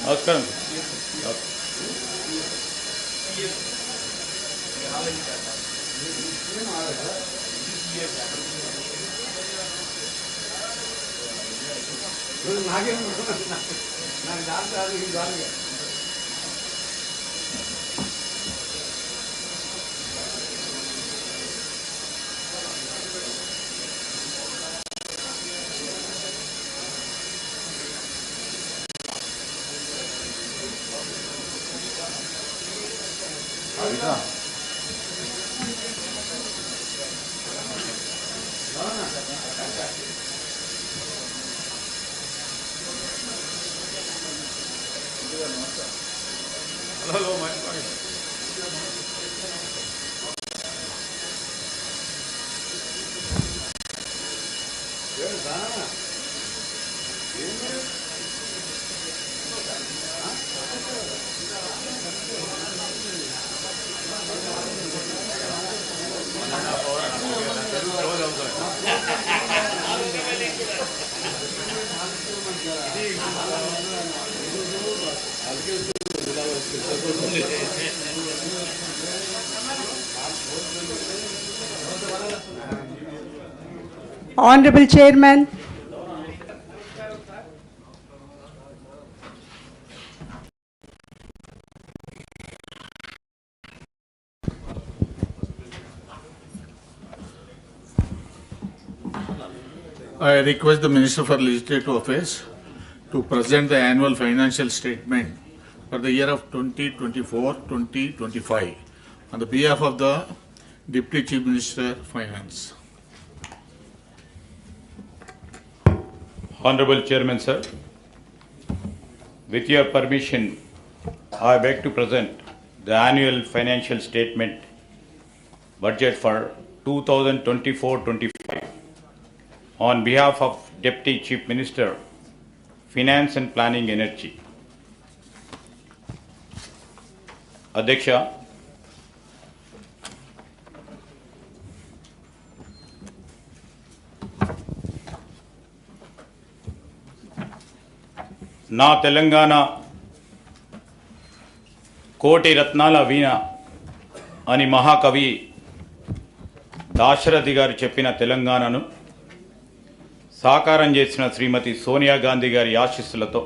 నమస్కారం. Honorable Chairman, I request the Minister for Legislative Affairs to present the annual financial statement for the year of 2024-2025 on the behalf of the Deputy Chief Minister of Finance. Honorable Chairman, sir, with your permission, I beg to present the annual financial statement budget for 2024-25 on behalf of Deputy Chief Minister, Finance and Planning Energy. Adhyaksha, నా తెలంగాణ కోటి రత్నాల వీణ అని మహాకవి దాశరథి గారు చెప్పిన తెలంగాణను సాకారం చేసిన శ్రీమతి సోనియా గాంధీ గారి ఆశీస్సులతో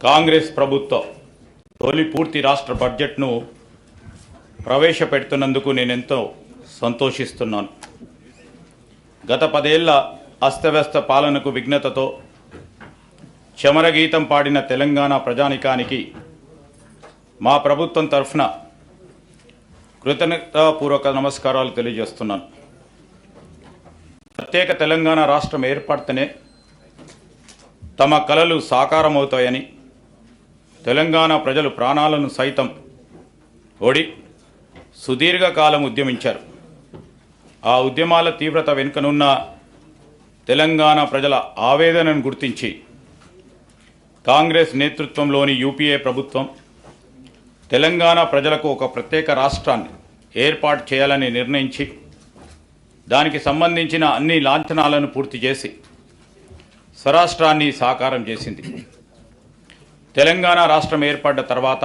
కాంగ్రెస్ ప్రభుత్వం తొలి పూర్తి రాష్ట్ర బడ్జెట్ను ప్రవేశపెడుతున్నందుకు నేనెంతో సంతోషిస్తున్నాను. గత 10 ఏళ్ల అస్తవ్యస్త పాలనకు విఘ్నతతో చమరగీతం పాడిన తెలంగాణ ప్రజానికానికి మా ప్రభుత్వం తరఫున కృతజ్ఞతాపూర్వక నమస్కారాలు తెలియజేస్తున్నాను. ప్రత్యేక తెలంగాణ రాష్ట్రం ఏర్పడితేనే తమ కలలు సాకారమవుతాయని తెలంగాణ ప్రజలు ప్రాణాలను సైతం ఒడి సుదీర్ఘకాలం ఉద్యమించారు. ఆ ఉద్యమాల తీవ్రత వెనుకనున్న తెలంగాణ ప్రజల ఆవేదనను గుర్తించి కాంగ్రెస్ నేతృత్వంలోని యూపీఏ ప్రభుత్వం తెలంగాణ ప్రజలకు ఒక ప్రత్యేక రాష్ట్రాన్ని ఏర్పాటు చేయాలని నిర్ణయించి దానికి సంబంధించిన అన్ని లాంఛనాలను పూర్తి చేసి స్వరాష్ట్రాన్ని సాకారం చేసింది. తెలంగాణ రాష్ట్రం ఏర్పడ్డ తర్వాత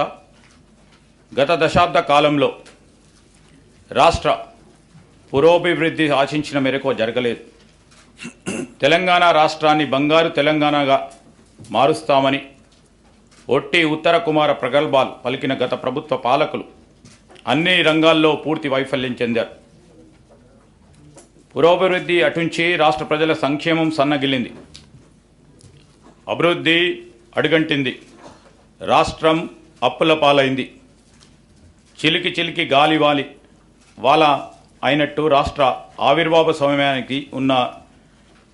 గత దశాబ్ద కాలంలో రాష్ట్ర పురోభివృద్ధి ఆశించిన మేరకు జరగలేదు. తెలంగాణ రాష్ట్రాన్ని బంగారు తెలంగాణగా మారుస్తామని ఒట్టి ఉత్తర కుమార ప్రగల్భాలు పలికిన గత ప్రభుత్వ పాలకులు అన్ని రంగాల్లో పూర్తి వైఫల్యం చెందారు. పురోభివృద్ధి అటుంచి రాష్ట్ర ప్రజల సంక్షేమం సన్నగిల్లింది, అభివృద్ధి అడుగంటింది, రాష్ట్రం అప్పుల పాలైంది. చిలికి చిలికి గాలి వాల అయినట్టు రాష్ట్ర ఆవిర్భావ సమయానికి ఉన్న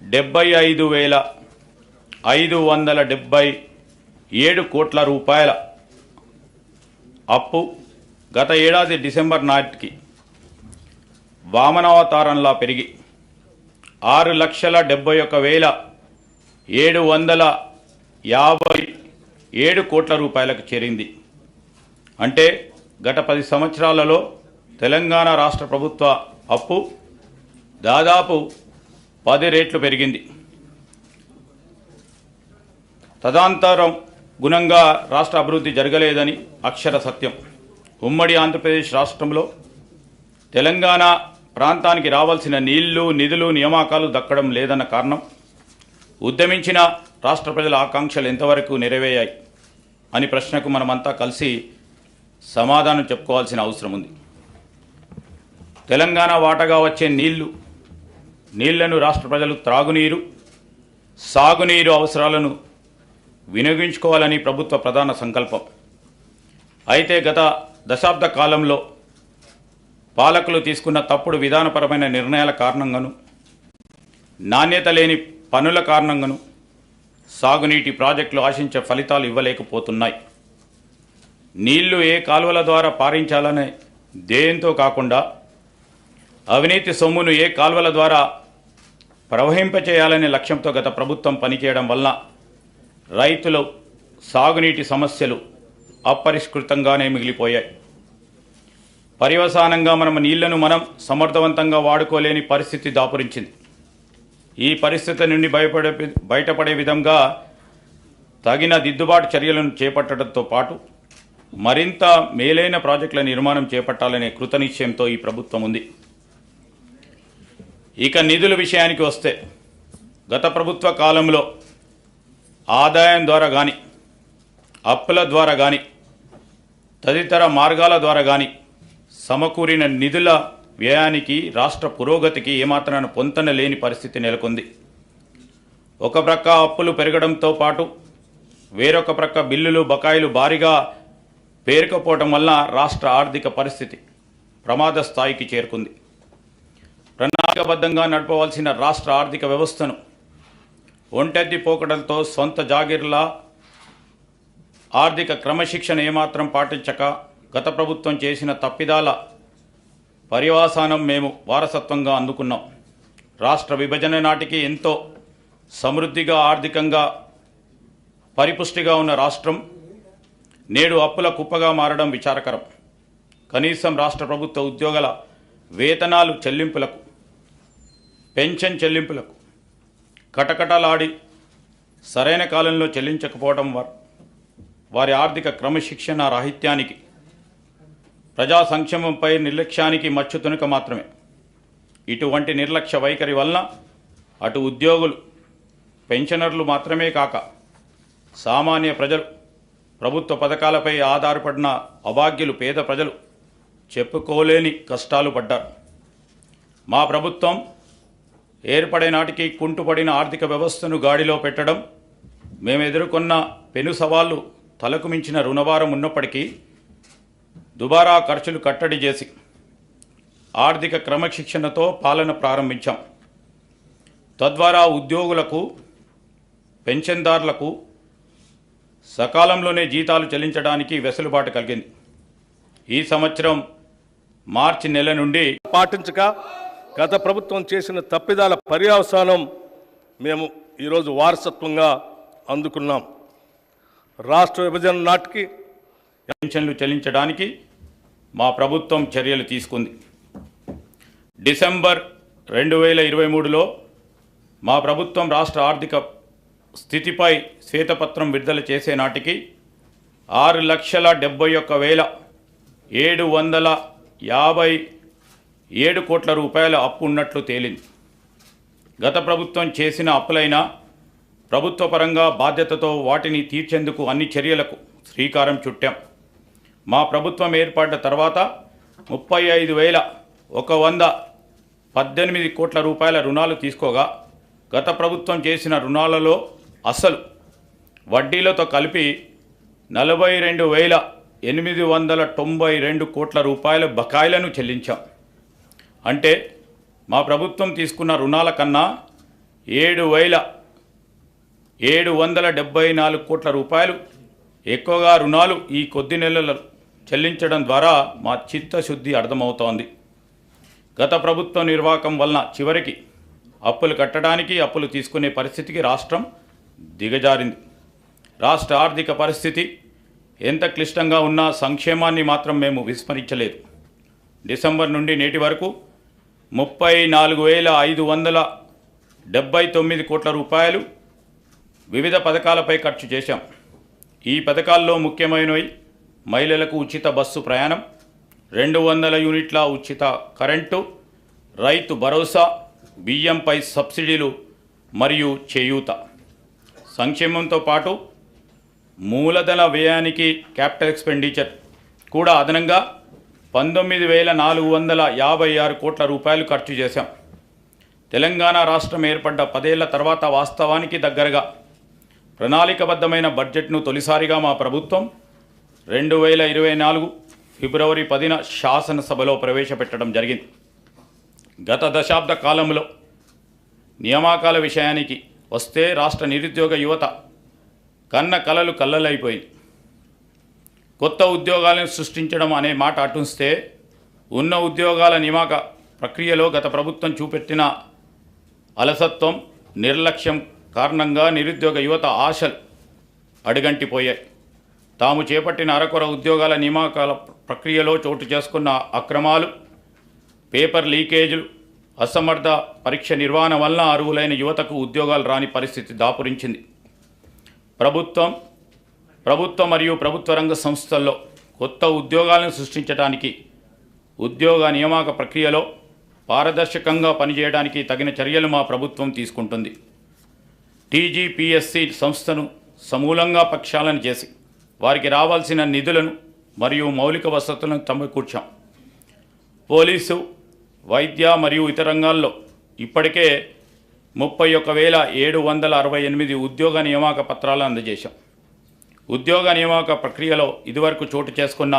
75,577 కోట్ల రూపాయల అప్పు గత ఏడాది డిసెంబర్ నాటికి వామనావతారంలా పెరిగి 6,71,757 కోట్ల రూపాయలకు చేరింది. అంటే గత 10 సంవత్సరాలలో తెలంగాణ రాష్ట్ర ప్రభుత్వ అప్పు దాదాపు 10 రెట్లు పెరిగింది. తదనంతరం గుణంగా రాష్ట్ర అభివృద్ధి జరగలేదని అక్షర సత్యం. ఉమ్మడి ఆంధ్రప్రదేశ్ రాష్ట్రంలో తెలంగాణ ప్రాంతానికి రావాల్సిన నీళ్లు, నిధులు, నియామకాలు దక్కడం లేదన్న కారణం, ఉద్యమించిన రాష్ట్ర ప్రజల ఆకాంక్షలు ఎంతవరకు నెరవేరాయి అని ప్రశ్నకు మనమంతా కలిసి సమాధానం చెప్పుకోవాల్సిన అవసరం ఉంది. తెలంగాణ వాటాగా వచ్చే నీళ్లను రాష్ట్ర ప్రజలు త్రాగునీరు, సాగునీరు అవసరాలను వినియోగించుకోవాలని ప్రభుత్వ ప్రధాన సంకల్పం. అయితే గత దశాబ్ద కాలంలో పాలకులు తీసుకున్న తప్పుడు విధానపరమైన నిర్ణయాల కారణంగాను, నాణ్యత లేని పనుల కారణంగాను సాగునీటి ప్రాజెక్టులు ఆశించే ఫలితాలు ఇవ్వలేకపోతున్నాయి. నీళ్లు ఏ కాలువల ద్వారా పారించాలనే ధ్యేయంతో కాకుండా అవినీతి సొమ్మును ఏ కాలువల ద్వారా ప్రవహింపచేయాలనే లక్ష్యంతో గత ప్రభుత్వం పనిచేయడం వలన రైతులు సాగునీటి సమస్యలు అపరిష్కృతంగానే మిగిలిపోయాయి. పర్యవసానంగా నీళ్లను మనం సమర్థవంతంగా వాడుకోలేని పరిస్థితి దాపురించింది. ఈ పరిస్థితి నుండి బయటపడే విధంగా తగిన దిద్దుబాటు చర్యలను చేపట్టడంతో పాటు మరింత మేలైన ప్రాజెక్టుల నిర్మాణం చేపట్టాలనే కృతనిశ్చయంతో ఈ ప్రభుత్వం ఉంది. ఇక నిధుల విషయానికి వస్తే, గత ప్రభుత్వ కాలంలో ఆదాయం ద్వారా కానీ, అప్పుల ద్వారా కానీ, తదితర మార్గాల ద్వారా కానీ సమకూరిన నిధుల వ్యయానికి, రాష్ట్ర పురోగతికి ఏమాత్రాన పొంతన లేని పరిస్థితి నెలకొంది. ఒక ప్రక్క అప్పులు పెరగడంతో పాటు వేరొక ప్రక్క బిల్లులు, బకాయిలు భారీగా పేరుకపోవడం వల్ల రాష్ట్ర ఆర్థిక పరిస్థితి ప్రమాద స్థాయికి చేరుకుంది. ప్రణాళికాబద్ధంగా నడపవలసిన రాష్ట్ర ఆర్థిక వ్యవస్థను ఒంటెద్ది పోకడంతో సొంత జాగీర్ల ఆర్థిక క్రమశిక్షణ ఏమాత్రం పాటించక గత ప్రభుత్వం చేసిన తప్పిదాల పర్యవసానం మేము వారసత్వంగా అందుకున్నాం. రాష్ట్ర విభజన నాటికి ఎంతో సమృద్ధిగా, ఆర్థికంగా పరిపుష్టిగా ఉన్న రాష్ట్రం నేడు అప్పుల కుప్పగా మారడం విచారకరం. కనీసం రాష్ట్ర ప్రభుత్వ ఉద్యోగుల వేతనాలు చెల్లింపులకు, పెన్షన్ చెల్లింపులకు కటకటలాడి సరైన కాలంలో చెల్లించకపోవడం వారి ఆర్థిక క్రమశిక్షణ రాహిత్యానికి, ప్రజా సంక్షేమంపై నిర్లక్ష్యానికి మచ్చుతునక మాత్రమే. ఇటువంటి నిర్లక్ష్య వైఖరి వలన అటు ఉద్యోగులు, పెన్షనర్లు మాత్రమే కాక సామాన్య ప్రజలు, ప్రభుత్వ పథకాలపై ఆధారపడిన అభాగ్యులు, పేద ప్రజలు చెప్పుకోలేని కష్టాలు పడ్డారు. మా ప్రభుత్వం ఏర్పడే నాటికి కుంటుపడిన ఆర్థిక వ్యవస్థను గాడిలో పెట్టడం, మేము ఎదుర్కొన్న పెను సవాళ్లు, తలకు మించిన రుణభారం ఉన్నప్పటికీ దుబారా ఖర్చులు కట్టడి చేసి ఆర్థిక క్రమశిక్షణతో పాలన ప్రారంభించాం. తద్వారా ఉద్యోగులకు, పెన్షన్దారులకు సకాలంలోనే జీతాలు చెల్లించడానికి వెసులుబాటు కలిగింది. ఈ సంవత్సరం మార్చి నెల నుండి పాటించక గత ప్రభుత్వం చేసిన తప్పిదాల పర్యవసానం మేము ఈరోజు వారసత్వంగా అందుకున్నాం. రాష్ట్ర విభజన నాటికి పెన్షన్లు చెల్లించడానికి మా ప్రభుత్వం చర్యలు తీసుకుంది. డిసెంబర్ 2023లో మా ప్రభుత్వం రాష్ట్ర ఆర్థిక స్థితిపై శ్వేతపత్రం విడుదల చేసే నాటికి 6,71,757 కోట్ల రూపాయల అప్పు ఉన్నట్లు తేలింది. గత ప్రభుత్వం చేసిన అప్పులైనా ప్రభుత్వ పరంగా బాధ్యతతో వాటిని తీర్చేందుకు అన్ని చర్యలకు శ్రీకారం చుట్టాం. మా ప్రభుత్వం ఏర్పడ్డ తర్వాత 35,118 కోట్ల రూపాయల రుణాలు తీసుకోగా, గత ప్రభుత్వం చేసిన రుణాలలో అసలు వడ్డీలతో కలిపి 42,892 కోట్ల రూపాయల బకాయిలను చెల్లించాం. అంటే మా ప్రభుత్వం తీసుకున్న రుణాల కన్నా 7,774 కోట్ల రూపాయలు ఎక్కువగా రుణాలు ఈ కొద్ది నెలలు చెల్లించడం ద్వారా మా చిత్తశుద్ధి అర్థమవుతోంది. గత ప్రభుత్వ నిర్వాహకం వలన చివరికి అప్పులు కట్టడానికి, అప్పులు తీసుకునే పరిస్థితికి రాష్ట్రం దిగజారింది. రాష్ట్ర ఆర్థిక పరిస్థితి ఎంత క్లిష్టంగా ఉన్నా సంక్షేమాన్ని మాత్రం మేము విస్మరించలేదు. డిసెంబర్ నుండి నేటి వరకు 34,579 కోట్ల రూపాయలు వివిధ పథకాలపై ఖర్చు చేశాం. ఈ పథకాల్లో ముఖ్యమైనవి మహిళలకు ఉచిత బస్సు ప్రయాణం, 200 యూనిట్ల ఉచిత కరెంటు, రైతు భరోసా, బియ్యంపై సబ్సిడీలు మరియు చేయూత. సంక్షేమంతో పాటు మూలధన వ్యయానికి క్యాపిటల్ ఎక్స్పెండిచర్ కూడా అదనంగా 19,456 కోట్ల రూపాయలు ఖర్చు చేశాం. తెలంగాణ రాష్ట్రం ఏర్పడ్డ 10 ఏళ్ల తర్వాత వాస్తవానికి దగ్గరగా ప్రణాళికబద్ధమైన బడ్జెట్ను తొలిసారిగా మా ప్రభుత్వం 2024 ఫిబ్రవరి 10న శాసనసభలో ప్రవేశపెట్టడం జరిగింది. గత దశాబ్ద కాలంలో నియామకాల విషయానికి వస్తే రాష్ట్ర నిరుద్యోగ యువత కన్న కలలు కల్లలైపోయింది. కొత్త ఉద్యోగాలను సృష్టించడం అనే మాట అటుంస్తే ఉన్న ఉద్యోగాల నియామక ప్రక్రియలో గత ప్రభుత్వం చూపెట్టిన అలసత్వం, నిర్లక్ష్యం కారణంగా నిరుద్యోగ యువత ఆశలు అడుగంటిపోయాయి. తాము చేపట్టిన అరకొర ఉద్యోగాల నియామకాల ప్రక్రియలో చోటు చేసుకున్న అక్రమాలు, పేపర్ లీకేజీలు, అసమర్థ పరీక్ష నిర్వహణ వలన అర్హులైన యువతకు ఉద్యోగాలు రాని పరిస్థితి దాపురించింది. ప్రభుత్వం మరియు ప్రభుత్వ రంగ సంస్థల్లో కొత్త ఉద్యోగాలను సృష్టించడానికి ఉద్యోగ నియామక ప్రక్రియలో పారదర్శకంగా పనిచేయడానికి తగిన చర్యలు మా ప్రభుత్వం తీసుకుంటుంది. టీజీపీఎస్సీ సంస్థను సమూలంగా ప్రక్షాళన చేసి వారికి రావాల్సిన నిధులను మరియు మౌలిక వసతులను సమకూర్చాం. పోలీసు, వైద్య మరియు ఇతర రంగాల్లో ఇప్పటికే 31,768 ఉద్యోగ నియామక పత్రాలను అందజేశాం. ఉద్యోగ నియామక ప్రక్రియలో ఇదివరకు చోటు చేసుకున్న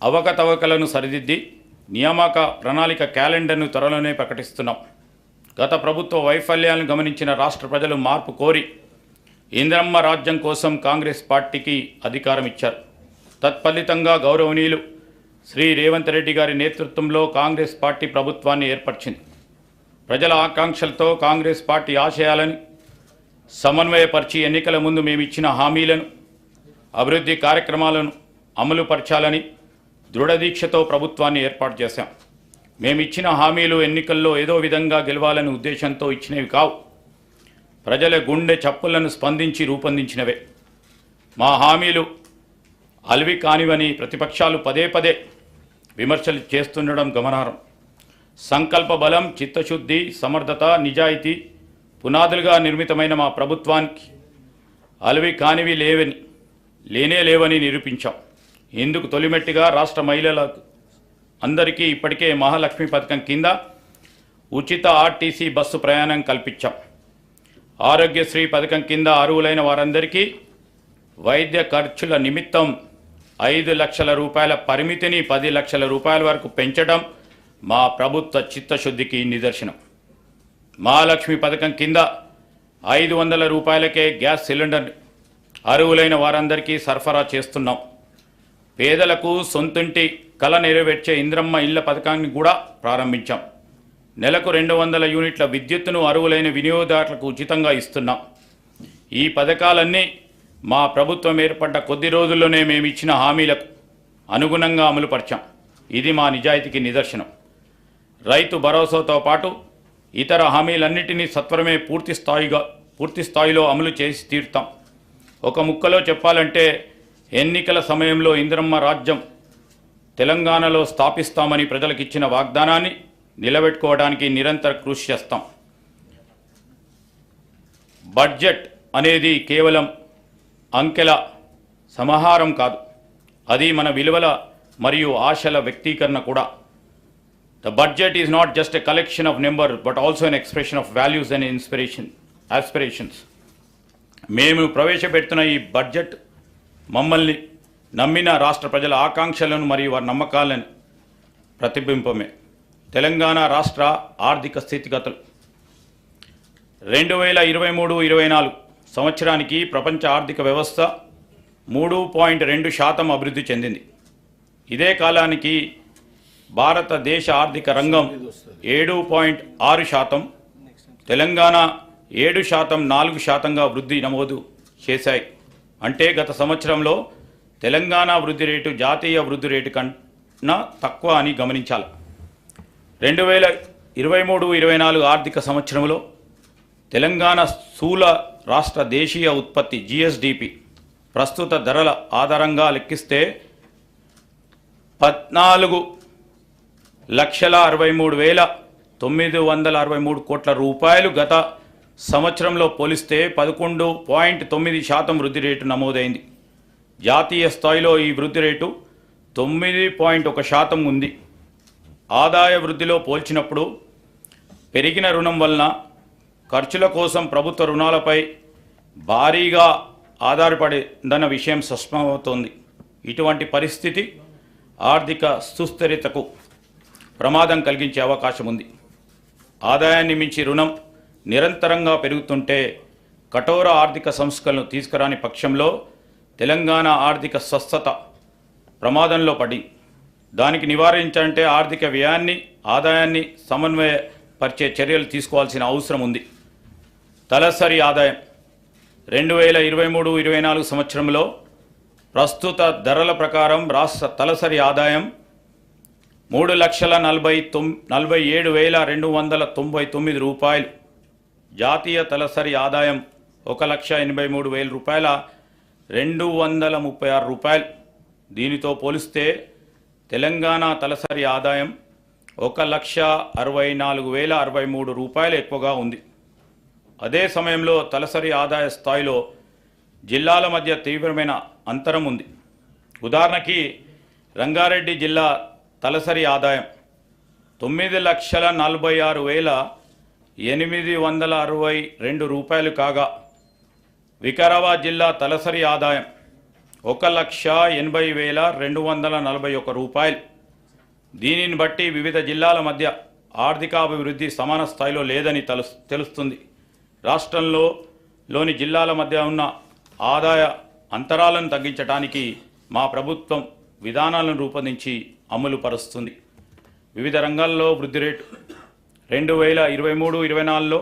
అవకతవకలను సరిదిద్ది నియామక ప్రణాళిక క్యాలెండర్ను త్వరలోనే ప్రకటిస్తున్నాం. గత ప్రభుత్వ వైఫల్యాలను గమనించిన రాష్ట్ర ప్రజలు మార్పు కోరి ఇందిరమ్మ రాజ్యం కోసం కాంగ్రెస్ పార్టీకి అధికారం ఇచ్చారు. తత్ఫలితంగా గౌరవనీయులు శ్రీ రేవంత్ రెడ్డి గారి నేతృత్వంలో కాంగ్రెస్ పార్టీ ప్రభుత్వాన్ని ఏర్పరిచింది. ప్రజల ఆకాంక్షలతో కాంగ్రెస్ పార్టీ ఆశయాలను సమన్వయపరిచి ఎన్నికల ముందు మేమిచ్చిన హామీలను, అభివృద్ధి కార్యక్రమాలను అమలుపరచాలని దృఢదీక్షతో ప్రభుత్వాన్ని ఏర్పాటు చేశాం. మేమిచ్చిన హామీలు ఎన్నికల్లో ఏదో విధంగా గెలవాలనే ఉద్దేశంతో ఇచ్చినవి కావు. ప్రజల గుండె చప్పులను స్పందించి రూపొందించినవే. మా హామీలు అల్వి కానివని ప్రతిపక్షాలు పదే పదే విమర్శలు చేస్తుండడం గమనార్హం. సంకల్ప బలం, చిత్తశుద్ధి, సమర్థత, నిజాయితీ పునాదులుగా నిర్మితమైన మా ప్రభుత్వానికి అలవి కానివి లేవని నిరూపించాం. ఇందుకు తొలిమెట్టిగా రాష్ట్ర మహిళలకు అందరికీ ఇప్పటికే మహాలక్ష్మి పథకం కింద ఉచిత ఆర్టీసీ బస్సు ప్రయాణం కల్పించాం. ఆరోగ్యశ్రీ పథకం కింద అర్హులైన వారందరికీ వైద్య ఖర్చుల నిమిత్తం 5 లక్షల రూపాయల పరిమితిని 10 లక్షల రూపాయల వరకు పెంచడం మా ప్రభుత్వ చిత్తశుద్ధికి నిదర్శనం. మహాలక్ష్మి పథకం కింద 500 రూపాయలకే గ్యాస్ సిలిండర్ అర్హులైన వారందరికీ సరఫరా చేస్తున్నాం. పేదలకు సొంతింటి కల నెరవేర్చే ఇంద్రమ్మ ఇళ్ల పథకాన్ని కూడా ప్రారంభించాం. నెలకు 200 యూనిట్ల విద్యుత్తును అర్హులైన వినియోగదారులకు ఉచితంగా ఇస్తున్నాం. ఈ పథకాలన్నీ మా ప్రభుత్వం ఏర్పడ్డ కొద్ది రోజుల్లోనే మేమిచ్చిన హామీలకు అనుగుణంగా అమలుపరిచాం. ఇది మా నిజాయితీకి నిదర్శనం. రైతు భరోసాతో పాటు ఇతర హామీలన్నింటినీ సత్వరమే పూర్తి స్థాయిలో అమలు చేసి తీరుతాం. ఒక ముక్కలో చెప్పాలంటే ఎన్నికల సమయంలో ఇందిరమ్మ రాజ్యం తెలంగాణలో స్థాపిస్తామని ప్రజలకు ఇచ్చిన వాగ్దానాన్ని నిలబెట్టుకోవడానికి నిరంతర కృషి చేస్తాం. బడ్జెట్ అనేది కేవలం అంకెల సమాహారం కాదు, అది మన విలువల మరియు ఆశల వ్యక్తీకరణ కూడా. The budget is not just a collection of numbers but also an expression of values and aspirations. మేము ప్రవేశపెడుతున్న ఈ బడ్జెట్ మమ్మల్ని నమ్మిన రాష్ట్ర ప్రజల ఆకాంక్షలను మరియు వారి నమ్మకాలను ప్రతిబింబమే. తెలంగాణ రాష్ట్ర ఆర్థిక స్థితిగతులు 2023-24 సంవత్సరానికి ప్రపంచ ఆర్థిక వ్యవస్థ 3.2% అభివృద్ధి చెందింది. ఇదే కాలానికి భారతదేశ ఆర్థిక రంగం 7.6%, తెలంగాణ 7%, 4%గా వృద్ధి నమోదు చేశాయి. అంటే గత సంవత్సరంలో తెలంగాణ వృద్ధి రేటు జాతీయ వృద్ధి రేటు కన్నా తక్కువ అని గమనించాలి. 2023-24 ఆర్థిక సంవత్సరంలో తెలంగాణ స్థూల రాష్ట్ర దేశీయ ఉత్పత్తి GSDP ప్రస్తుత ధరల ఆధారంగా లెక్కిస్తే 14,63,963 కోట్ల రూపాయలు గత సంవత్సరంలో పోలిస్తే 11.9% వృద్ధి రేటు నమోదైంది. జాతీయ స్థాయిలో ఈ వృద్ధి రేటు 9.1% ఉంది. ఆదాయ వృద్ధిలో పోల్చినప్పుడు పెరిగిన రుణం వలన ఖర్చుల కోసం ప్రభుత్వ రుణాలపై భారీగా ఆధారపడిందన్న విషయం స్పష్టమవుతోంది. ఇటువంటి పరిస్థితి ఆర్థిక సుస్థిరతకు ప్రమాదం కలిగించే అవకాశం ఉంది. ఆదాయాన్ని మించి రుణం నిరంతరంగా పెరుగుతుంటే కఠోర ఆర్థిక సంస్కరణలు తీసుకురాని పక్షంలో తెలంగాణ ఆర్థిక స్వస్థత ప్రమాదంలో పడి దానికి నివారించాలంటే ఆర్థిక వ్యయాన్ని ఆదాయాన్ని సమన్వయపరిచే చర్యలు తీసుకోవాల్సిన అవసరం ఉంది. తలసరి ఆదాయం 2023-24 సంవత్సరంలో ప్రస్తుత ధరల ప్రకారం రాష్ట్ర తలసరి ఆదాయం 3,47,299 రూపాయలు. జాతీయ తలసరి ఆదాయం 1,83,000 రూపాయల 236 రూపాయలు. దీనితో పోలిస్తే తెలంగాణ తలసరి ఆదాయం 1,64,063 రూపాయలు ఎక్కువగా ఉంది. అదే సమయంలో తలసరి ఆదాయ స్థాయిలో జిల్లాల మధ్య తీవ్రమైన అంతరం ఉంది. ఉదాహరణకి రంగారెడ్డి జిల్లా తలసరి ఆదాయం 9,46,862 రూపాయలు కాగా వికారాబాద్ జిల్లా తలసరి ఆదాయం 1,80,241 రూపాయలు. దీనిని బట్టి వివిధ జిల్లాల మధ్య ఆర్థికాభివృద్ధి సమాన స్థాయిలో లేదని తెలుస్తుంది. రాష్ట్రంలోని జిల్లాల మధ్య ఉన్న ఆదాయ అంతరాలను తగ్గించడానికి మా ప్రభుత్వం విధానాలను రూపొందించి అమలు పరుస్తుంది. వివిధ రంగాల్లో వృద్ధి రేటు 2023-24లో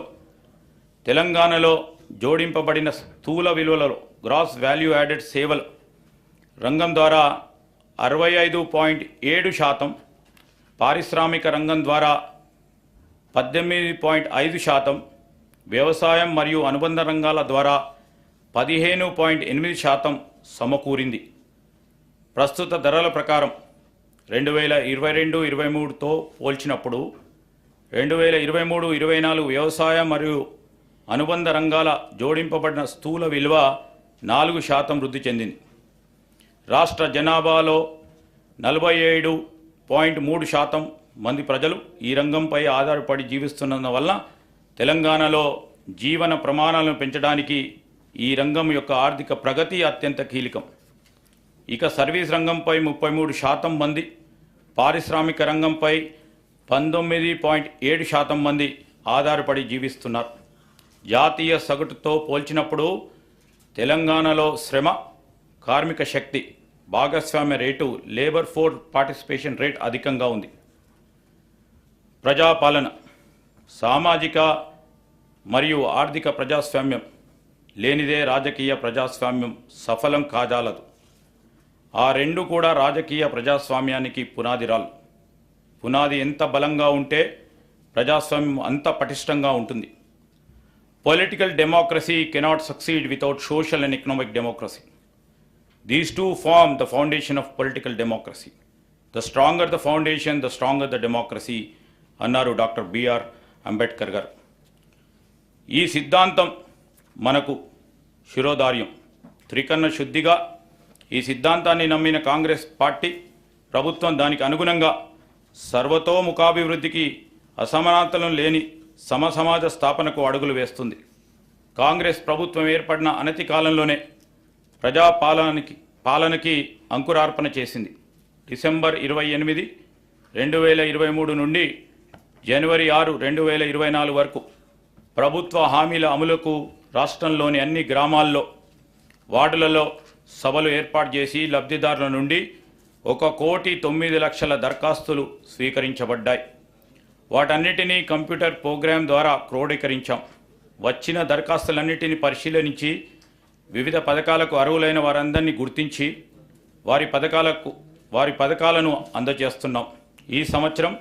తెలంగాణలో జోడింపబడిన స్థూల విలువలలో గ్రాస్ వాల్యూ యాడెడ్ సేవల రంగం ద్వారా 65.7%, పారిశ్రామిక రంగం ద్వారా 18.5%, వ్యవసాయం మరియు అనుబంధ రంగాల ద్వారా 15.8% సమకూరింది. ప్రస్తుత ధరల ప్రకారం 2022-23తో పోల్చినప్పుడు 2023-24 వ్యవసాయం మరియు అనుబంధ రంగాల జోడింపబడిన స్థూల విలువ 4% వృద్ధి చెందింది. రాష్ట్ర జనాభాలో 47.3% మంది ప్రజలు ఈ రంగంపై ఆధారపడి జీవిస్తున్నందువల్ల తెలంగాణలో జీవన ప్రమాణాలను పెంచడానికి ఈ రంగం యొక్క ఆర్థిక ప్రగతి అత్యంత కీలకం. ఇక సర్వీస్ రంగంపై 33% మంది, పారిశ్రామిక రంగంపై 19.7% మంది ఆధారపడి జీవిస్తున్నారు. జాతీయ సగటుతో పోల్చినప్పుడు తెలంగాణలో శ్రమ, కార్మిక శక్తి భాగస్వామ్య rate labour force participation rate అధికంగా ఉంది. ప్రజాపాలన, సామాజిక మరియు ఆర్థిక ప్రజాస్వామ్యం లేనిదే రాజకీయ ప్రజాస్వామ్యం సఫలం కాజాలదు. ఆ రెండు కూడా రాజకీయ ప్రజాస్వామ్యానికి పునాదిరాలు. పునాది ఎంత బలంగా ఉంటే ప్రజాస్వామ్యం అంత పటిష్టంగా ఉంటుంది. Political democracy cannot succeed without social and economic democracy. These two form the foundation of political democracy. The stronger the foundation, the stronger the democracy, అన్నారు డాక్టర్ బిఆర్ అంబేద్కర్ గారు. ఈ సిద్ధాంతం మనకు శిరోధార్యం. త్రికరణ శుద్ధిగా ఈ సిద్ధాంతాన్ని నమ్మిన కాంగ్రెస్ పార్టీ ప్రభుత్వం దానికి అనుగుణంగా సర్వతోముఖాభివృద్ధికి, అసమానతలు లేని సమసమాజ స్థాపనకు అడుగులు వేస్తుంది. కాంగ్రెస్ ప్రభుత్వం ఏర్పడిన అనతి కాలంలోనే పాలనకి అంకురార్పణ చేసింది. డిసెంబర్ 28, 2023 నుండి జనవరి 6, 2024 వరకు ప్రభుత్వ హామీల అమలుకు రాష్ట్రంలోని అన్ని గ్రామాల్లో, వార్డులలో సభలు ఏర్పాటు చేసి లబ్ధిదారుల నుండి 1,09,00,000 దరఖాస్తులు స్వీకరించబడ్డాయి. వాటన్నిటినీ కంప్యూటర్ ప్రోగ్రాం ద్వారా క్రోడీకరించాం. వచ్చిన దరఖాస్తులన్నిటినీ పరిశీలించి వివిధ పథకాలకు అర్హులైన వారందరినీ గుర్తించి వారి పథకాలను అందజేస్తున్నాం. ఈ సంవత్సరం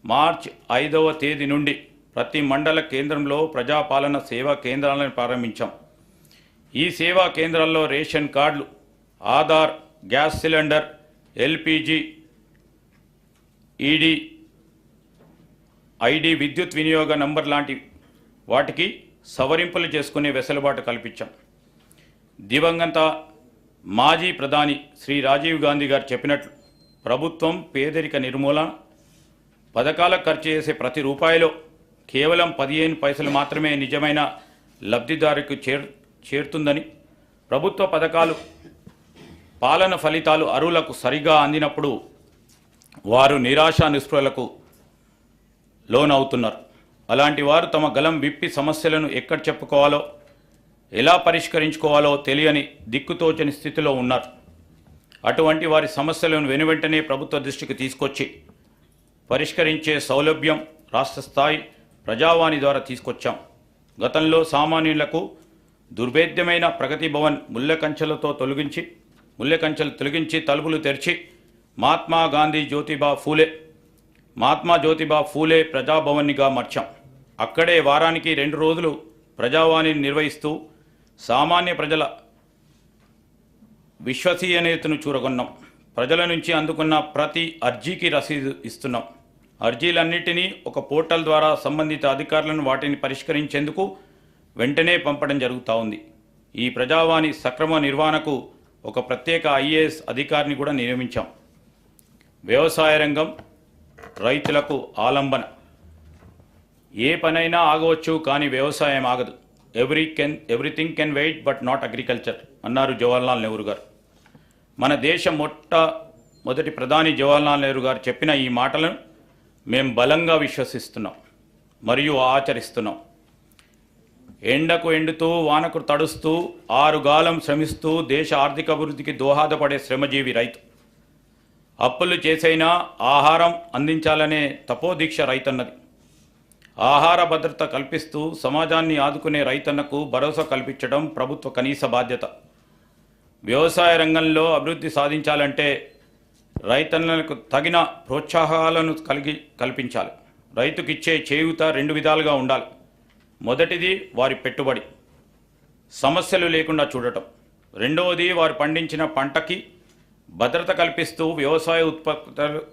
మార్చి 5వ తేదీ నుండి ప్రతి మండల కేంద్రంలో ప్రజాపాలన సేవా కేంద్రాలను ప్రారంభించాం. ఈ సేవా కేంద్రాల్లో రేషన్ కార్డులు, Aadhaar, gas cylinder, LPG, ED, ID, విద్యుత్ వినియోగ నంబర్ లాంటి వాటికి సవరింపులు చేసుకునే వెసులుబాటు కల్పించాం. దివంగత మాజీ ప్రధాని శ్రీ రాజీవ్ గాంధీ గారు చెప్పినట్లు ప్రభుత్వం పేదరిక నిర్మూలన పథకాలకు ఖర్చు చేసే ప్రతి రూపాయిలో కేవలం 15 పైసలు మాత్రమే నిజమైన లబ్ధిదారుకు చేరుతుందని, ప్రభుత్వ పథకాలు పాలన ఫలితాలు అర్హులకు సరిగా అందినప్పుడు వారు నిరాశ నిస్పృహలకు లోనవుతున్నారు. అలాంటి వారు తమ గలం విప్పి సమస్యలను ఎక్కడ చెప్పుకోవాలో, ఎలా పరిష్కరించుకోవాలో తెలియని దిక్కుతోచని స్థితిలో ఉన్నారు. అటువంటి వారి సమస్యలను వెనువెంటనే ప్రభుత్వ దృష్టికి తీసుకొచ్చి పరిష్కరించే సౌలభ్యం రాష్ట్ర స్థాయి ప్రజావాణి ద్వారా తీసుకొచ్చాం. గతంలో సామాన్యులకు దుర్భేద్యమైన ప్రగతి భవన్ ముళ్ళకంచెలు తొలగించి తలుపులు తెరిచి మహాత్మా జ్యోతిబా ఫూలే ప్రజాభవన్నిగా మార్చాం. అక్కడే వారానికి 2 రోజులు ప్రజావాణిని నిర్వహిస్తూ సామాన్య ప్రజల విశ్వసనీయతను చూరగొన్నాం. ప్రజల నుంచి అందుకున్న ప్రతి అర్జీకి రసీదు ఇస్తున్నాం. అర్జీలన్నింటినీ ఒక పోర్టల్ ద్వారా సంబంధిత అధికారులను వాటిని పరిష్కరించేందుకు వెంటనే పంపడం జరుగుతూ ఉంది. ఈ ప్రజావాణి సక్రమ నిర్వహణకు ఒక ప్రత్యేక ఐఏఎస్ అధికారిని కూడా నియమించాం. వ్యవసాయ రంగం రైతులకు ఆలంబన. ఏ పనైనా ఆగవచ్చు, కానీ వ్యవసాయం ఆగదు. Everything can wait but not agriculture అన్నారు జవహర్లాల్ నెహ్రూ గారు. మన దేశం మొట్టమొదటి ప్రధాని జవహర్లాల్ నెహ్రూ గారు చెప్పిన ఈ మాటలను మేము బలంగా విశ్వసిస్తున్నాం మరియు ఆచరిస్తున్నాం. ఎండకు ఎండుతూ వానకు తడుస్తూ 6 గాలం శ్రమిస్తూ దేశ ఆర్థిక అభివృద్ధికి దోహదపడే శ్రమజీవి రైతు. అప్పులు చేసైనా ఆహారం అందించాలనే తపోదీక్ష రైతన్నది. ఆహార భద్రత కల్పిస్తూ సమాజాన్ని ఆదుకునే రైతన్నకు భరోసా కల్పించడం ప్రభుత్వ కనీస బాధ్యత. వ్యవసాయ రంగంలో అభివృద్ధి సాధించాలంటే రైతన్నలకు తగిన ప్రోత్సాహాలను కల్పించాలి. రైతుకిచ్చే చేయూత 2 విధాలుగా ఉండాలి. మొదటిది వారి పెట్టుబడి సమస్యలు లేకుండా చూడటం. రెండవది వారు పండించిన పంటకి భద్రత కల్పిస్తూ వ్యవసాయ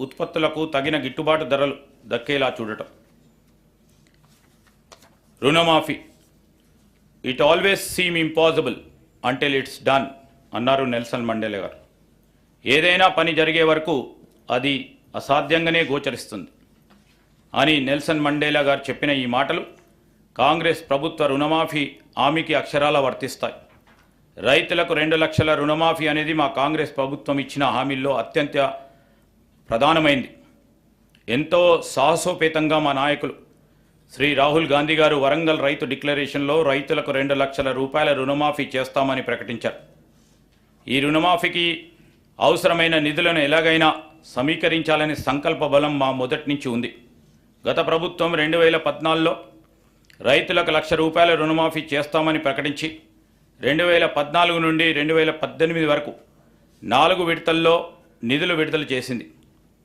ఉత్పత్తులకు తగిన గిట్టుబాటు ధరలు దక్కేలా చూడటం. రుణమాఫీ. It always seem impossible until it's done అన్నారు నెల్సన్ మండేలా గారు. ఏదైనా పని జరిగే వరకు అది అసాధ్యంగానే గోచరిస్తుంది అని నెల్సన్ మండేలా గారు చెప్పిన ఈ మాటలు కాంగ్రెస్ ప్రభుత్వ రుణమాఫీ హామీకి అక్షరాలా వర్తిస్తాయి. రైతులకు 2 లక్షల రుణమాఫీ అనేది మా కాంగ్రెస్ ప్రభుత్వం ఇచ్చిన హామీల్లో అత్యంత ప్రధానమైంది. ఎంతో సాహసోపేతంగా మా నాయకులు శ్రీ రాహుల్ గాంధీ గారు వరంగల్ రైతు డిక్లరేషన్లో రైతులకు 2 లక్షల రూపాయల రుణమాఫీ చేస్తామని ప్రకటించారు. ఈ రుణమాఫీకి అవసరమైన నిధులను ఎలాగైనా సమీకరించాలనే సంకల్ప బలం మా మొదటి నుంచి ఉంది. గత ప్రభుత్వం 2014లో రైతులకు 1 లక్ష రూపాయల రుణమాఫీ చేస్తామని ప్రకటించి 2014 నుండి 2018 వరకు 4 విడతల్లో నిధులు విడుదల చేసింది.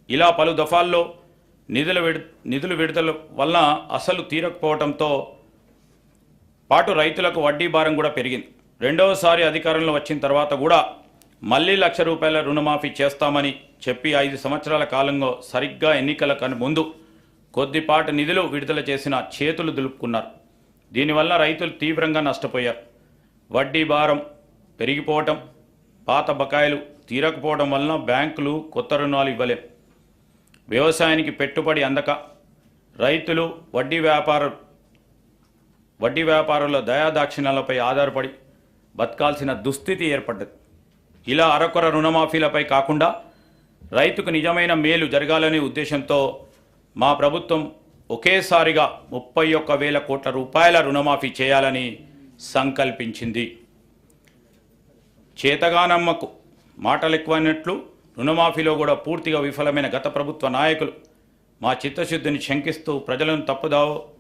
ఇలా పలు దఫాల్లో నిధులు విడుదల వలన అసలు తీరకపోవడంతో పాటు రైతులకు వడ్డీ భారం కూడా పెరిగింది. రెండవసారి అధికారంలో వచ్చిన తర్వాత కూడా మళ్ళీ 1 లక్ష రూపాయల రుణమాఫీ చేస్తామని చెప్పి 5 సంవత్సరాల కాలంలో సరిగ్గా ఎన్నికల ముందు కొద్దిపాటి నిధులు విడుదల చేసిన చేతులు దులుపుకున్నారు. దీనివల్ల రైతులు తీవ్రంగా నష్టపోయారు. వడ్డీ భారం పెరిగిపోవటం, పాత బకాయిలు తీరకపోవడం వలన బ్యాంకులు కొత్త రుణాలు ఇవ్వలేం. వ్యవసాయానికి పెట్టుబడి అందక రైతులు వడ్డీ వ్యాపారుల దయాదాక్షిణ్యాలపై ఆధారపడి బతకాల్సిన దుస్థితి ఏర్పడ్డది. ఇలా అరకొర రుణమాఫీలపై కాకుండా రైతుకు నిజమైన మేలు జరగాలనే ఉద్దేశంతో మా ప్రభుత్వం ఒకేసారిగా 31,000 కోట్ల రూపాయల రుణమాఫీ చేయాలని సంకల్పించింది. చేతగానమ్మకు మాటలు ఎక్కువైనట్లు రుణమాఫీలో కూడా పూర్తిగా విఫలమైన గత ప్రభుత్వ నాయకులు మా చిత్తశుద్ధిని శంకిస్తూ ప్రజలను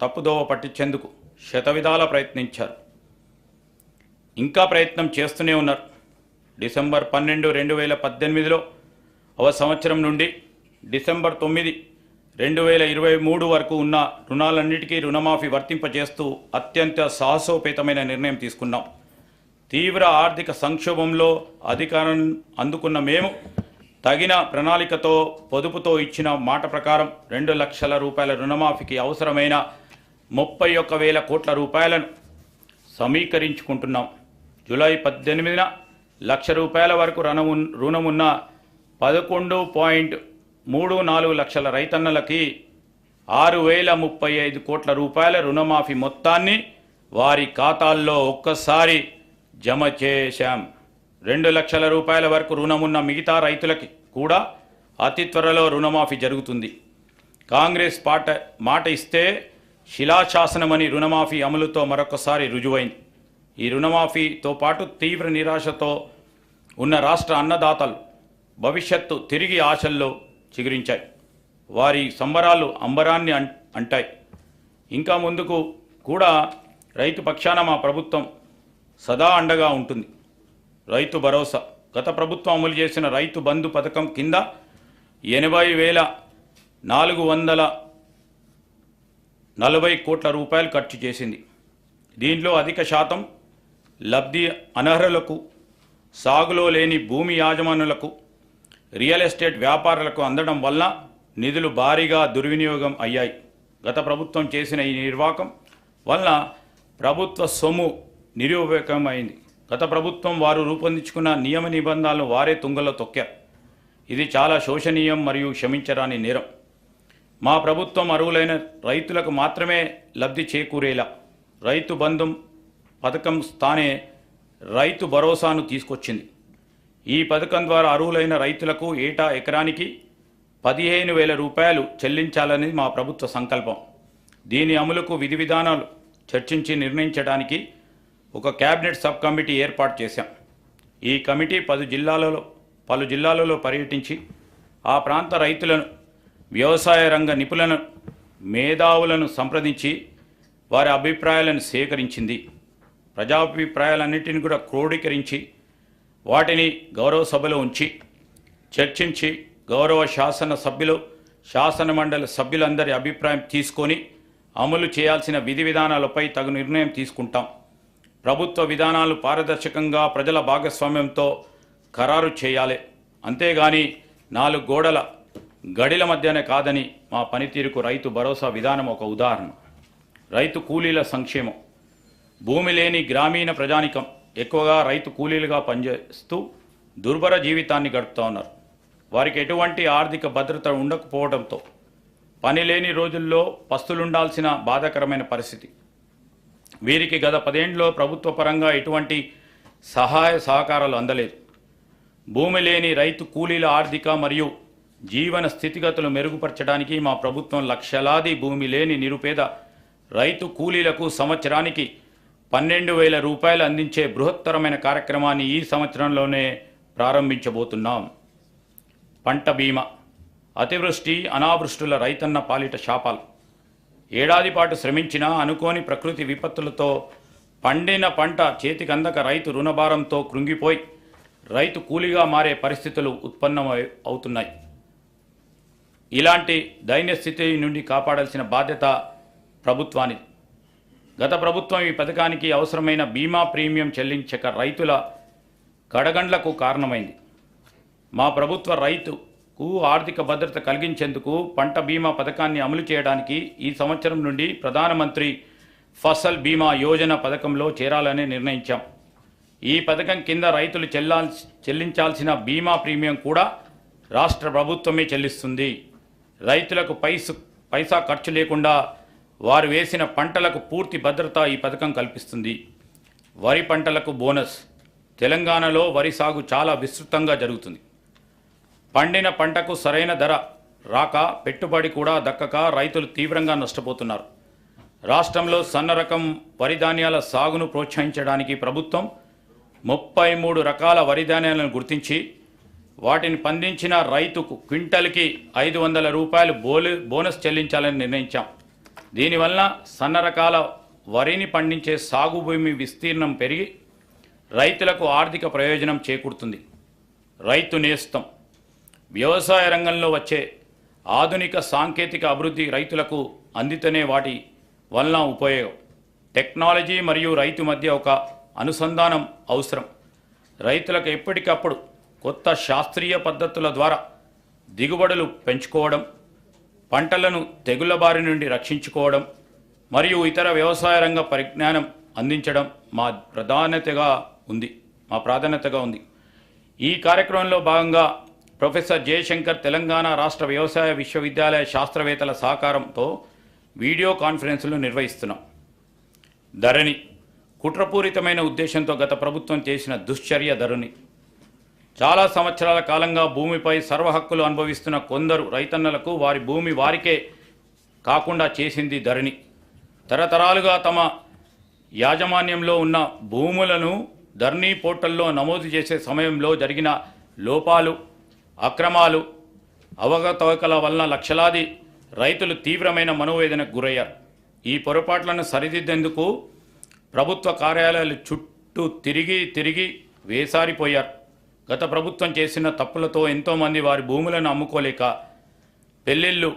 తప్పుదోవ పట్టించేందుకు శతవిధాలా ప్రయత్నించారు. ఇంకా ప్రయత్నం చేస్తూనే ఉన్నారు. డిసెంబర్ 12, 2018లో సంవత్సరం నుండి డిసెంబర్ 9, 2023 వరకు ఉన్న రుణాలన్నిటికీ రుణమాఫీ వర్తింపజేస్తూ అత్యంత సాహసోపేతమైన నిర్ణయం తీసుకున్నాం. తీవ్ర ఆర్థిక సంక్షోభంలో అధికారం అందుకున్న మేము తగిన ప్రణాళికతో పొదుపుతో ఇచ్చిన మాట ప్రకారం 2 లక్షల రూపాయల రుణమాఫీకి అవసరమైన 31,000 కోట్ల రూపాయలను సమీకరించుకుంటున్నాం. జూలై 18న లక్ష రూపాయల వరకు రుణమున్న 11.34 లక్షల రైతన్నలకి 6,035 కోట్ల రూపాయల రుణమాఫీ మొత్తాన్ని వారి ఖాతాల్లో ఒక్కసారి జమ చేశాం. 2 లక్షల రూపాయల వరకు రుణమున్న మిగతా రైతులకి కూడా అతి త్వరలో రుణమాఫీ జరుగుతుంది. కాంగ్రెస్ మాట ఇస్తే శిలాశాసనమని రుణమాఫీ అమలుతో మరొకసారి రుజువైంది. ఈ రుణమాఫీతో పాటు తీవ్ర నిరాశతో ఉన్న రాష్ట్ర అన్నదాతలు భవిష్యత్తు తిరిగి ఆశల్లో చిగురించాయి. వారి సంబరాలు అంబరాన్ని అంటాయి. ఇంకా ముందుకు కూడా రైతు పక్షాన మా ప్రభుత్వం సదా అండగా ఉంటుంది. రైతు భరోసా గత ప్రభుత్వం అమలు చేసిన రైతు బంధు పథకం కింద 80,440 కోట్ల రూపాయలు ఖర్చు చేసింది. దీంట్లో అధిక శాతం లబ్ధి అనర్హులకు, సాగులో లేని భూమి యాజమానులకు, రియల్ ఎస్టేట్ వ్యాపారులకు అందడం వల్ల నిధులు భారీగా దుర్వినియోగం అయ్యాయి. గత ప్రభుత్వం చేసిన ఈ నిర్వాహకం వల్ల ప్రభుత్వ సొమ్ము నిరుపయోగమైంది. గత ప్రభుత్వం వారు రూపొందించుకున్న నియమ నిబంధనలను వారే తుంగలో తొక్కారు. ఇది చాలా శోచనీయం మరియు క్షమించరాని నేరం. మా ప్రభుత్వం అర్హులైన రైతులకు మాత్రమే లబ్ధి చేకూరేలా రైతు బంధు పథకం స్థానే రైతు భరోసాను తీసుకొచ్చింది. ఈ పథకం ద్వారా అర్హులైన రైతులకు ఏటా ఎకరానికి 15,000 రూపాయలు చెల్లించాలని మా ప్రభుత్వ సంకల్పం. దీని అమలుకు విధి విధానాలు చర్చించి నిర్ణయించడానికి ఒక కేబినెట్ సబ్ కమిటీ ఏర్పాటు చేశాం. ఈ కమిటీ పలు జిల్లాలలో పర్యటించి ఆ ప్రాంత రైతులను, వ్యవసాయ రంగ నిపుణులను, మేధావులను సంప్రదించి వారి అభిప్రాయాలను సేకరించింది. ప్రజాభిప్రాయాలన్నింటినీ కూడా క్రోడీకరించి వాటిని గౌరవ సభలో ఉంచి చర్చించి గౌరవ శాసన మండలి సభ్యులందరి అభిప్రాయం తీసుకొని అమలు చేయాల్సిన విధి విధానాలపై తగు నిర్ణయం తీసుకుంటాం. ప్రభుత్వ విధానాలు పారదర్శకంగా ప్రజల భాగస్వామ్యంతో ఖరారు చేయాలి. అంతేగాని 4 గోడల గడిల మధ్యనే కాదని మా పనితీరుకు రైతు భరోసా విధానం ఒక ఉదాహరణ. రైతు కూలీల సంక్షేమం. భూమి లేని గ్రామీణ ప్రజానికం ఎక్కువగా రైతు కూలీలుగా పనిచేస్తూ దుర్భర జీవితాన్ని గడుపుతూ ఉన్నారు. వారికి ఎటువంటి ఆర్థిక భద్రత ఉండకపోవడంతో పని లేని రోజుల్లో పస్తులుండాల్సిన బాధాకరమైన పరిస్థితి. వీరికి గత 10 ఏళ్లలో ప్రభుత్వ పరంగా ఎటువంటి సహాయ సహకారాలు అందలేదు. భూమి లేని రైతు కూలీల ఆర్థిక మరియు జీవన స్థితిగతులు మెరుగుపరచడానికి మా ప్రభుత్వం లక్షలాది భూమి లేని నిరుపేద రైతు కూలీలకు సంవత్సరానికి 12,000 రూపాయలు అందించే బృహత్తరమైన కార్యక్రమాన్ని ఈ సంవత్సరంలోనే ప్రారంభించబోతున్నాం. పంట బీమా. అతివృష్టి, అనావృష్టుల రైతన్న పాలిట శాపాలు. ఏడాది పాటు శ్రమించిన అనుకోని ప్రకృతి విపత్తులతో పండిన పంట చేతికందక రైతు రుణభారంతో కృంగిపోయి రైతు కూలీగా మారే పరిస్థితులు అవుతున్నాయి. ఇలాంటి దైన్య స్థితి నుండి కాపాడాల్సిన బాధ్యత ప్రభుత్వానికి. గత ప్రభుత్వం ఈ పథకానికి అవసరమైన బీమా ప్రీమియం చెల్లించక రైతుల కడగండ్లకు కారణమైంది. మా ప్రభుత్వ రైతుకు ఆర్థిక భద్రత కలిగించేందుకు పంట బీమా పథకాన్ని అమలు చేయడానికి ఈ సంవత్సరం నుండి ప్రధానమంత్రి ఫసల్ బీమా యోజన పథకంలో చేరాలని నిర్ణయించాం. ఈ పథకం కింద రైతులు చెల్లించాల్సిన బీమా ప్రీమియం కూడా రాష్ట్ర ప్రభుత్వమే చెల్లిస్తుంది. రైతులకు పైసా ఖర్చు లేకుండా వారు వేసిన పంటలకు పూర్తి భద్రత ఈ పథకం కల్పిస్తుంది. వరి పంటలకు బోనస్. తెలంగాణలో వరి సాగు చాలా విస్తృతంగా జరుగుతుంది. పండిన పంటకు సరైన ధర రాక, పెట్టుబడి కూడా దక్కక రైతులు తీవ్రంగా నష్టపోతున్నారు. రాష్ట్రంలో సన్న రకం వరి ధాన్యాల సాగును ప్రోత్సహించడానికి ప్రభుత్వం 33 రకాల వరి ధాన్యాలను గుర్తించి వాటిని పండించిన రైతుకు క్వింటల్కి 500 రూపాయలు బోనస్ చెల్లించాలని నిర్ణయించాం. దీనివల్ల సన్న రకాల వరిని పండించే సాగు భూమి విస్తీర్ణం పెరిగి రైతులకు ఆర్థిక ప్రయోజనం చేకూరుతుంది. రైతు నేస్తం. వ్యవసాయ రంగంలో వచ్చే ఆధునిక సాంకేతిక అభివృద్ధి రైతులకు అందితేనే వాటి వలన ఉపయోగం. టెక్నాలజీ మరియు రైతు మధ్య ఒక అనుసంధానం అవసరం. రైతులకు ఎప్పటికప్పుడు కొత్త శాస్త్రీయ పద్ధతుల ద్వారా దిగుబడులు పెంచుకోవడం, పంటలను తెగుళ్ల బారి నుండి రక్షించుకోవడం మరియు ఇతర వ్యవసాయ రంగ పరిజ్ఞానం అందించడం మా ప్రాధాన్యతగా ఉంది. ఈ కార్యక్రమంలో భాగంగా ప్రొఫెసర్ జయశంకర్ తెలంగాణ రాష్ట్ర వ్యవసాయ విశ్వవిద్యాలయ శాస్త్రవేత్తల సహకారంతో వీడియో కాన్ఫరెన్సులు నిర్వహిస్తున్నాం. ధరణి కుట్రపూరితమైన ఉద్దేశంతో గత ప్రభుత్వం చేసిన దుశ్చర్య ధరణి. చాలా సంవత్సరాల కాలంగా భూమిపై సర్వహక్కులు అనుభవిస్తున్న కొందరు రైతన్నలకు వారి భూమి వారికే కాకుండా చేసింది ధరణి. తరతరాలుగా తమ యాజమాన్యంలో ఉన్న భూములను ధరణి పోర్టల్లో నమోదు చేసే సమయంలో జరిగిన లోపాలు, అక్రమాలు, అవకతవకల వలన లక్షలాది రైతులు తీవ్రమైన మనోవేదనకు గురయ్యారు. ఈ పొరపాట్లను సరిదిద్దేందుకు ప్రభుత్వ కార్యాలయాలు చుట్టూ తిరిగి వేసారిపోయారు. గత ప్రభుత్వం చేసిన తప్పులతో ఎంతోమంది వారి భూములను అమ్ముకోలేక పెళ్ళిళ్ళు,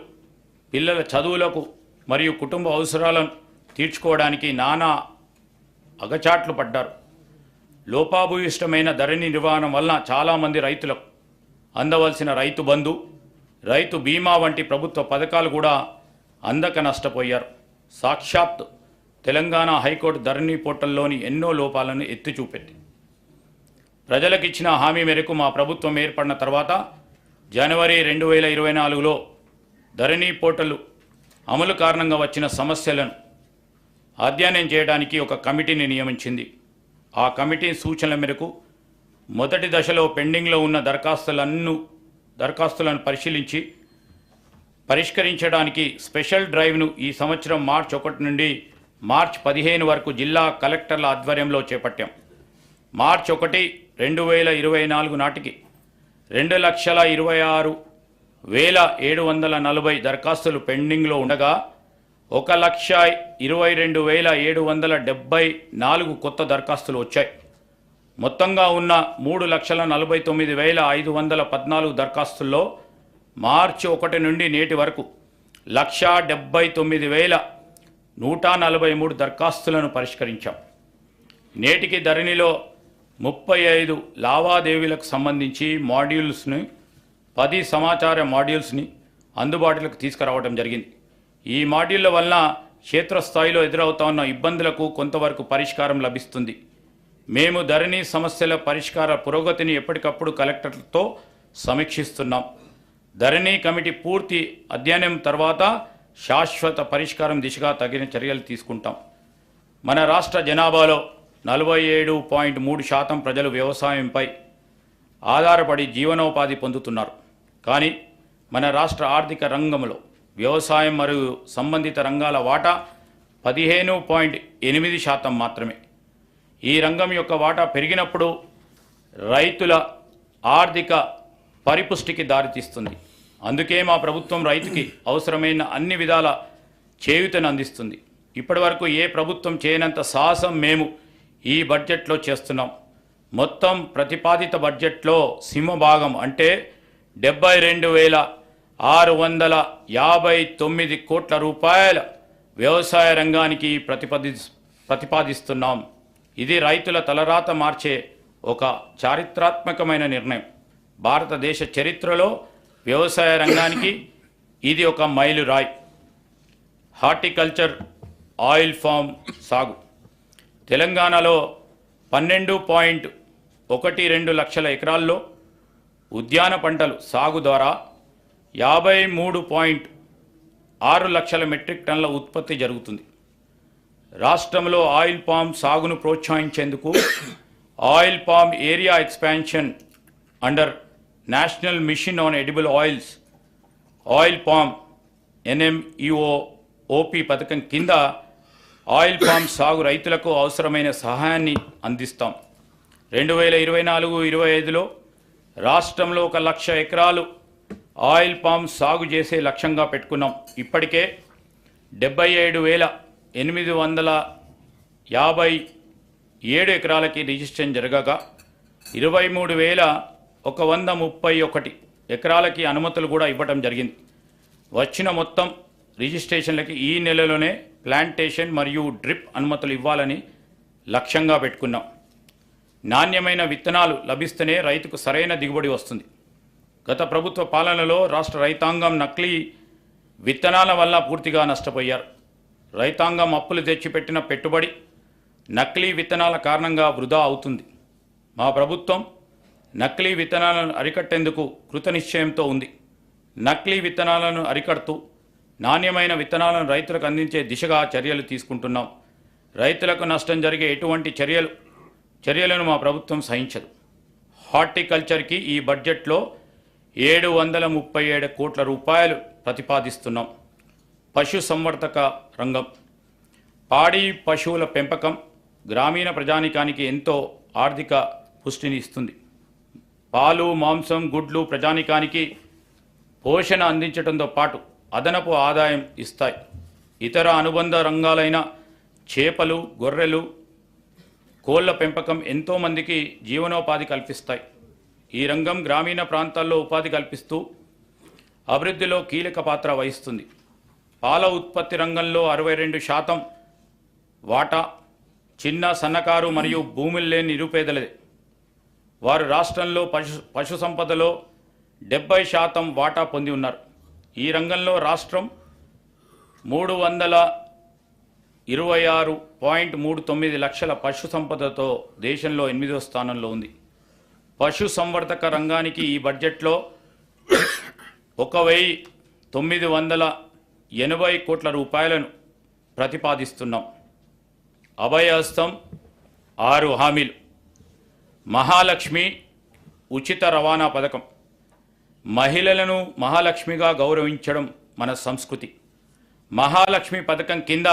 పిల్లల చదువులకు మరియు కుటుంబ అవసరాలను తీర్చుకోవడానికి నానా అగచాట్లు పడ్డారు. లోపాభూయిష్టమైన ధరణి నిర్వహణ వలన చాలామంది రైతులకు అందవలసిన రైతు బంధు, రైతు బీమా వంటి ప్రభుత్వ పథకాలు కూడా అందక నష్టపోయారు. సాక్షాత్ తెలంగాణ హైకోర్టు ధరణి పోర్టల్లోని ఎన్నో లోపాలను ఎత్తి చూపెట్టి ప్రజలకు ఇచ్చిన హామీ మేరకు మా ప్రభుత్వం ఏర్పడిన తర్వాత జనవరి 2024లో ధరణి పోర్టల్ అమలు కారణంగా వచ్చిన సమస్యలను అధ్యయనం చేయడానికి ఒక కమిటీని నియమించింది. ఆ కమిటీ సూచనల మేరకు మొదటి దశలో పెండింగ్లో ఉన్న దరఖాస్తులను పరిశీలించి పరిష్కరించడానికి స్పెషల్ డ్రైవ్ను ఈ సంవత్సరం మార్చి 1 నుండి మార్చి 15 వరకు జిల్లా కలెక్టర్ల ఆధ్వర్యంలో చేపట్టాం. మార్చి 1, 2024 నాటికి 2,26,740 దరఖాస్తులు పెండింగ్లో ఉండగా 1,22,774 కొత్త దరఖాస్తులు వచ్చాయి. మొత్తంగా ఉన్న 3,49,514 దరఖాస్తుల్లో మార్చి 1 నుండి నేటి వరకు 1,79,143 దరఖాస్తులను పరిష్కరించాం. నేటికి ధరణిలో 35 లావాదేవీలకు సంబంధించి మాడ్యూల్స్ని 10 సమాచార మాడ్యూల్స్ని అందుబాటులోకి తీసుకురావడం జరిగింది. ఈ మాడ్యూళ్ల వలన క్షేత్రస్థాయిలో ఎదురవుతా ఉన్న ఇబ్బందులకు కొంతవరకు పరిష్కారం లభిస్తుంది. మేము ధరణి సమస్యల పరిష్కార పురోగతిని ఎప్పటికప్పుడు కలెక్టర్లతో సమీక్షిస్తున్నాం. ధరణి కమిటీ పూర్తి అధ్యయనం తర్వాత శాశ్వత పరిష్కారం దిశగా తగిన చర్యలు తీసుకుంటాం. మన రాష్ట్ర జనాభాలో 47.3% ప్రజలు వ్యవసాయంపై ఆధారపడి జీవనోపాధి పొందుతున్నారు. కానీ మన రాష్ట్ర ఆర్థిక రంగంలో వ్యవసాయం మరియు సంబంధిత రంగాల వాటా 15.8% మాత్రమే. ఈ రంగం యొక్క వాటా పెరిగినప్పుడు రైతుల ఆర్థిక పరిపుష్టికి దారితీస్తుంది. అందుకే మా ప్రభుత్వం రైతుకి అవసరమైన అన్ని విధాల చేయూతను అందిస్తుంది. ఇప్పటివరకు ఏ ప్రభుత్వం చేయనంత సాహసం మేము ఈ బడ్జెట్లో చేస్తున్నాం. మొత్తం ప్రతిపాదిత బడ్జెట్లో సింహభాగం అంటే 72,659 కోట్ల రూపాయల వ్యవసాయ రంగానికి ప్రతిపాదిస్తున్నాం. ఇది రైతుల తలరాత మార్చే ఒక చారిత్రాత్మకమైన నిర్ణయం. భారతదేశ చరిత్రలో వ్యవసాయ రంగానికి ఇది ఒక మైలురాయి. హార్టికల్చర్, ఆయిల్ ఫామ్ సాగు. తెలంగాణలో 12.12 లక్షల ఎకరాల్లో ఉద్యాన పంటలు సాగు ద్వారా 53.6 లక్షల మెట్రిక్ టన్నుల ఉత్పత్తి జరుగుతుంది. రాష్ట్రంలో ఆయిల్ పామ్ సాగును ప్రోత్సహించేందుకు oil palm area expansion under national mission on edible oils oil palm NMEO-OP పథకం కింద ఆయిల్ పామ్ సాగు రైతులకు అవసరమైన సహాయాన్ని అందిస్తాం. 2024-25లో రాష్ట్రంలో 1 లక్ష ఎకరాలు ఆయిల్ పామ్ సాగు చేసే లక్ష్యంగా పెట్టుకున్నాం. ఇప్పటికే 77,857 ఎకరాలకి రిజిస్ట్రేషన్ జరగగా 23,131 ఎకరాలకి అనుమతులు కూడా ఇవ్వటం జరిగింది. వచ్చిన మొత్తం రిజిస్ట్రేషన్లకి ఈ నెలలోనే ప్లాంటేషన్ మరియు డ్రిప్ అనుమతులు ఇవ్వాలని లక్ష్యంగా పెట్టుకున్నాం. నాణ్యమైన విత్తనాలు లభిస్తేనే రైతుకు సరైన దిగుబడి వస్తుంది. గత ప్రభుత్వ పాలనలో రాష్ట్ర రైతాంగం నకిలీ విత్తనాల వల్ల పూర్తిగా నష్టపోయారు. రైతాంగం అప్పులు తెచ్చిపెట్టిన పెట్టుబడి నకిలీ విత్తనాల కారణంగా వృధా అవుతుంది. మా ప్రభుత్వం నకిలీ విత్తనాలను అరికట్టేందుకు కృతనిశ్చయంతో ఉంది. నకిలీ విత్తనాలను అరికడుతూ నాణ్యమైన విత్తనాలను రైతులకు అందించే దిశగా చర్యలు తీసుకుంటున్నాం. రైతులకు నష్టం జరిగే ఎటువంటి చర్యలను మా ప్రభుత్వం సహించదు. హార్టికల్చర్కి ఈ బడ్జెట్లో 737 కోట్ల రూపాయలు ప్రతిపాదిస్తున్నాం. పశు సంవర్ధక రంగం, పాడి పశువుల పెంపకం గ్రామీణ ప్రజానికానికి ఎంతో ఆర్థిక పుష్టిని ఇస్తుంది. పాలు, మాంసం, గుడ్లు ప్రజానికానికి పోషణ అందించడంతో పాటు అదనపు ఆదాయం ఇస్తాయి. ఇతర అనుబంధ రంగాలైన చేపలు, గొర్రెలు, కోళ్ల పెంపకం ఎంతోమందికి జీవనోపాధి కల్పిస్తాయి. ఈ రంగం గ్రామీణ ప్రాంతాల్లో ఉపాధి కల్పిస్తూ అభివృద్ధిలో కీలక పాత్ర వహిస్తుంది. పాల ఉత్పత్తి రంగంలో 62% వాటా చిన్న, సన్నకారు మరియు భూములు లేని నిరుపేదలదే. వారు రాష్ట్రంలో పశు సంపదలో 70% వాటా పొంది ఉన్నారు. ఈ రంగంలో రాష్ట్రం 326.39 లక్షల పశు సంపదతో దేశంలో 8వ స్థానంలో ఉంది. పశు సంవర్ధక రంగానికి ఈ బడ్జెట్లో 1980 కోట్ల రూపాయలను ప్రతిపాదిస్తున్నాం. అభయహస్తం 6 హామీలు, మహాలక్ష్మి ఉచిత రవాణా పథకం, మహిళలను మహాలక్ష్మిగా గౌరవించడం మన సంస్కృతి. మహాలక్ష్మి పథకం కింద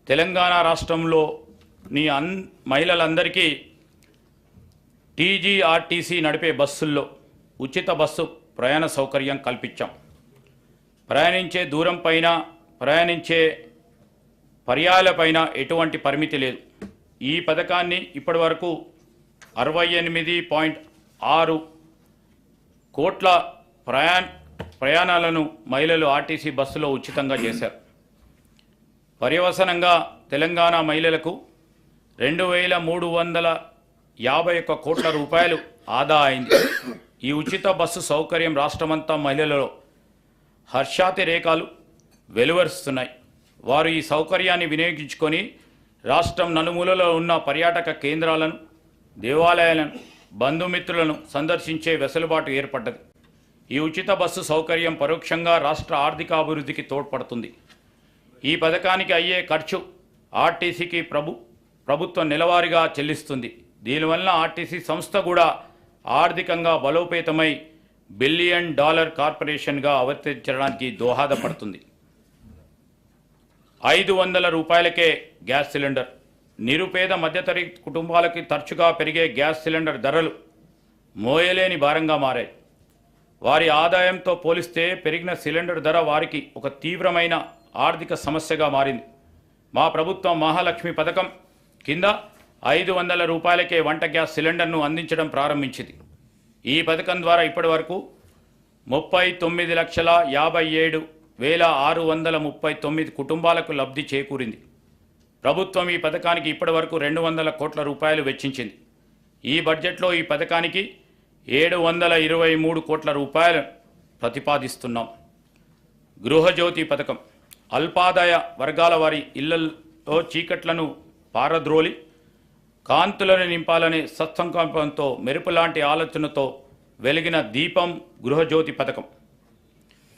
తెలంగాణ రాష్ట్రంలోని మహిళలందరికీ టీజీఆర్టీసీ నడిపే బస్సుల్లో ఉచిత బస్సు ప్రయాణ సౌకర్యం కల్పించాం. ప్రయాణించే దూరం పైన, ప్రయాణించే పర్యాయాలపైన ఎటువంటి పరిమితి లేదు. ఈ పథకాన్ని ఇప్పటివరకు 68.6 కోట్ల ప్రయాణాలను మహిళలు ఆర్టీసీ బస్సులో ఉచితంగా చేశారు. పర్యవసనంగా తెలంగాణ మహిళలకు 2351 కోట్ల రూపాయలు ఆదా అయింది. ఈ ఉచిత బస్సు సౌకర్యం రాష్ట్రమంతా మహిళలలో హర్షాతిరేకాలు వెలువరుస్తున్నాయి. వారు ఈ సౌకర్యాన్ని వినియోగించుకొని రాష్ట్రం నలుమూలలో ఉన్న పర్యాటక కేంద్రాలను, దేవాలయాలను, బంధుమిత్రులను సందర్శించే వెసులుబాటు ఏర్పడ్డది. ఈ ఉచిత బస్సు సౌకర్యం పరోక్షంగా రాష్ట్ర ఆర్థిక అభివృద్ధికి తోడ్పడుతుంది. ఈ పథకానికి అయ్యే ఖర్చు ఆర్టీసీకి ప్రభుత్వం నెలవారీగా చెల్లిస్తుంది. దీనివల్ల ఆర్టీసీ సంస్థ కూడా ఆర్థికంగా బలోపేతమై $1 బిలియన్ కార్పొరేషన్గా అవతరించడానికి దోహదపడుతుంది. 500 రూపాయలకే గ్యాస్ సిలిండర్. నిరుపేద మధ్యతరగతి కుటుంబాలకి తరచుగా పెరిగే గ్యాస్ సిలిండర్ ధరలు మోయలేని భారంగా మారాయి. వారి ఆదాయంతో పోలిస్తే పెరిగిన సిలిండర్ ధర వారికి ఒక తీవ్రమైన ఆర్థిక సమస్యగా మారింది. మా ప్రభుత్వం మహాలక్ష్మి పథకం కింద 500 రూపాయలకే వంట గ్యాస్ సిలిండర్ను అందించడం ప్రారంభించింది. ఈ పథకం ద్వారా ఇప్పటివరకు 39,57,639 కుటుంబాలకు లబ్ధి చేకూరింది. ప్రభుత్వం ఈ పథకానికి ఇప్పటివరకు 200 కోట్ల రూపాయలు వెచ్చించింది. ఈ బడ్జెట్లో ఈ పథకానికి 723 కోట్ల రూపాయలు ప్రతిపాదిస్తున్నాం. గృహజ్యోతి పథకం అల్పాదాయ వర్గాల వారి ఇళ్లలో చీకట్లను పారద్రోలి కాంతులను నింపాలనే సత్సంకల్పంతో మెరుపులాంటి ఆలోచనతో వెలిగిన దీపం గృహజ్యోతి పథకం.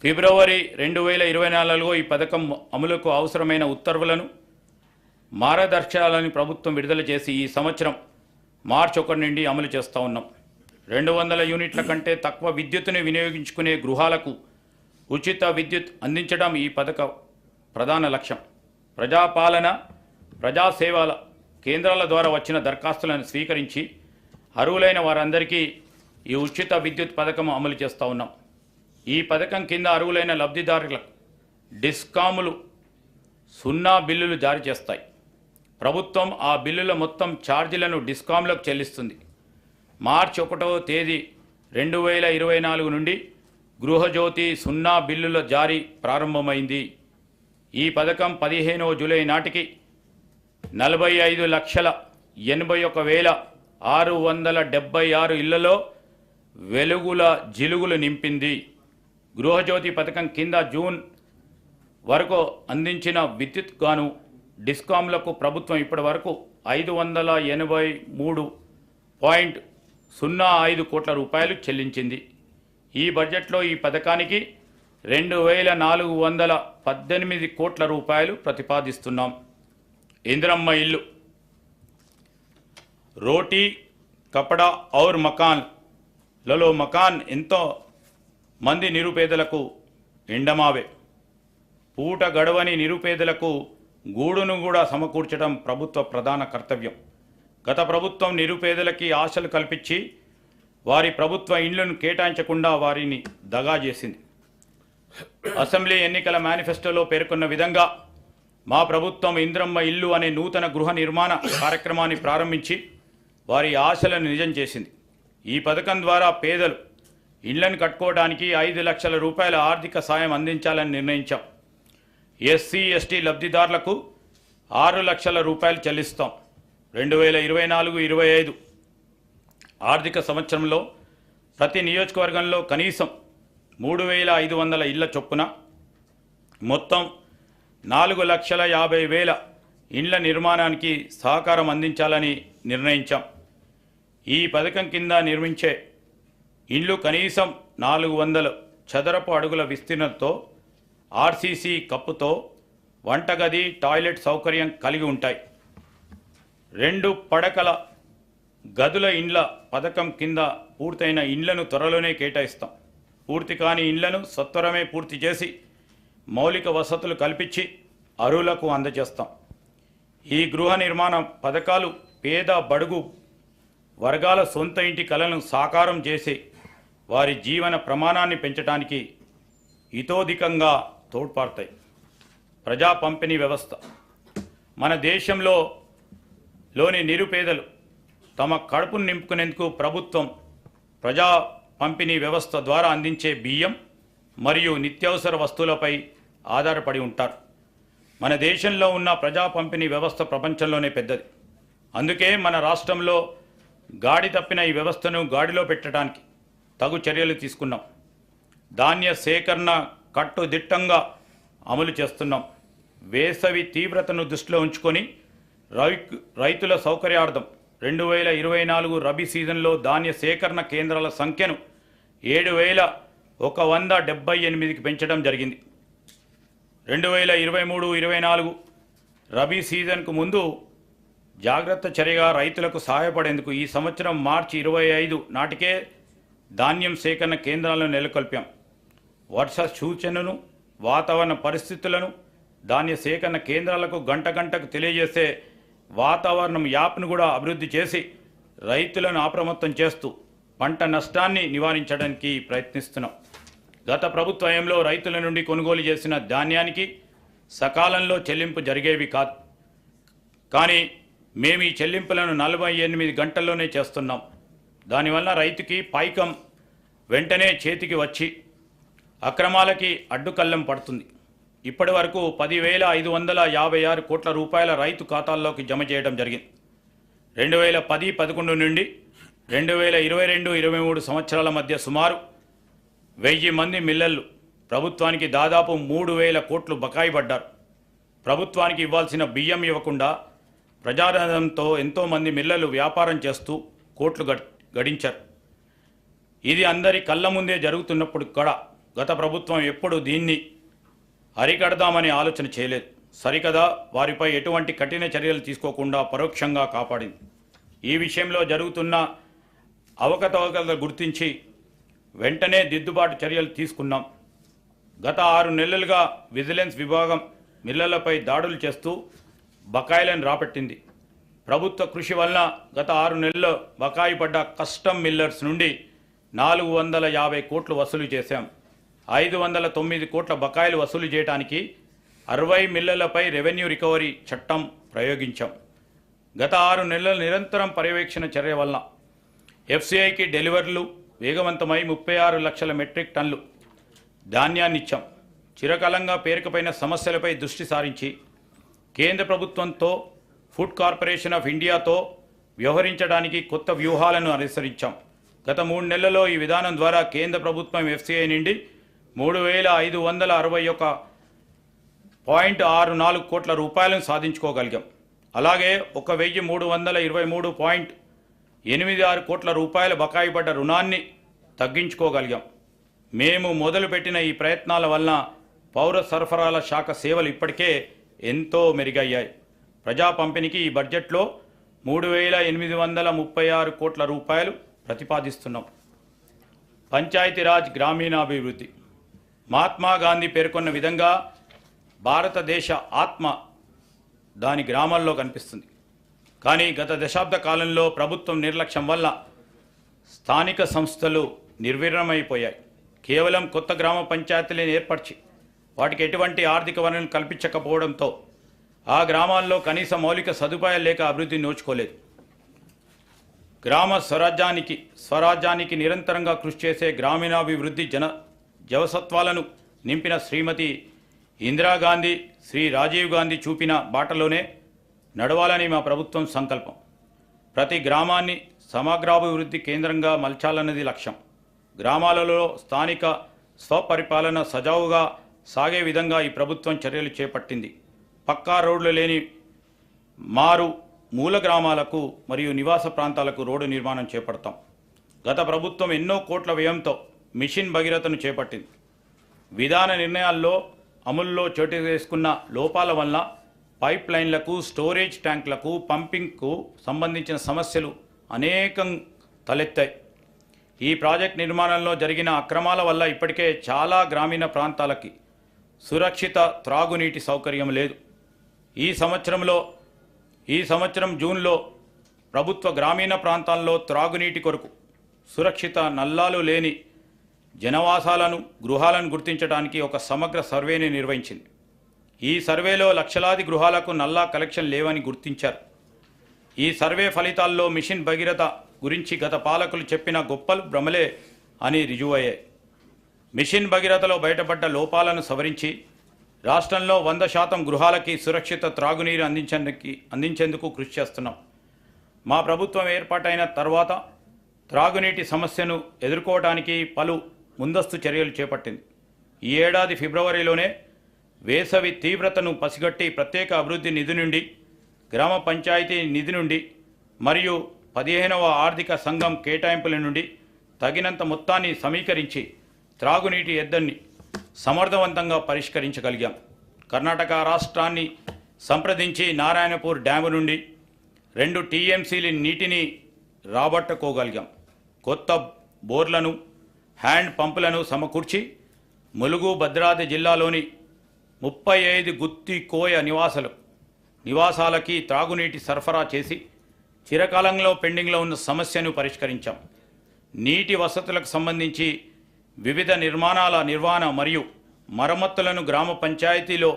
ఫిబ్రవరి 2024లో ఈ పథకం అమలుకు అవసరమైన ఉత్తర్వులను, మార్గదర్శకాలను ప్రభుత్వం విడుదల చేసి ఈ సంవత్సరం మార్చి 1 నుండి అమలు చేస్తూ ఉన్నాం. 200 యూనిట్ల కంటే తక్కువ విద్యుత్తుని వినియోగించుకునే గృహాలకు ఉచిత విద్యుత్ అందించడం ఈ పథక ప్రధాన లక్ష్యం. ప్రజాపాలన, ప్రజాసేవల కేంద్రాల ద్వారా వచ్చిన దరఖాస్తులను స్వీకరించి అర్హులైన వారందరికీ ఈ ఉచిత విద్యుత్ పథకం అమలు చేస్తూ ఉన్నాం. ఈ పథకం కింద అర్హులైన లబ్ధిదారులకు డిస్కాములు 0 బిల్లులు జారీ చేస్తాయి. ప్రభుత్వం ఆ బిల్లుల మొత్తం ఛార్జీలను డిస్కాంలకు చెల్లిస్తుంది. మార్చి 1వ తేదీ 2024 నుండి గృహజ్యోతి 0 బిల్లుల జారీ ప్రారంభమైంది. ఈ పథకం 15వ జూలై నాటికి 45 లక్షల 81,676 ఇళ్లలో వెలుగుల జిలుగులు నింపింది. గృహజ్యోతి పథకం కింద జూన్ వరకు అందించిన విద్యుత్ గాను డిస్కాంలకు ప్రభుత్వం ఇప్పటి వరకు 583.05 కోట్ల రూపాయలు చెల్లించింది. ఈ బడ్జెట్లో ఈ పథకానికి 2,418 కోట్ల రూపాయలు ప్రతిపాదిస్తున్నాం. ఇందిరమ్మ ఇల్లు రోటీ కపడా ఔర్ మకాన్లలో మకాన్ ఎంతో మంది నిరుపేదలకు ఎండమావే. పూట గడవని నిరుపేదలకు గూడును కూడా సమకూర్చడం ప్రభుత్వ ప్రధాన కర్తవ్యం. గత ప్రభుత్వం నిరుపేదలకి ఆశలు కల్పించి వారి ప్రభుత్వ ఇండ్లను కేటాయించకుండా వారిని దగా చేసింది. అసెంబ్లీ ఎన్నికల మేనిఫెస్టోలో పేర్కొన్న విధంగా మా ప్రభుత్వం ఇందిరమ్మ ఇల్లు అనే నూతన గృహ నిర్మాణ కార్యక్రమాన్ని ప్రారంభించి వారి ఆశలను నిజం చేసింది. ఈ పథకం ద్వారా పేదలు ఇళ్లను కట్టుకోవడానికి 5 లక్షల రూపాయల ఆర్థిక సాయం అందించాలని నిర్ణయించాం. ఎస్సీ ఎస్టీ లబ్ధిదారులకు 6 లక్షల రూపాయలు చెల్లిస్తాం. 2024-25 ఆర్థిక సంవత్సరంలో ప్రతి నియోజకవర్గంలో కనీసం 3,500 ఇళ్ల చొప్పున మొత్తం 4,50,000 ఇండ్ల నిర్మాణానికి సహకారం అందించాలని నిర్ణయించాం. ఈ పథకం కింద నిర్మించే ఇండ్లు కనీసం 400 చదరపు అడుగుల విస్తీర్ణంతో ఆర్సీసీ కప్పుతో వంటగది టాయిలెట్ సౌకర్యం కలిగి ఉంటాయి. 2 పడకల గదుల ఇండ్ల పథకం కింద పూర్తయిన ఇండ్లను త్వరలోనే కేటాయిస్తాం. పూర్తి కాని ఇండ్లను సత్వరమే పూర్తి చేసి మౌలిక వసతులు కల్పించి అర్హులకు అందజేస్తాం. ఈ గృహ నిర్మాణ పథకాలు పేద బడుగు వర్గాల సొంత ఇంటి కలను సాకారం చేసి వారి జీవన ప్రమాణాన్ని పెంచడానికి ఇతోధికంగా తోడ్పడతాయి. ప్రజా పంపిణీ వ్యవస్థ మన దేశంలోని నిరుపేదలు తమ కడుపును నింపుకునేందుకు ప్రభుత్వం ప్రజా పంపిణీ వ్యవస్థ ద్వారా అందించే బియ్యం మరియు నిత్యావసర వస్తువులపై ఆధారపడి ఉంటారు. మన దేశంలో ఉన్న ప్రజా పంపిణీ వ్యవస్థ ప్రపంచంలోనే పెద్దది. అందుకే మన రాష్ట్రంలో గాడి తప్పిన ఈ వ్యవస్థను గాడిలో పెట్టడానికి తగు చర్యలు తీసుకున్నాం. ధాన్య సేకరణ కట్టుదిట్టంగా అమలు చేస్తున్నాం. వేసవి తీవ్రతను దృష్టిలో ఉంచుకొని రైతుల సౌకర్యార్థం 2024 రబీ సీజన్లో ధాన్య సేకరణ కేంద్రాల సంఖ్యను 7,178కి పెంచడం జరిగింది. 2023-24 రబీ సీజన్కు ముందు జాగ్రత్త చర్యగా రైతులకు సహాయపడేందుకు ఈ సంవత్సరం మార్చి 25 నాటికే ధాన్యం సేకరణ కేంద్రాలను నెలకొల్పాం. వర్ష సూచనను వాతావరణ పరిస్థితులను ధాన్య సేకరణ కేంద్రాలకు గంటకు తెలియజేసే వాతావరణం యాప్ను కూడా అభివృద్ధి చేసి రైతులను అప్రమత్తం చేస్తూ పంట నష్టాన్ని నివారించడానికి ప్రయత్నిస్తున్నాం. గత ప్రభుత్వంలో రైతుల నుండి కొనుగోలు చేసిన ధాన్యానికి సకాలంలో చెల్లింపు జరిగేవి కాదు. కానీ మేము ఈ చెల్లింపులను 48 గంటల్లోనే చేస్తున్నాం. దానివల్ల రైతుకి పైకం వెంటనే చేతికి వచ్చి అక్రమాలకి అడ్డుకల్లం పడుతుంది. ఇప్పటి వరకు 10,556 కోట్ల రూపాయల రైతు ఖాతాల్లోకి జమ చేయడం జరిగింది. 2010-11 నుండి 2022-23 సంవత్సరాల మధ్య సుమారు 1000 మంది మిల్లర్లు ప్రభుత్వానికి దాదాపు 3,000 కోట్లు బకాయి పడ్డారు. ప్రభుత్వానికి ఇవ్వాల్సిన బియ్యం ఇవ్వకుండా ప్రజాధనంతో ఎంతోమంది మిల్లర్లు వ్యాపారం చేస్తూ కోట్లు గడించారు. ఇది అందరి కళ్ళ ముందే జరుగుతున్నప్పుడు కూడా గత ప్రభుత్వం ఎప్పుడు దీన్ని అరికడదామని ఆలోచన చేయలేదు. సరికదా వారిపై ఎటువంటి కఠిన చర్యలు తీసుకోకుండా పరోక్షంగా కాపాడింది. ఈ విషయంలో జరుగుతున్న అవకతవకలు గుర్తించి వెంటనే దిద్దుబాటు చర్యలు తీసుకున్నాం. గత 6 నెలలుగా విజిలెన్స్ విభాగం మిల్లర్లపై దాడులు చేస్తూ బకాయిలను రాబట్టింది. ప్రభుత్వ కృషి వలన గత 6 నెలల్లో బకాయి పడ్డ కస్టమ్ మిల్లర్స్ నుండి 450 కోట్లు వసూలు చేశాం. 509 కోట్ల బకాయిలు వసూలు చేయడానికి 60 మిల్లర్లపై రెవెన్యూ రికవరీ చట్టం ప్రయోగించాం. గత 6 నెలల నిరంతరం పర్యవేక్షణ చర్య వలన ఎఫ్సిఐకి డెలివరీలు వేగవంతమై 36 లక్షల మెట్రిక్ టన్నులు ధాన్యాన్ని ఇచ్చాం. చిరకాలంగా పేరుకుపోయిన సమస్యలపై దృష్టి సారించి కేంద్ర ప్రభుత్వంతో ఫుడ్ కార్పొరేషన్ ఆఫ్ ఇండియాతో వ్యవహరించడానికి కొత్త వ్యూహాలను అనుసరించాం. గత 3 నెలల్లో ఈ విధానం ద్వారా కేంద్ర ప్రభుత్వం FCI నుండి 3,561.64 కోట్ల రూపాయలను సాధించుకోగలిగాం. అలాగే 1,323.86 కోట్ల రూపాయల బకాయి పడ్డ రుణాన్ని తగ్గించుకోగలిగాం. మేము మొదలుపెట్టిన ఈ ప్రయత్నాల వలన పౌర సరఫరాల శాఖ సేవలు ఇప్పటికే ఎంతో మెరుగయ్యాయి. ప్రజా పంపిణీకి ఈ బడ్జెట్లో 3,836 కోట్ల రూపాయలు ప్రతిపాదిస్తున్నాం. పంచాయతీరాజ్ గ్రామీణాభివృద్ధి. మహాత్మా గాంధీ పేర్కొన్న విధంగా భారతదేశ ఆత్మ దాని గ్రామాల్లో కనిపిస్తుంది. కానీ గత దశాబ్ద కాలంలో ప్రభుత్వం నిర్లక్ష్యం వల్ల స్థానిక సంస్థలు నిర్వీర్యమైపోయాయి. కేవలం కొత్త గ్రామ పంచాయతీలను ఏర్పరిచి వాటికి ఎటువంటి ఆర్థిక వనరులు కల్పించకపోవడంతో ఆ గ్రామాల్లో కనీస మౌలిక సదుపాయాలు లేక అభివృద్ధి నోచుకోలేదు. గ్రామ స్వరాజ్యానికి నిరంతరంగా కృషి చేసే గ్రామీణాభివృద్ధి జవసత్వాలను నింపిన శ్రీమతి ఇందిరాగాంధీ, శ్రీ రాజీవ్ గాంధీ చూపిన బాటలోనే నడవాలని మా ప్రభుత్వం సంకల్పం. ప్రతి గ్రామాన్ని సమగ్రాభివృద్ధి కేంద్రంగా మలచాలన్నది లక్ష్యం. గ్రామాలలో స్థానిక స్వపరిపాలన సజావుగా సాగే విధంగా ఈ ప్రభుత్వం చర్యలు చేపట్టింది. పక్కా రోడ్లు లేని మూల గ్రామాలకు మరియు నివాస ప్రాంతాలకు రోడ్డు నిర్మాణం చేపడతాం. గత ప్రభుత్వం ఎన్నో కోట్ల వ్యయంతో మిషన్ భగీరథను చేపట్టింది. విధాన నిర్ణయాల్లో అమలులో చోటు చేసుకున్న లోపాల వల్ల పైప్ లైన్లకు, స్టోరేజ్ ట్యాంకులకు, పంపింగ్కు సంబంధించిన సమస్యలు అనేకం తలెత్తాయి. ఈ ప్రాజెక్ట్ నిర్మాణంలో జరిగిన అక్రమాల వల్ల ఇప్పటికే చాలా గ్రామీణ ప్రాంతాలకి సురక్షిత త్రాగునీటి సౌకర్యం లేదు. ఈ సంవత్సరం జూన్లో ప్రభుత్వ గ్రామీణ ప్రాంతాల్లో త్రాగునీటి కొరకు సురక్షిత నల్లాలు లేని జనవాసాలను, గృహాలను గుర్తించడానికి ఒక సమగ్ర సర్వేని నిర్వహించింది. ఈ సర్వేలో లక్షలాది గృహాలకు నల్లా కలెక్షన్ లేవని గుర్తించారు. ఈ సర్వే ఫలితాల్లో మిషన్ భగీరథ గురించి గత పాలకులు చెప్పిన గొప్పలు భ్రమలే అని రుజువయ్యాయి. మిషన్ భగీరథలో బయటపడ్డ లోపాలను సవరించి రాష్ట్రంలో 100% గృహాలకి సురక్షిత త్రాగునీరు అందించేందుకు కృషి చేస్తున్నాం. మా ప్రభుత్వం ఏర్పాటైన తర్వాత త్రాగునీటి సమస్యను ఎదుర్కోవడానికి పలు ముందస్తు చర్యలు చేపట్టింది. ఈ ఏడాది ఫిబ్రవరిలోనే వేసవి తీవ్రతను పసిగట్టి ప్రత్యేక అభివృద్ధి నిధి నుండి, గ్రామ పంచాయతీ నిధి నుండి మరియు 15వ ఆర్థిక సంఘం కేటాయింపుల నుండి తగినంత మొత్తాన్ని సమీకరించి త్రాగునీటి ఎద్దడిని సమర్థవంతంగా పరిష్కరించగలిగాం. కర్ణాటక రాష్ట్రాన్ని సంప్రదించి నారాయణపూర్ డ్యాము నుండి 2 TMCల నీటిని రాబట్టుకోగలిగాం. కొత్త బోర్లను, హ్యాండ్ పంపులను సమకూర్చి ములుగు, భద్రాద్రి జిల్లాలోని 35 గుత్తి కోయ నివాసాలకి త్రాగునీటి సరఫరా చేసి చిరకాలంలో పెండింగ్లో ఉన్న సమస్యను పరిష్కరించాం. నీటి వసతులకు సంబంధించి వివిధ నిర్మాణాల నిర్వహణ మరియు మరమ్మతులను గ్రామ పంచాయతీలో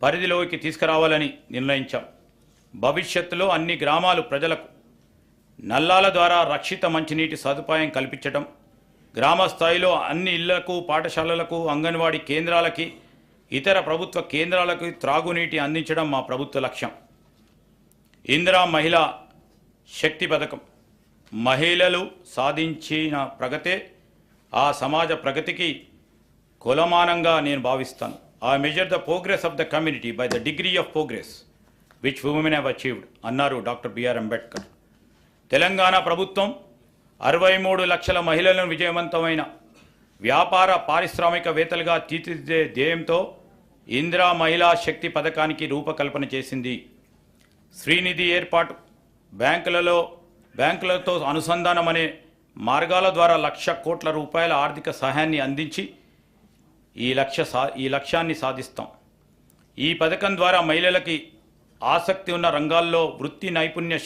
పరిధిలోకి తీసుకురావాలని నిర్ణయించాం. భవిష్యత్తులో అన్ని గ్రామాలు ప్రజలకు నల్లాల ద్వారా రక్షిత మంచినీటి సదుపాయం కల్పించడం, గ్రామ స్థాయిలో అన్ని ఇళ్లకు, పాఠశాలలకు, అంగన్వాడీ కేంద్రాలకి, ఇతర ప్రభుత్వ కేంద్రాలకు త్రాగునీటి అందించడం మా ప్రభుత్వ లక్ష్యం. ఇందిరా మహిళా శక్తి పథకం. మహిళలు సాధించిన ప్రగతే ఆ సమాజ ప్రగతికి కొలమానంగా నేను భావిస్తాను. I measure the progress of the community by the degree of progress which women have achieved అన్నారు డాక్టర్ బిఆర్ అంబేద్కర్. తెలంగాణ ప్రభుత్వం 63 లక్షల మహిళలను విజయవంతమైన వ్యాపార పారిశ్రామికవేత్తలుగా తీర్చిదిద్దే ధ్యేయంతో ఇందిరా మహిళా శక్తి పథకానికి రూపకల్పన చేసింది. శ్రీనిధి ఏర్పాటు, బ్యాంకులతో అనుసంధానం అనే మార్గాల ద్వారా 1,00,000 కోట్ల రూపాయల ఆర్థిక సహాయాన్ని అందించి ఈ లక్ష్యాన్ని సాధిస్తాం. ఈ పథకం ద్వారా మహిళలకి ఆసక్తి ఉన్న రంగాల్లో వృత్తి నైపుణ్య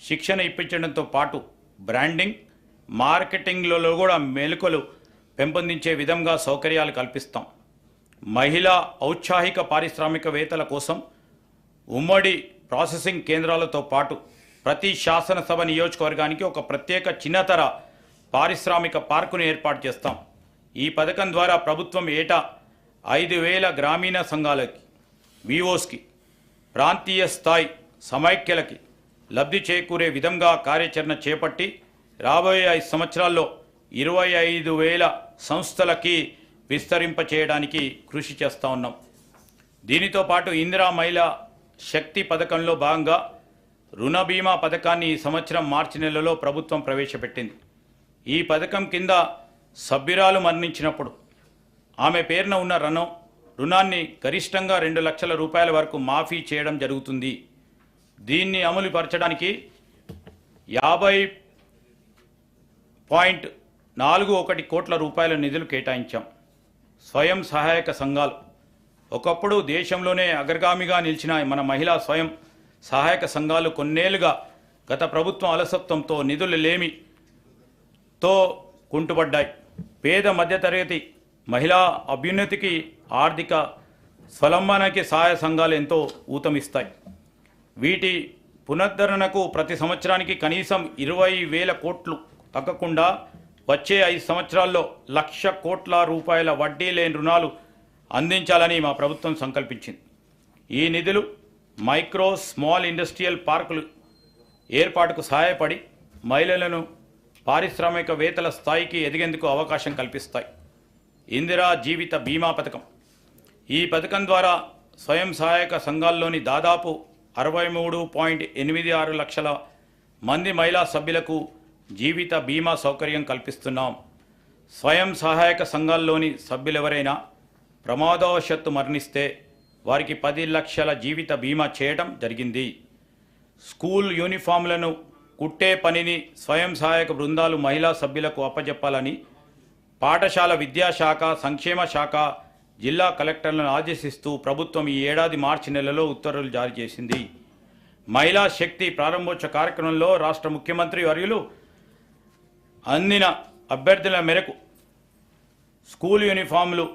శిక్షణ ఇప్పించడంతో పాటు బ్రాండింగ్, మార్కెటింగ్లలో కూడా మెలకువలు పెంపొందించే విధంగా సౌకర్యాలు కల్పిస్తాం. మహిళా ఔత్సాహిక పారిశ్రామికవేత్తల కోసం ఉమ్మడి ప్రాసెసింగ్ కేంద్రాలతో పాటు ప్రతి శాసనసభ నియోజకవర్గానికి ఒక ప్రత్యేక చిన్నతర పారిశ్రామిక పార్కును ఏర్పాటు చేస్తాం. ఈ పథకం ద్వారా ప్రభుత్వం ఏటా 5,000 గ్రామీణ సంఘాలకి, విఓస్కి, ప్రాంతీయ స్థాయి సమైక్యలకి లబ్ధి చేకూరే విధంగా కార్యాచరణ చేపట్టి రాబోయే 5 సంవత్సరాల్లో 25,000 సంస్థలకి విస్తరింపచేయడానికి కృషి చేస్తూ ఉన్నాం. దీనితో పాటు ఇందిరా మహిళా శక్తి పథకంలో భాగంగా రుణ బీమా పథకాన్ని ఈ సంవత్సరం మార్చి నెలలో ప్రభుత్వం ప్రవేశపెట్టింది. ఈ పథకం కింద సభ్యురాలు మరణించినప్పుడు ఆమె పేరున ఉన్న రుణాన్ని గరిష్టంగా 2 లక్షల రూపాయల వరకు మాఫీ చేయడం జరుగుతుంది. దీన్ని అమలు పరచడానికి 50.41 కోట్ల రూపాయల నిధులు కేటాయించాం. స్వయం సహాయక సంఘాలు ఒకప్పుడు దేశంలోనే అగ్రగామిగా నిలిచిన మన మహిళా స్వయం సహాయక సంఘాలు కొన్నేళ్లుగా గత ప్రభుత్వం అలసత్వంతో నిధులు లేమితో కుంటుపడ్డాయి. పేద మధ్యతరగతి మహిళా అభ్యున్నతికి ఆర్థిక స్వలంబనకి సహాయ సంఘాలు ఎంతో ఊతమిస్తాయి. వీటి పునరుద్ధరణకు ప్రతి సంవత్సరానికి కనీసం 20,000 కోట్లు తగ్గకుండా వచ్చే 5 సంవత్సరాల్లో 1,00,000 కోట్ల రూపాయల వడ్డీ లేని రుణాలు అందించాలని మా ప్రభుత్వం సంకల్పించింది. ఈ నిధులు మైక్రో స్మాల్ ఇండస్ట్రియల్ పార్కులు ఏర్పాటుకు సహాయపడి మహిళలను పారిశ్రామికవేత్తల స్థాయికి ఎదిగేందుకు అవకాశం కల్పిస్తాయి. ఇందిరా జీవిత బీమా పథకం. ఈ పథకం ద్వారా స్వయం సహాయక సంఘాల్లోని దాదాపు 63.86 లక్షల మంది మహిళా సభ్యులకు జీవిత బీమా సౌకర్యం కల్పిస్తున్నాం. స్వయం సహాయక సంఘాల్లోని సభ్యులెవరైనా ప్రమాదవశాత్తు మరణిస్తే వారికి 10 లక్షల జీవిత బీమా చేయడం జరిగింది. స్కూల్ యూనిఫామ్లను కుట్టే పనిని స్వయం సహాయక బృందాలు మహిళా సభ్యులకు అప్పజెప్పాలని పాఠశాల విద్యాశాఖ, సంక్షేమ శాఖ, జిల్లా కలెక్టర్లను ఆదేశిస్తూ ప్రభుత్వం ఈ ఏడాది మార్చి నెలలో ఉత్తర్వులు జారీ చేసింది. మహిళా శక్తి ప్రారంభోత్సవ కార్యక్రమంలో రాష్ట్ర ముఖ్యమంత్రి వర్యులు అందిన అభ్యర్థుల మేరకు స్కూల్ యూనిఫామ్లు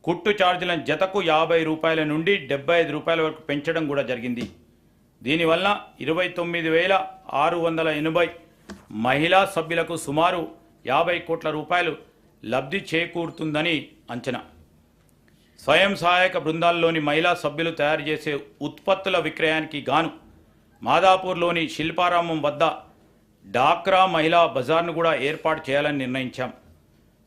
కుట్టు ఛార్జీలను జతకు 50 రూపాయల నుండి 75 రూపాయల వరకు పెంచడం కూడా జరిగింది. దీనివల్ల 29,680 మహిళా సభ్యులకు సుమారు 50 కోట్ల రూపాయలు లబ్ధి చేకూరుతుందని అంచనా. స్వయం సహాయక బృందాల్లోని మహిళా సభ్యులు తయారు చేసే ఉత్పత్తుల విక్రయానికి గాను మాదాపూర్లోని శిల్పారామం వద్ద డాక్రా మహిళా బజార్ను కూడా ఏర్పాటు చేయాలని నిర్ణయించాం.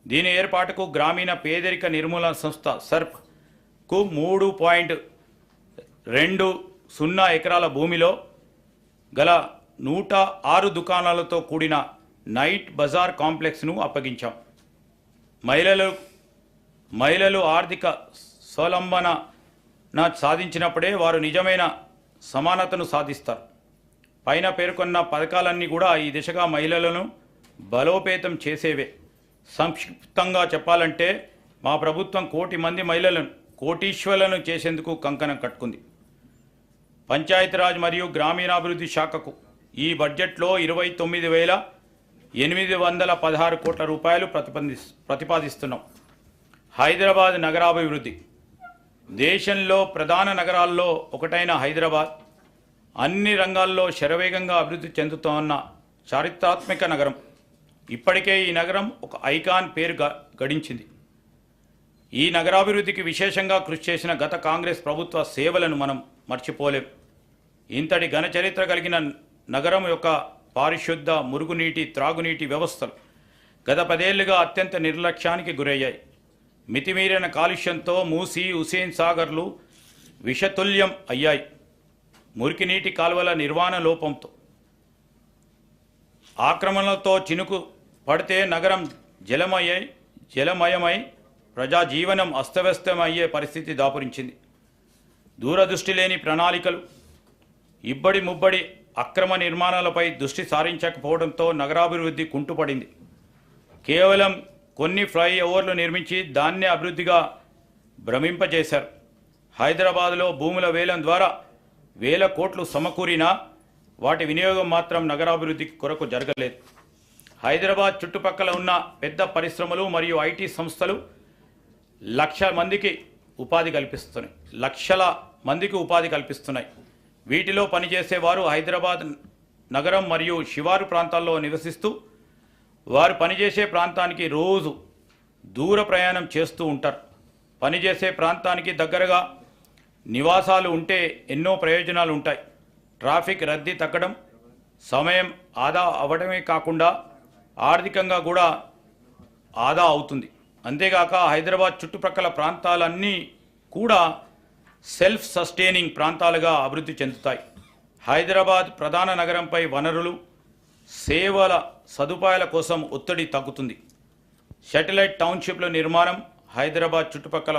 దీని ఏర్పాటుకు గ్రామీణ పేదరిక నిర్మూలన సంస్థ సర్ప్కు 3.20 ఎకరాల భూమిలో గల 106 దుకాణాలతో కూడిన నైట్ బజార్ కాంప్లెక్స్ను అప్పగించాం. మహిళలు ఆర్థిక స్వలంబన సాధించినప్పుడే వారు నిజమైన సమానతను సాధిస్తారు. పైన పేర్కొన్న పథకాలన్నీ కూడా ఈ దిశగా మహిళలను బలోపేతం చేసేవే. సంక్షిప్తంగా చెప్పాలంటే మా ప్రభుత్వం 1 కోటి మంది మహిళలను కోటీశ్వరులను చేసేందుకు కంకణం కట్టుకుంది. పంచాయతీరాజ్ మరియు గ్రామీణాభివృద్ధి శాఖకు ఈ బడ్జెట్లో 29,816 కోట్ల రూపాయలు ప్రతిపాదిస్తున్నాం. హైదరాబాద్ నగరాభివృద్ధి. దేశంలో ప్రధాన నగరాల్లో ఒకటైన హైదరాబాద్ అన్ని రంగాల్లో శరవేగంగా అభివృద్ధి చెందుతోన్న చారిత్రాత్మక నగరం. ఇప్పటికే ఈ నగరం ఒక ఐకాన్ పేరు గడించింది. ఈ నగరాభివృద్ధికి విశేషంగా కృషి చేసిన గత కాంగ్రెస్ ప్రభుత్వ సేవలను మనం మర్చిపోలేం. ఇంతటి ఘన చరిత్ర కలిగిన నగరం యొక్క పారిశుద్ధ, మురుగునీటి, త్రాగునీటి వ్యవస్థలు గత 10 ఏళ్లుగా అత్యంత నిర్లక్ష్యానికి గురయ్యాయి. మితిమీరిన కాలుష్యంతో మూసీ, హుసేన్ సాగర్లు విషతుల్యం అయ్యాయి. మురికి నీటి కాలువల నిర్వహణ లోపంతో, ఆక్రమణలతో చినుకు పడితే నగరం జలమయమై ప్రజాజీవనం అస్తవ్యస్తమయ్యే పరిస్థితి దాపురించింది. దూరదృష్టి లేని ప్రణాళికలు, ఇబ్బడి ముబ్బడి అక్రమ నిర్మాణాలపై దృష్టి సారించకపోవడంతో నగరాభివృద్ధి కుంటుపడింది. కేవలం కొన్ని ఫ్లైఓవర్లు నిర్మించి దాన్నే అభివృద్ధిగా భ్రమింపజేశారు. హైదరాబాద్లో భూముల వేలం ద్వారా 1,000 కోట్లు సమకూరినా వాటి వినియోగం మాత్రం నగరాభివృద్ధి కొరకు జరగలేదు. హైదరాబాద్ చుట్టుపక్కల ఉన్న పెద్ద పరిశ్రమలు మరియు ఐటీ సంస్థలు లక్షల మందికి ఉపాధి కల్పిస్తున్నాయి. వీటిలో పనిచేసేవారు హైదరాబాద్ నగరం మరియు శివారు ప్రాంతాల్లో నివసిస్తూ వారు పనిచేసే ప్రాంతానికి రోజు దూర ప్రయాణం చేస్తూ ఉంటారు. పనిచేసే ప్రాంతానికి దగ్గరగా నివాసాలు ఉంటే ఎన్నో ప్రయోజనాలు ఉంటాయి. ట్రాఫిక్ రద్దీ తగ్గడం, సమయం ఆదా అవ్వడమే కాకుండా ఆర్థికంగా కూడా ఆదా అవుతుంది. అంతేగాక హైదరాబాద్ చుట్టుప్రక్కల ప్రాంతాలన్నీ కూడా సెల్ఫ్ సస్టైనింగ్ ప్రాంతాలుగా అభివృద్ధి చెందుతాయి. హైదరాబాద్ ప్రధాన నగరంపై వనరులు, సేవల సదుపాయాల కోసం ఒత్తిడి తగ్గుతుంది. శాటిలైట్ టౌన్షిప్ల నిర్మాణం హైదరాబాద్ చుట్టుపక్కల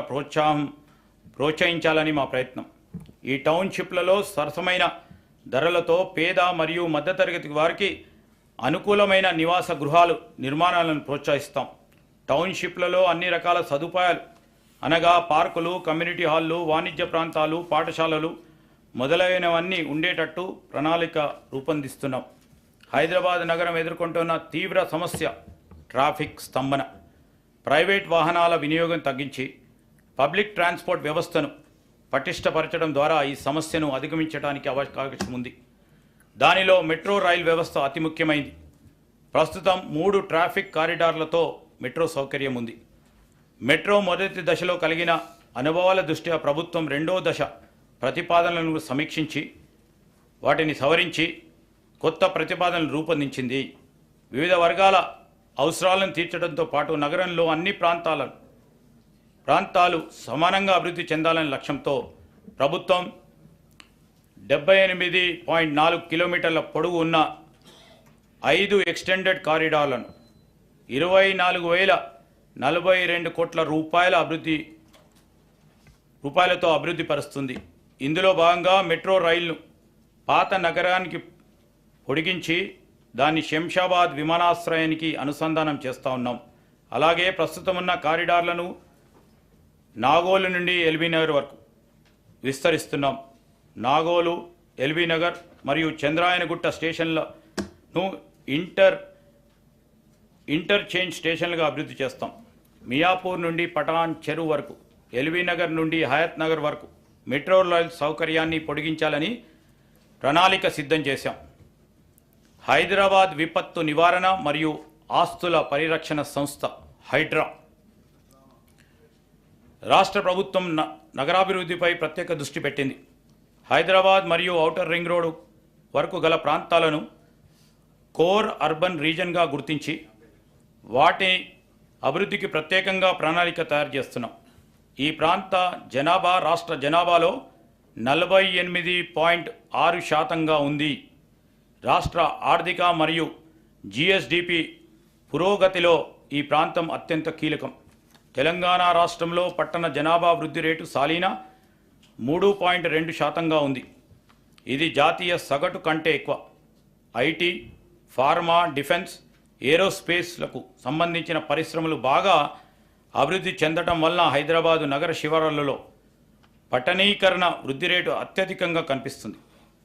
ప్రోత్సహించాలని మా ప్రయత్నం. ఈ టౌన్షిప్లలో సరసమైన ధరలతో పేద మరియు మధ్యతరగతి వారికి అనుకూలమైన నివాస గృహాలు నిర్మాణాలను ప్రోత్సహిస్తాం. టౌన్షిప్లలో అన్ని రకాల సదుపాయాలు అనగా పార్కులు, కమ్యూనిటీ హాళ్ళు, వాణిజ్య ప్రాంతాలు, పాఠశాలలు మొదలైనవన్నీ ఉండేటట్టు ప్రణాళిక రూపొందిస్తున్నాం. హైదరాబాద్ నగరం ఎదుర్కొంటున్న తీవ్ర సమస్య ట్రాఫిక్ స్తంభన. ప్రైవేట్ వాహనాల వినియోగం తగ్గించి పబ్లిక్ ట్రాన్స్పోర్ట్ వ్యవస్థను పటిష్టపరచడం ద్వారా ఈ సమస్యను అధిగమించడానికి అవకాశం ఉంది. దానిలో మెట్రో రైల్ వ్యవస్థ అతి ముఖ్యమైంది. ప్రస్తుతం 3 ట్రాఫిక్ కారిడార్లతో మెట్రో సౌకర్యం ఉంది. మెట్రో మొదటి దశలో కలిగిన అనుభవాల దృష్ట్యా ప్రభుత్వం 2వ దశ ప్రతిపాదనలను సమీక్షించి వాటిని సవరించి కొత్త ప్రతిపాదనలు రూపొందించింది. వివిధ వర్గాల అవసరాలను తీర్చడంతో పాటు నగరంలో అన్ని ప్రాంతాలు సమానంగా అభివృద్ధి చెందాలనే లక్ష్యంతో ప్రభుత్వం 78.4 కిలోమీటర్ల పొడవు ఉన్న 5 ఎక్స్టెండెడ్ కారిడార్లను 24,042 కోట్ల రూపాయలతో అభివృద్ధి పరుస్తుంది. ఇందులో భాగంగా మెట్రో రైలును పాత నగరానికి పొడిగించి దాన్ని శంషాబాద్ విమానాశ్రయానికి అనుసంధానం చేస్తూ ఉన్నాం. అలాగే ప్రస్తుతం ఉన్న కారిడార్లను నాగోలు నుండి ఎల్బీ నగర్ వరకు విస్తరిస్తున్నాం. నాగోలు, ఎల్బీ నగర్ మరియు చంద్రాయనగుట్ట స్టేషన్లను ఇంటర్చేంజ్ స్టేషన్లుగా అభివృద్ధి చేస్తాం. మియాపూర్ నుండి పటాన్ చెరువు వరకు, ఎల్బీ నగర్ నుండి హయత్ నగర్ వరకు మెట్రో రైల్ సౌకర్యాన్ని పొడిగించాలని ప్రణాళిక సిద్ధం చేశాం. హైదరాబాద్ విపత్తు నివారణ మరియు ఆస్తుల పరిరక్షణ సంస్థ హైడ్రా రాష్ట్ర ప్రభుత్వం నగరాభివృద్ధిపై ప్రత్యేక దృష్టి పెట్టింది. హైదరాబాద్ మరియు ఔటర్ రింగ్ రోడ్ వరకు గల ప్రాంతాలను కోర్ అర్బన్ రీజన్గా గుర్తించి వాటి అభివృద్ధికి ప్రత్యేకంగా ప్రణాళిక తయారు చేస్తున్నాం. ఈ ప్రాంత జనాభా రాష్ట్ర జనాభాలో 48.6% ఉంది. రాష్ట్ర ఆర్థిక మరియు జిఎస్డిపి పురోగతిలో ఈ ప్రాంతం అత్యంత కీలకం. తెలంగాణ రాష్ట్రంలో పట్టణ జనాభా వృద్ధి రేటు సాలీనా 3.2% ఉంది. ఇది జాతీయ సగటు కంటే ఎక్కువ. ఐటీ, ఫార్మా, డిఫెన్స్, ఏరోస్పేస్లకు సంబంధించిన పరిశ్రమలు బాగా అభివృద్ధి చెందడం వల్ల హైదరాబాదు నగర శివారులలో పట్టణీకరణ వృద్ధి రేటు అత్యధికంగా కనిపిస్తుంది.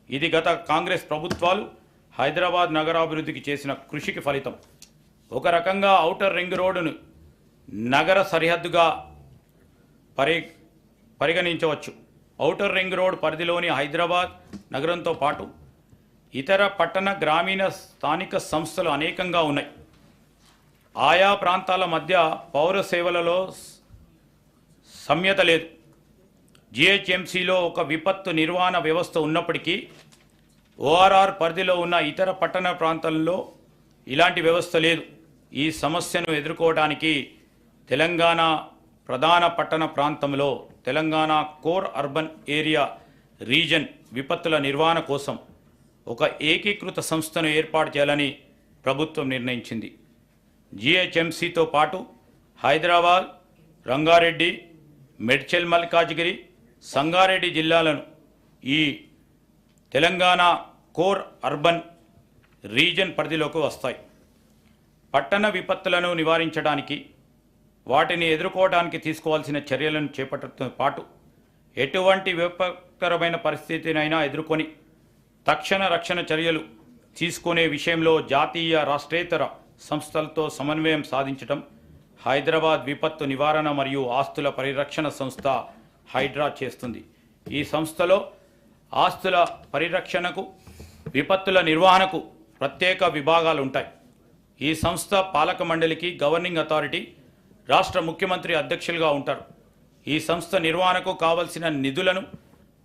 ఇది గత కాంగ్రెస్ ప్రభుత్వాలు హైదరాబాద్ నగరాభివృద్ధికి చేసిన కృషికి ఫలితం. ఒక రకంగా ఔటర్ రింగ్ రోడ్డును నగర సరిహద్దుగా పరిగణించవచ్చు. ఔటర్ రింగ్ రోడ్ పరిధిలోని హైదరాబాద్ నగరంతో పాటు ఇతర పట్టణ, గ్రామీణ, స్థానిక సంస్థలు అనేకంగా ఉన్నాయి. ఆయా ప్రాంతాల మధ్య పౌర సేవలలో సమ్యత లేదు. జిహెచ్ఎంసీలో ఒక విపత్తు నిర్వహణ వ్యవస్థ ఉన్నప్పటికీ ఓఆర్ఆర్ పరిధిలో ఉన్న ఇతర పట్టణ ప్రాంతాల్లో ఇలాంటి వ్యవస్థ లేదు. ఈ సమస్యను ఎదుర్కోవడానికి తెలంగాణ ప్రధాన పట్టణ ప్రాంతంలో Telangana core urban area reason విపత్తుల నిర్వహణ కోసం ఒక ఏకీకృత సంస్థను ఏర్పాటు చేయాలని ప్రభుత్వం నిర్ణయించింది. జిహెచ్ఎంసీతో పాటు హైదరాబాద్, రంగారెడ్డి, మేడ్చల్ మల్కాజ్గిరి, సంగారెడ్డి జిల్లాలను ఈ తెలంగాణ కోర్ అర్బన్ రీజన్ పరిధిలోకి వస్తాయి. పట్టణ విపత్తులను నివారించడానికి, వాటిని ఎదుర్కోవడానికి తీసుకోవాల్సిన చర్యలను చేపట్టడంతో పాటు ఎటువంటి విపత్కరమైన పరిస్థితినైనా ఎదుర్కొని తక్షణ రక్షణ చర్యలు తీసుకునే విషయంలో జాతీయ, రాష్ట్రేతర సంస్థలతో సమన్వయం సాధించడం హైదరాబాద్ విపత్తు నివారణ మరియు ఆస్తుల పరిరక్షణ సంస్థ హైడ్రా చేస్తుంది. ఈ సంస్థలో ఆస్తుల పరిరక్షణకు, విపత్తుల నిర్వహణకు ప్రత్యేక విభాగాలు ఉంటాయి. ఈ సంస్థ పాలక మండలికి, గవర్నింగ్ అథారిటీ, రాష్ట్ర ముఖ్యమంత్రి అధ్యక్షులుగా ఉంటారు. ఈ సంస్థ నిర్వహణకు కావలసిన నిధులను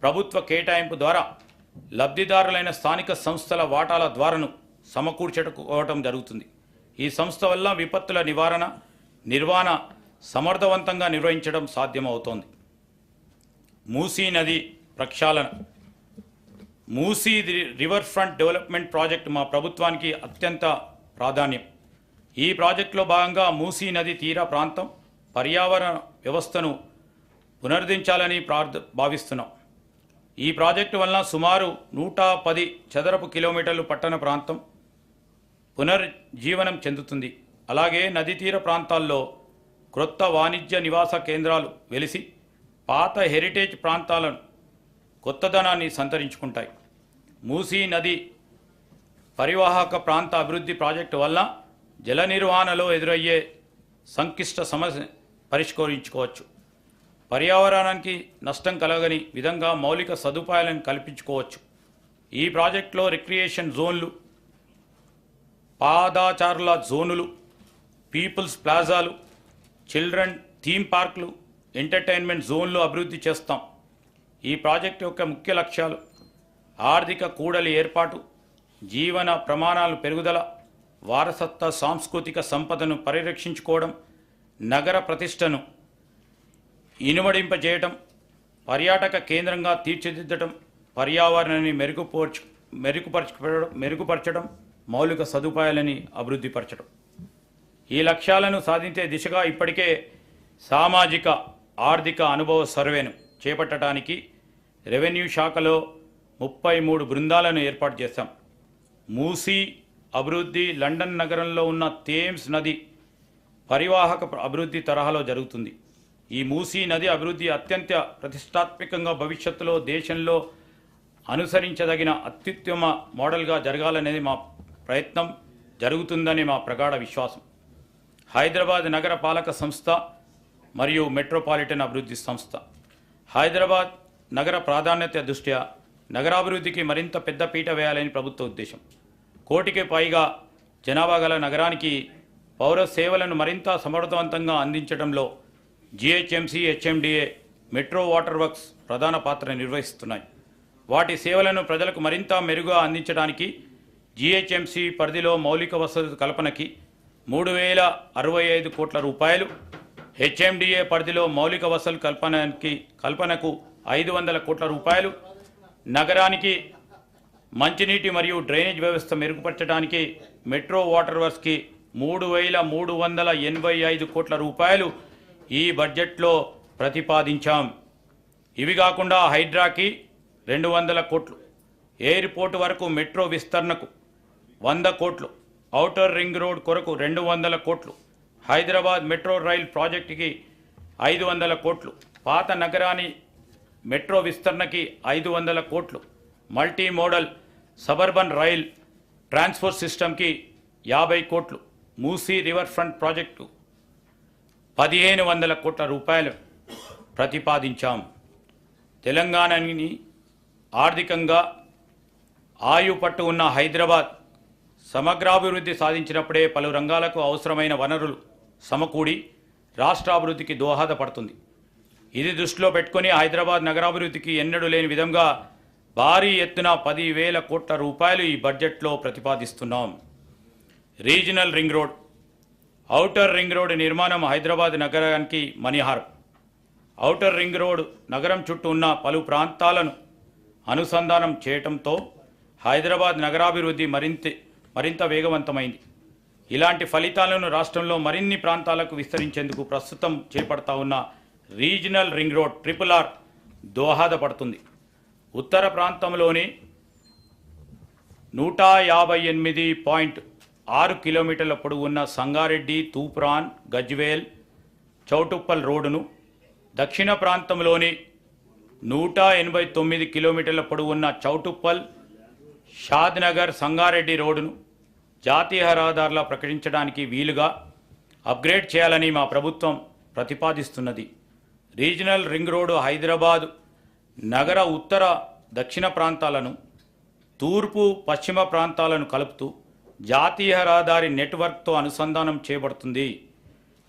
ప్రభుత్వ కేటాయింపు ద్వారా లబ్ధిదారులైన స్థానిక సంస్థల వాటాల ద్వారాను సమకూర్చుకోవటం జరుగుతుంది. ఈ సంస్థ వల్ల విపత్తుల నిర్వహణ సమర్థవంతంగా నిర్వహించడం సాధ్యమవుతోంది. మూసీ నది ప్రక్షాళన. Musi river front development project మా ప్రభుత్వానికి అత్యంత ప్రాధాన్యం. ఈ ప్రాజెక్టులో భాగంగా మూసీ నది తీర ప్రాంతం పర్యావరణ వ్యవస్థను పునరుద్ధరించాలని భావిస్తున్నాం. ఈ ప్రాజెక్టు వలన సుమారు 110 చదరపు కిలోమీటర్లు పట్టణ ప్రాంతం పునర్జీవనం చెందుతుంది. అలాగే నదీ తీర ప్రాంతాల్లో క్రొత్త వాణిజ్య నివాస కేంద్రాలు వెలిసి పాత హెరిటేజ్ ప్రాంతాలను కొత్తదనాన్ని సంతరించుకుంటాయి. మూసీ నది పరివాహక ప్రాంత అభివృద్ధి ప్రాజెక్టు వల్ల జల నిర్వహణలో ఎదురయ్యే సంక్లిష్ట సమస్య పరిష్కరించుకోవచ్చు. పర్యావరణానికి నష్టం కలగని విధంగా మౌలిక సదుపాయాలను కల్పించుకోవచ్చు. ఈ ప్రాజెక్టులో రిక్రియేషన్ జోన్లు, పాదాచారుల జోనులు, పీపుల్స్ ప్లాజాలు, చిల్డ్రన్ థీమ్ పార్కులు, ఎంటర్టైన్మెంట్ జోన్లు అభివృద్ధి చేస్తాం. ఈ ప్రాజెక్టు యొక్క ముఖ్య లక్ష్యాలు ఆర్థిక కూడలి ఏర్పాటు, జీవన ప్రమాణాలు పెరుగుదల, వారసత్వ సాంస్కృతిక సంపదను పరిరక్షించుకోవడం, నగర ప్రతిష్టను ఇనుమడింపజేయటం, పర్యాటక కేంద్రంగా తీర్చిదిద్దటం, పర్యావరణాన్ని మెరుగుపరచడం, మౌలిక సదుపాయాలని అభివృద్ధిపరచడం. ఈ లక్ష్యాలను సాధించే దిశగా ఇప్పటికే సామాజిక ఆర్థిక అనుభవ సర్వేను చేపట్టడానికి రెవెన్యూ శాఖలో 33 బృందాలను ఏర్పాటు చేశాం. మూసీ అభివృద్ధి లండన్ నగరంలో ఉన్న థేమ్స్ నది పరివాహక అభివృద్ధి తరహాలో జరుగుతుంది. ఈ మూసీ నది అభివృద్ధి అత్యంత ప్రతిష్టాత్మకంగా భవిష్యత్తులో దేశంలో అనుసరించదగిన అత్యుత్తమ మోడల్గా జరగాలనేది మా ప్రయత్నం, జరుగుతుందని మా ప్రగాఢ విశ్వాసం. హైదరాబాద్ నగర పాలక సంస్థ మరియు మెట్రోపాలిటన్ అభివృద్ధి సంస్థ. హైదరాబాద్ నగర ప్రాధాన్యత దృష్ట్యా నగరాభివృద్ధికి మరింత పెద్దపీట వేయాలని ప్రభుత్వ ఉద్దేశం. 1 కోటికి పైగా జనాభా గల నగరానికి పౌర సేవలను మరింత సమర్థవంతంగా అందించడంలో GHMC, HMDA, metro water works ప్రధాన పాత్ర నిర్వహిస్తున్నాయి. వాటి సేవలను ప్రజలకు మరింత మెరుగ్గా అందించడానికి జిహెచ్ఎంసీ పరిధిలో మౌలిక వసతుల కల్పనకి 3065 కోట్ల రూపాయలు, హెచ్ఎండిఏ పరిధిలో మౌలిక వసతుల కల్పనకు 500 కోట్ల రూపాయలు, నగరానికి మంచినీటి మరియు డ్రైనేజ్ వ్యవస్థ మెరుగుపరచడానికి మెట్రో వాటర్ వర్క్స్కి 3385 కోట్ల రూపాయలు ఈ బడ్జెట్లో ప్రతిపాదించాం. ఇవి కాకుండా హైడ్రాకి 200 కోట్లు, ఎయిర్పోర్ట్ వరకు మెట్రో విస్తరణకు 100 కోట్లు, ఔటర్ రింగ్ రోడ్ కొరకు 200 కోట్లు, హైదరాబాద్ మెట్రో రైల్ ప్రాజెక్టుకి 500 కోట్లు, పాత నగరాన్ని మెట్రో విస్తరణకి 500 కోట్లు, multi modal suburban rail transport సిస్టమ్కి 50 కోట్లు, మూసీ రివర్ ఫ్రంట్ ప్రాజెక్టు 1500 కోట్ల రూపాయలు ప్రతిపాదించాం. తెలంగాణని ఆర్థికంగా ఆయుపట్టు ఉన్న హైదరాబాద్ సమగ్రాభివృద్ధి సాధించినప్పుడే పలు రంగాలకు అవసరమైన వనరులు సమకూడి రాష్ట్రాభివృద్ధికి దోహదపడుతుంది. ఇది దృష్టిలో పెట్టుకుని హైదరాబాద్ నగరాభివృద్ధికి ఎన్నడూ లేని విధంగా భారీ ఎత్తున 10,000 కోట్ల రూపాయలు ఈ బడ్జెట్లో ప్రతిపాదిస్తున్నాం. Regional ring road, outer ring road నిర్మాణం హైదరాబాద్ నగరానికి మణిహారం. ఔటర్ రింగ్ రోడ్ నగరం చుట్టూ ఉన్న పలు ప్రాంతాలను అనుసంధానం చేయటంతో హైదరాబాద్ నగరాభివృద్ధి మరింత వేగవంతమైంది. ఇలాంటి ఫలితాలను రాష్ట్రంలో మరిన్ని ప్రాంతాలకు విస్తరించేందుకు ప్రస్తుతం చేపడతా ఉన్న రీజనల్ రింగ్ రోడ్ RRR దోహదపడుతుంది. ఉత్తర ప్రాంతంలోని 158.6 కిలోమీటర్ల పొడవు ఉన్న సంగారెడ్డి, తూప్రాన్, గజ్వేల్, చౌటుప్పల్ రోడ్డును, దక్షిణ ప్రాంతంలోని 189 కిలోమీటర్ల పొడవు ఉన్న చౌటుప్పల్, షాద్నగర్, సంగారెడ్డి రోడ్డును జాతీయ రహదారులా ప్రకటించడానికి వీలుగా అప్గ్రేడ్ చేయాలని మా ప్రభుత్వం ప్రతిపాదిస్తున్నది. రీజనల్ రింగ్ రోడ్డు హైదరాబాద్ నగర ఉత్తర దక్షిణ ప్రాంతాలను, తూర్పు పశ్చిమ ప్రాంతాలను కలుపుతూ జాతీయ రహదారి నెట్వర్క్తో అనుసంధానం చేయబడుతుంది.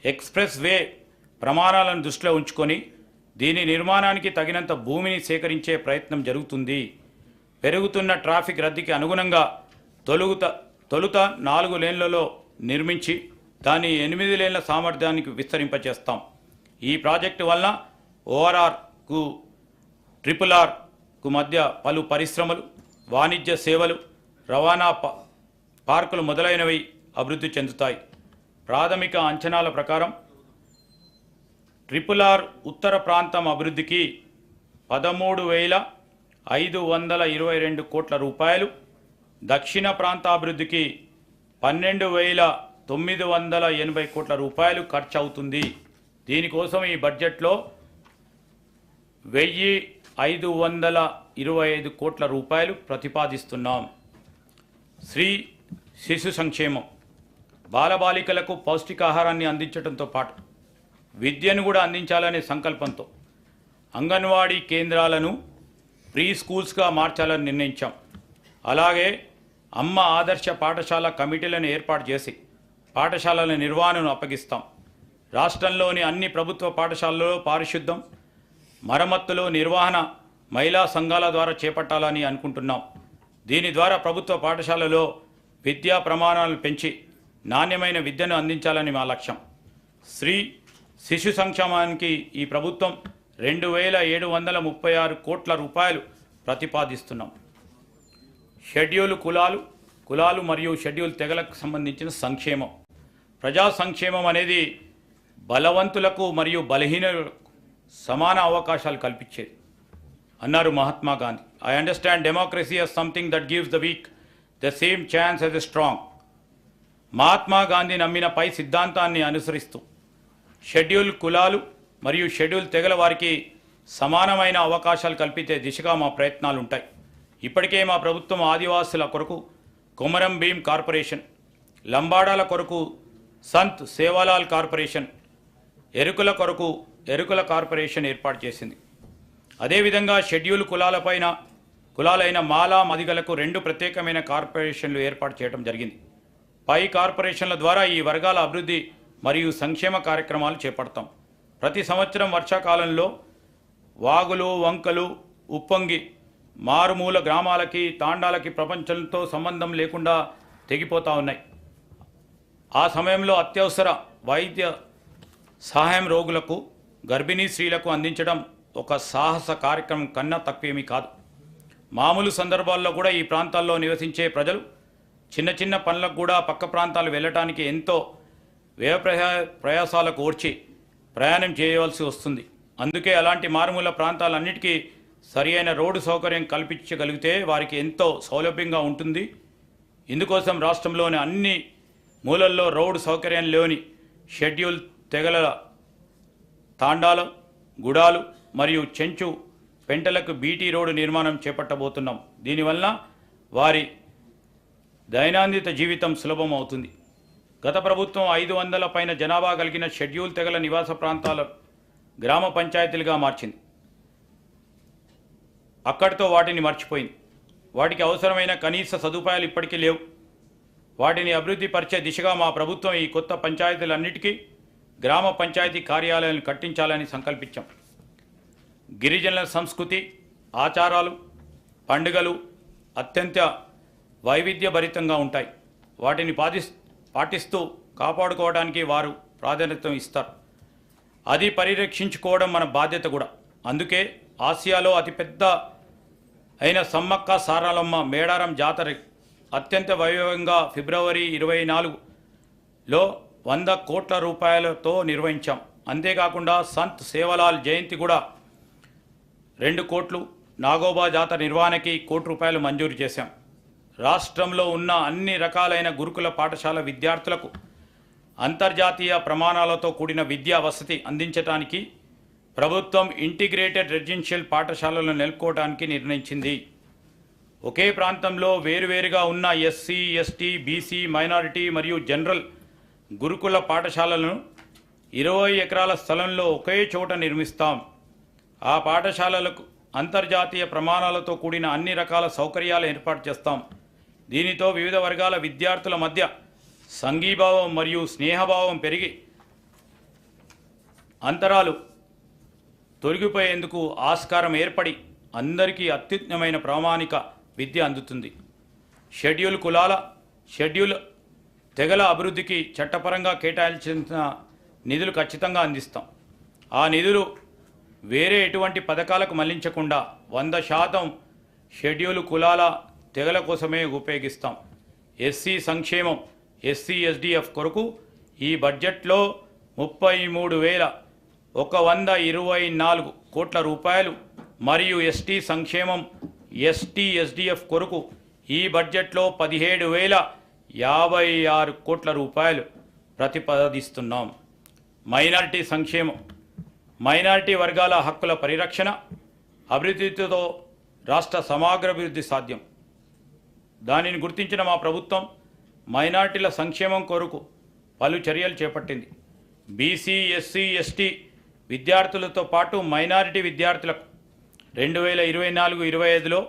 ఎక్స్ప్రెస్ వే ప్రమాణాలను దృష్టిలో ఉంచుకొని దీని నిర్మాణానికి తగినంత భూమిని సేకరించే ప్రయత్నం జరుగుతుంది. పెరుగుతున్న ట్రాఫిక్ రద్దీకి అనుగుణంగా తొలుత 4 లేన్లలో నిర్మించి దాన్ని 8 లేన్ల సామర్థ్యానికి విస్తరింపచేస్తాం. ఈ ప్రాజెక్టు వలన ఓఆర్ఆర్కు RRRకు మధ్య పలు పరిశ్రమలు, వాణిజ్య సేవలు, రవాణా పార్కులు మొదలైనవి అభివృద్ధి చెందుతాయి. ప్రాథమిక అంచనాల ప్రకారం RRR ఉత్తర ప్రాంతం అభివృద్ధికి 13,522 కోట్ల రూపాయలు, దక్షిణ ప్రాంత అభివృద్ధికి 12,980 కోట్ల రూపాయలు ఖర్చు అవుతుంది. దీనికోసం ఈ బడ్జెట్లో 1,525 కోట్ల రూపాయలు ప్రతిపాదిస్తున్నాం. శ్రీ శిశు సంక్షేమం, బాలబాలికలకు పౌష్టికాహారాన్ని అందించడంతో పాటు విద్యను కూడా అందించాలనే సంకల్పంతో అంగన్వాడీ కేంద్రాలను ప్రీ స్కూల్స్గా మార్చాలని నిర్ణయించాం. అలాగే అమ్మ ఆదర్శ పాఠశాల కమిటీలను ఏర్పాటు చేసి పాఠశాలల నిర్వహణను అప్పగిస్తాం. రాష్ట్రంలోని అన్ని ప్రభుత్వ పాఠశాలల్లో పారిశుద్ధం, మరమ్మతులు, నిర్వహణ మహిళా సంఘాల ద్వారా చేపట్టాలని అనుకుంటున్నాం. దీని ద్వారా ప్రభుత్వ పాఠశాలలో విద్యా ప్రమాణాలను పెంచి నాణ్యమైన విద్యను అందించాలని మా లక్ష్యం. శ్రీ శిశు సంక్షేమానికి ఈ ప్రభుత్వం 2,736 కోట్ల రూపాయలు ప్రతిపాదిస్తున్నాం. షెడ్యూల్ కులాలు మరియు షెడ్యూల్ తెగలకు సంబంధించిన సంక్షేమం, ప్రజా సంక్షేమం అనేది బలవంతులకు మరియు బలహీనులకు సమాన అవకాశాలు కల్పించేది అన్నారు Mahatma Gandhi. I understand democracy as something that gives the weak the same chance as the strong. Mahatma Gandhi నమ్మిన పై సిద్ధాంతాన్ని అనుసరిస్తూ షెడ్యూల్ కులాలు మరియు షెడ్యూల్ తెగల వారికి సమానమైన అవకాశాలు కల్పించే దిశగా మా ప్రయత్నాలు ఉంటాయి. ఇప్పటికే మా ప్రభుత్వం ఆదివాసుల కొరకు కొమరం భీం కార్పొరేషన్, లంబాడాల కొరకు సంత్ సేవాలాల్ కార్పొరేషన్, ఎరుకుల కొరకు ఎరుకుల కార్పొరేషన్ ఏర్పాటు చేసింది. అదేవిధంగా షెడ్యూల్ కులాలైన మాలా మదిగలకు 2 ప్రత్యేకమైన కార్పొరేషన్లు ఏర్పాటు చేయడం జరిగింది. పై కార్పొరేషన్ల ద్వారా ఈ వర్గాల అభివృద్ధి మరియు సంక్షేమ కార్యక్రమాలు చేపడతాం. ప్రతి సంవత్సరం వర్షాకాలంలో వాగులు, వంకలు ఉప్పొంగి మారుమూల గ్రామాలకి, తాండాలకి ప్రపంచంతో సంబంధం లేకుండా తెగిపోతూ ఉన్నాయి. ఆ సమయంలో అత్యవసర వైద్య సహాయం రోగులకు, గర్భిణీ స్త్రీలకు అందించడం ఒక సాహస కార్యక్రమం కన్నా తక్కువేమీ కాదు. మామూలు సందర్భాల్లో కూడా ఈ ప్రాంతాల్లో నివసించే ప్రజలు చిన్న చిన్న పనులకు కూడా పక్క ప్రాంతాలు వెళ్ళటానికి ఎంతో వ్యయ ప్రయాసాలకు ఓర్చి ప్రయాణం చేయవలసి వస్తుంది. అందుకే అలాంటి మారుమూల ప్రాంతాలన్నిటికీ సరి అయిన రోడ్డు సౌకర్యం కల్పించగలిగితే వారికి ఎంతో సౌలభ్యంగా ఉంటుంది. ఇందుకోసం రాష్ట్రంలోని అన్ని మూలల్లో రోడ్డు సౌకర్యం లేని షెడ్యూల్ తెగల తాండాలు, గుడాలు మరియు చెంచు పెంటలకు బీటీ రోడ్డు నిర్మాణం చేపట్టబోతున్నాం. దీనివల్ల వారి దైనందిన జీవితం సులభం అవుతుంది. గత ప్రభుత్వం 500 పైన జనాభా కలిగిన షెడ్యూల్ తెగల నివాస ప్రాంతాల గ్రామ పంచాయతీలుగా మార్చింది. అక్కడితో వాటిని మర్చిపోయింది. వాటికి అవసరమైన కనీస సదుపాయాలు ఇప్పటికీ లేవు. వాటిని అభివృద్ధి పరిచే దిశగా మా ప్రభుత్వం ఈ కొత్త పంచాయతీలన్నిటికీ గ్రామ పంచాయతీ కార్యాలయాలను కట్టించాలని సంకల్పించాం. గిరిజనుల సంస్కృతి, ఆచారాలు, పండుగలు అత్యంత వైవిధ్యభరితంగా ఉంటాయి. వాటిని పాటిస్తూ కాపాడుకోవడానికి వారు ప్రాధాన్యత ఇస్తారు. అది పరిరక్షించుకోవడం మన బాధ్యత కూడా. అందుకే ఆసియాలో అతిపెద్ద అయిన సమ్మక్క సారాలమ్మ మేడారం జాతర అత్యంత వైభవంగా ఫిబ్రవరి 24లో 100 కోట్ల రూపాయలతో నిర్వహించాం. అంతేకాకుండా సంత్ సేవలాల్ జయంతి కూడా 2 కోట్లు, నాగోబా జాతర నిర్వహణకి 1 కోటి రూపాయలు మంజూరు చేశాం. రాష్ట్రంలో ఉన్న అన్ని రకాలైన గురుకుల పాఠశాల విద్యార్థులకు అంతర్జాతీయ ప్రమాణాలతో కూడిన విద్యా వసతి అందించడానికి ప్రభుత్వం ఇంటిగ్రేటెడ్ రెసిడెన్షియల్ పాఠశాలలను నెలకొల్పడానికి నిర్ణయించింది. ఒకే ప్రాంతంలో వేరువేరుగా ఉన్న ఎస్సీ, ఎస్టీ, బీసీ, మైనారిటీ మరియు జనరల్ గురుకుల పాఠశాలలను 20 ఎకరాల స్థలంలో ఒకే చోట నిర్మిస్తాం. ఆ పాఠశాలలకు అంతర్జాతీయ ప్రమాణాలతో కూడిన అన్ని రకాల సౌకర్యాలు ఏర్పాటు చేస్తాం. దీనితో వివిధ వర్గాల విద్యార్థుల మధ్య సంఘీభావం మరియు స్నేహభావం పెరిగి అంతరాలు తొలగిపోయేందుకు ఆస్కారం ఏర్పడి అందరికీ అత్యున్నతమైన ప్రామాణిక విద్య అందుతుంది. షెడ్యూల్ కులాల షెడ్యూల్ తెగల అభివృద్ధికి చట్టపరంగా కేటాయించిన నిధులు ఖచ్చితంగా అందిస్తాం. ఆ నిధులు వేరే ఎటువంటి పథకాలకు మళ్లించకుండా 100% షెడ్యూల్ కులాల తెగల కోసమే ఉపయోగిస్తాం. ఎస్సీ సంక్షేమం ఎస్సీ ఎస్డిఎఫ్ కొరకు ఈ బడ్జెట్లో 33,124 కోట్ల రూపాయలు మరియు ఎస్టీ సంక్షేమం ఎస్టీ ఎస్డిఎఫ్ కొరకు ఈ బడ్జెట్లో 17,056 కోట్ల రూపాయలు ప్రతిపాదిస్తున్నాం. మైనారిటీ సంక్షేమం మైనారిటీ వర్గాల హక్కుల పరిరక్షణ అభివృద్ధితో రాష్ట్ర సమగ్రాభివృద్ధి సాధ్యం. దానిని గుర్తించిన మా ప్రభుత్వం మైనారిటీల సంక్షేమం కొరకు పలు చర్యలు చేపట్టింది. బీసీ ఎస్సీ ఎస్టీ విద్యార్థులతో పాటు మైనారిటీ విద్యార్థులకు 2024-25లో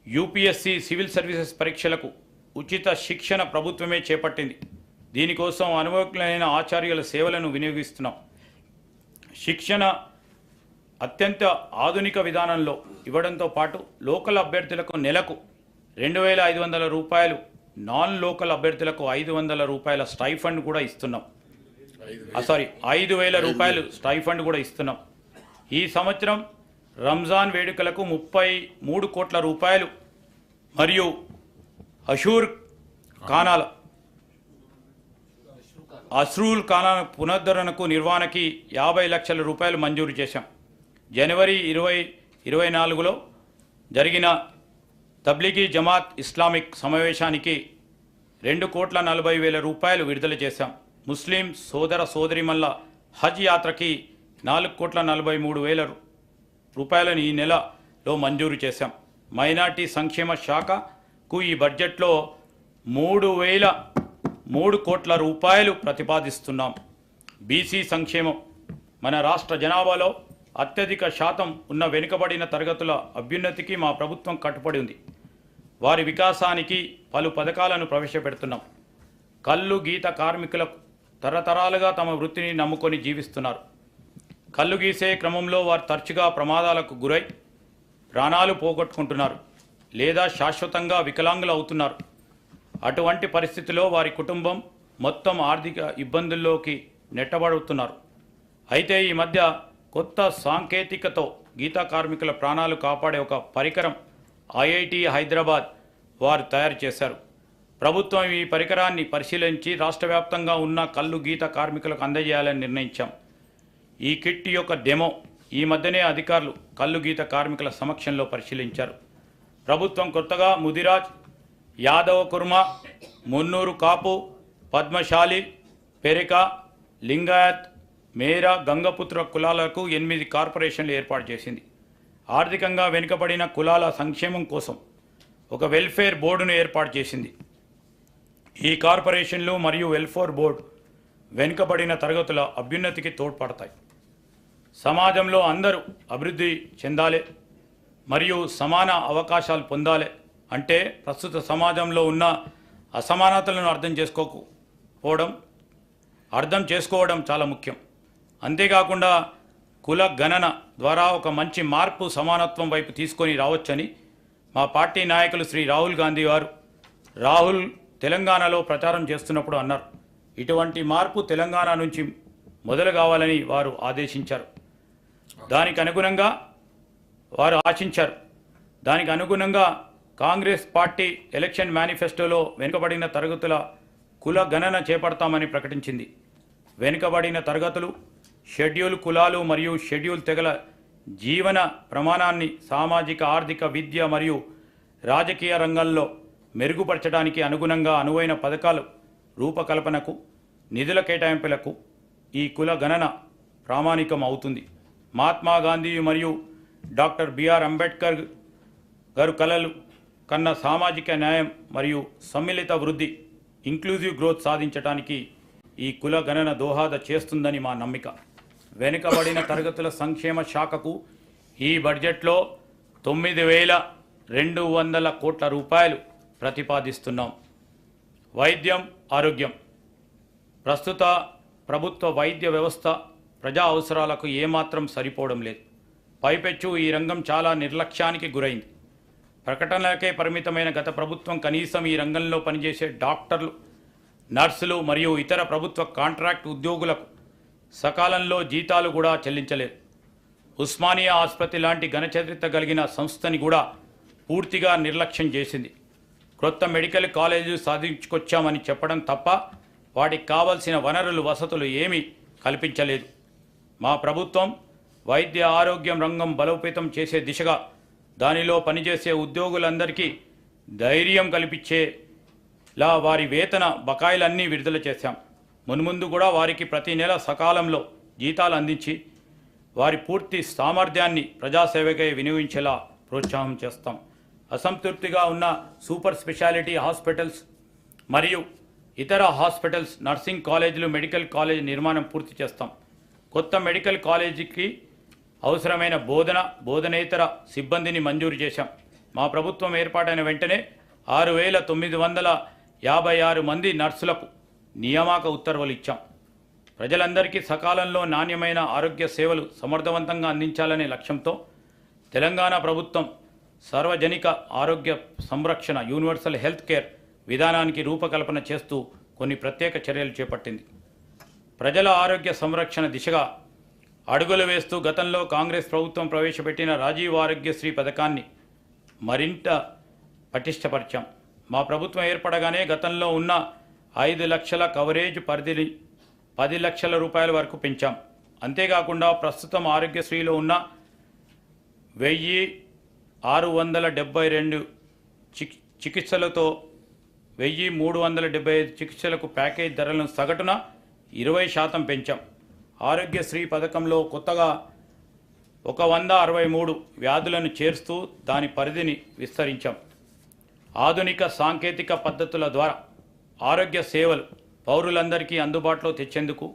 యూపీఎస్సీ సివిల్ సర్వీసెస్ పరీక్షలకు ఉచిత శిక్షణ ప్రభుత్వమే చేపట్టింది. దీనికోసం అనుభవజ్ఞులైన ఆచార్యుల సేవలను వినియోగిస్తున్నాం. శిక్షణ అత్యంత ఆధునిక విధానంలో ఇవ్వడంతో పాటు లోకల్ అభ్యర్థులకు నెలకు 2,500 రూపాయలు, నాన్ లోకల్ అభ్యర్థులకు 500 రూపాయల స్టైఫండ్ కూడా ఇస్తున్నాం. 5,000 రూపాయలు స్టైఫండ్ కూడా ఇస్తున్నాం. ఈ సంవత్సరం రంజాన్ వేడుకలకు 33 కోట్ల రూపాయలు మరియు అషూర్ ఖానాల అస్రూల్ ఖానాల పునరుద్ధరణకు నిర్వహణకి 50 లక్షల రూపాయలు మంజూరు చేశాం. జనవరి 2024లో జరిగిన తబ్లిగీ జమాత్ ఇస్లామిక్ సమావేశానికి 2,40,00,000 రూపాయలు విడుదల చేశాం. ముస్లిం సోదర సోదరిమల్ల హజ్ యాత్రకి 4,43,00,000 రూపాయలను ఈ నెలలో మంజూరు చేశాం. మైనార్టీ సంక్షేమ శాఖకు ఈ బడ్జెట్లో 3,003 కోట్ల రూపాయలు ప్రతిపాదిస్తున్నాం. బీసీ సంక్షేమం మన రాష్ట్ర జనాభాలో అత్యధిక శాతం ఉన్న వెనుకబడిన తరగతుల అభ్యున్నతికి మా ప్రభుత్వం కట్టుబడి ఉంది. వారి వికాసానికి పలు పథకాలను ప్రవేశపెడుతున్నాం. కల్లు గీత కార్మికులకు తరతరాలుగా తమ వృత్తిని నమ్ముకొని జీవిస్తున్నారు. కల్లు గీసే క్రమంలో వారు తరచుగా ప్రమాదాలకు గురై ప్రాణాలు పోగొట్టుకుంటున్నారు లేదా శాశ్వతంగా వికలాంగులు అవుతున్నారు. అటువంటి పరిస్థితిలో వారి కుటుంబం మొత్తం ఆర్థిక ఇబ్బందుల్లోకి నెట్టబడుతున్నారు. అయితే ఈ మధ్య కొత్త సాంకేతికతో గీతా కార్మికుల ప్రాణాలు కాపాడే ఒక పరికరం ఐఐటి హైదరాబాద్ వారు తయారు చేశారు. ప్రభుత్వం ఈ పరికరాన్ని పరిశీలించి రాష్ట్ర వ్యాప్తంగా ఉన్న కల్లు గీత కార్మికులకు అందజేయాలని నిర్ణయించాం. ఈ కిట్ యొక్క డెమో ఈ మధ్యనే అధికారులు కల్లు గీత కార్మికుల సమక్షంలో పరిశీలించారు. ప్రభుత్వం కొత్తగా ముదిరాజ్, యాదవ కుర్మ, మున్నూరు కాపు, పద్మశాలి, పెరిక, లింగాయత్, మేరా, గంగపుత్ర కులాలకు 8 కార్పొరేషన్లు ఏర్పాటు చేసింది. ఆర్థికంగా వెనుకబడిన కులాల సంక్షేమం కోసం ఒక వెల్ఫేర్ బోర్డును ఏర్పాటు చేసింది. ఈ కార్పొరేషన్లు మరియు వెల్ఫేర్ బోర్డు వెనుకబడిన తరగతుల అభ్యున్నతికి తోడ్పడతాయి. సమాజంలో అందరూ అభివృద్ధి చెందాలి మరియు సమాన అవకాశాలు పొందాలి అంటే ప్రస్తుత సమాజంలో ఉన్న అసమానతలను అర్థం చేసుకోవడం చాలా ముఖ్యం. అంతేకాకుండా కుల గణన ద్వారా ఒక మంచి మార్పు సమానత్వం వైపు తీసుకొని రావచ్చని మా పార్టీ నాయకులు శ్రీ రాహుల్ గాంధీ గారు తెలంగాణలో ప్రచారం చేస్తున్నప్పుడు అన్నారు. ఇటువంటి మార్పు తెలంగాణ నుంచి మొదలు కావాలని వారు ఆదేశించారు. దానికి అనుగుణంగా కాంగ్రెస్ పార్టీ ఎలక్షన్ మేనిఫెస్టోలో వెనుకబడిన తరగతుల కుల గణన చేపడతామని ప్రకటించింది. వెనుకబడిన తరగతులు, షెడ్యూల్ కులాలు మరియు షెడ్యూల్ తెగల జీవన ప్రమాణాన్ని సామాజిక, ఆర్థిక, విద్య మరియు రాజకీయ రంగంలో మెరుగుపరచడానికి అనుగుణంగా అనువైన పథకాలు రూపకల్పనకు, నిధుల కేటాయింపులకు ఈ కుల గణన ప్రామాణికం అవుతుంది. మహాత్మా గాంధీ మరియు డాక్టర్ బిఆర్ అంబేద్కర్ గారు కలలు కన్న సామాజిక న్యాయం మరియు సమ్మిళిత వృద్ధి, ఇంక్లూజివ్ గ్రోత్ సాధించడానికి ఈ కుల గణన దోహద చేస్తుందని మా నమ్మిక. వెనుకబడిన తరగతుల సంక్షేమ శాఖకు ఈ బడ్జెట్లో 9,200 కోట్ల రూపాయలు ప్రతిపాదిస్తున్నాం. వైద్యం, ఆరోగ్యం. ప్రస్తుత ప్రభుత్వ వైద్య వ్యవస్థ ప్రజా అవసరాలకు ఏమాత్రం సరిపోవడం లేదు. పైపెచ్చు ఈ రంగం చాలా నిర్లక్ష్యానికి గురైంది. ప్రకటనలకే పరిమితమైన గత ప్రభుత్వం కనీసం ఈ రంగంలో పనిచేసే డాక్టర్లు, నర్సులు మరియు ఇతర ప్రభుత్వ కాంట్రాక్ట్ ఉద్యోగులకు సకాలంలో జీతాలు కూడా చెల్లించలేదు. ఉస్మానియా ఆసుపత్రి లాంటి ఘనచరిత్ర కలిగిన సంస్థని కూడా పూర్తిగా నిర్లక్ష్యం చేసింది. క్రొత్త మెడికల్ కాలేజీలు సాధించుకొచ్చామని చెప్పడం తప్ప వాటికి కావలసిన వనరులు, వసతులు ఏమీ కల్పించలేదు. మా ప్రభుత్వం వైద్య ఆరోగ్యం రంగం బలోపేతం చేసే దిశగా దానిలో పనిచేసే ఉద్యోగులందరికీ ధైర్యం కల్పించేలా వారి వేతన బకాయిలన్నీ విడుదల చేశాం. మున్ముందు కూడా వారికి ప్రతి నెల సకాలంలో జీతాలు అందించి వారి పూర్తి సామర్థ్యాన్ని ప్రజాసేవకై వినియోగించేలా ప్రోత్సాహం చేస్తాం. అసంతృప్తిగా ఉన్న సూపర్ స్పెషాలిటీ హాస్పిటల్స్ మరియు ఇతర హాస్పిటల్స్, నర్సింగ్ కాలేజీలు, మెడికల్ కాలేజ్ నిర్మాణం పూర్తి చేస్తాం. కొత్త మెడికల్ కాలేజీకి అవసరమైన బోధనేతర సిబ్బందిని మంజూరు చేశాం. మా ప్రభుత్వం ఏర్పాటైన వెంటనే 6,956 మంది నర్సులకు నియామక ఉత్తర్వులు ఇచ్చాం. ప్రజలందరికీ సకాలంలో నాణ్యమైన ఆరోగ్య సేవలు సమర్థవంతంగా అందించాలనే లక్ష్యంతో తెలంగాణ ప్రభుత్వం సార్వజనిక ఆరోగ్య సంరక్షణ యూనివర్సల్ హెల్త్ కేర్ విధానానికి రూపకల్పన చేస్తూ కొన్ని ప్రత్యేక చర్యలు చేపట్టింది. ప్రజల ఆరోగ్య సంరక్షణ దిశగా అడుగులు వేస్తూ గతంలో కాంగ్రెస్ ప్రభుత్వం ప్రవేశపెట్టిన రాజీవ్ ఆరోగ్యశ్రీ పథకాన్ని మరింత పటిష్టపరిచాం. మా ప్రభుత్వం ఏర్పడగానే గతంలో ఉన్న 5 లక్షల కవరేజ్ పరిధిని 10 లక్షల రూపాయల వరకు పెంచాం. అంతేకాకుండా ప్రస్తుతం ఆరోగ్యశ్రీలో ఉన్న 1,672 చికిత్సలతో 1,375 చికిత్సలకు ప్యాకేజ్ ధరలను సగటున 20% పెంచాం. ఆరోగ్యశ్రీ పథకంలో కొత్తగా 163 వ్యాధులను చేర్స్తూ దాని పరిధిని విస్తరించాం. ఆధునిక సాంకేతిక పద్ధతుల ద్వారా ఆరోగ్య సేవలు పౌరులందరికీ అందుబాటులో తెచ్చేందుకు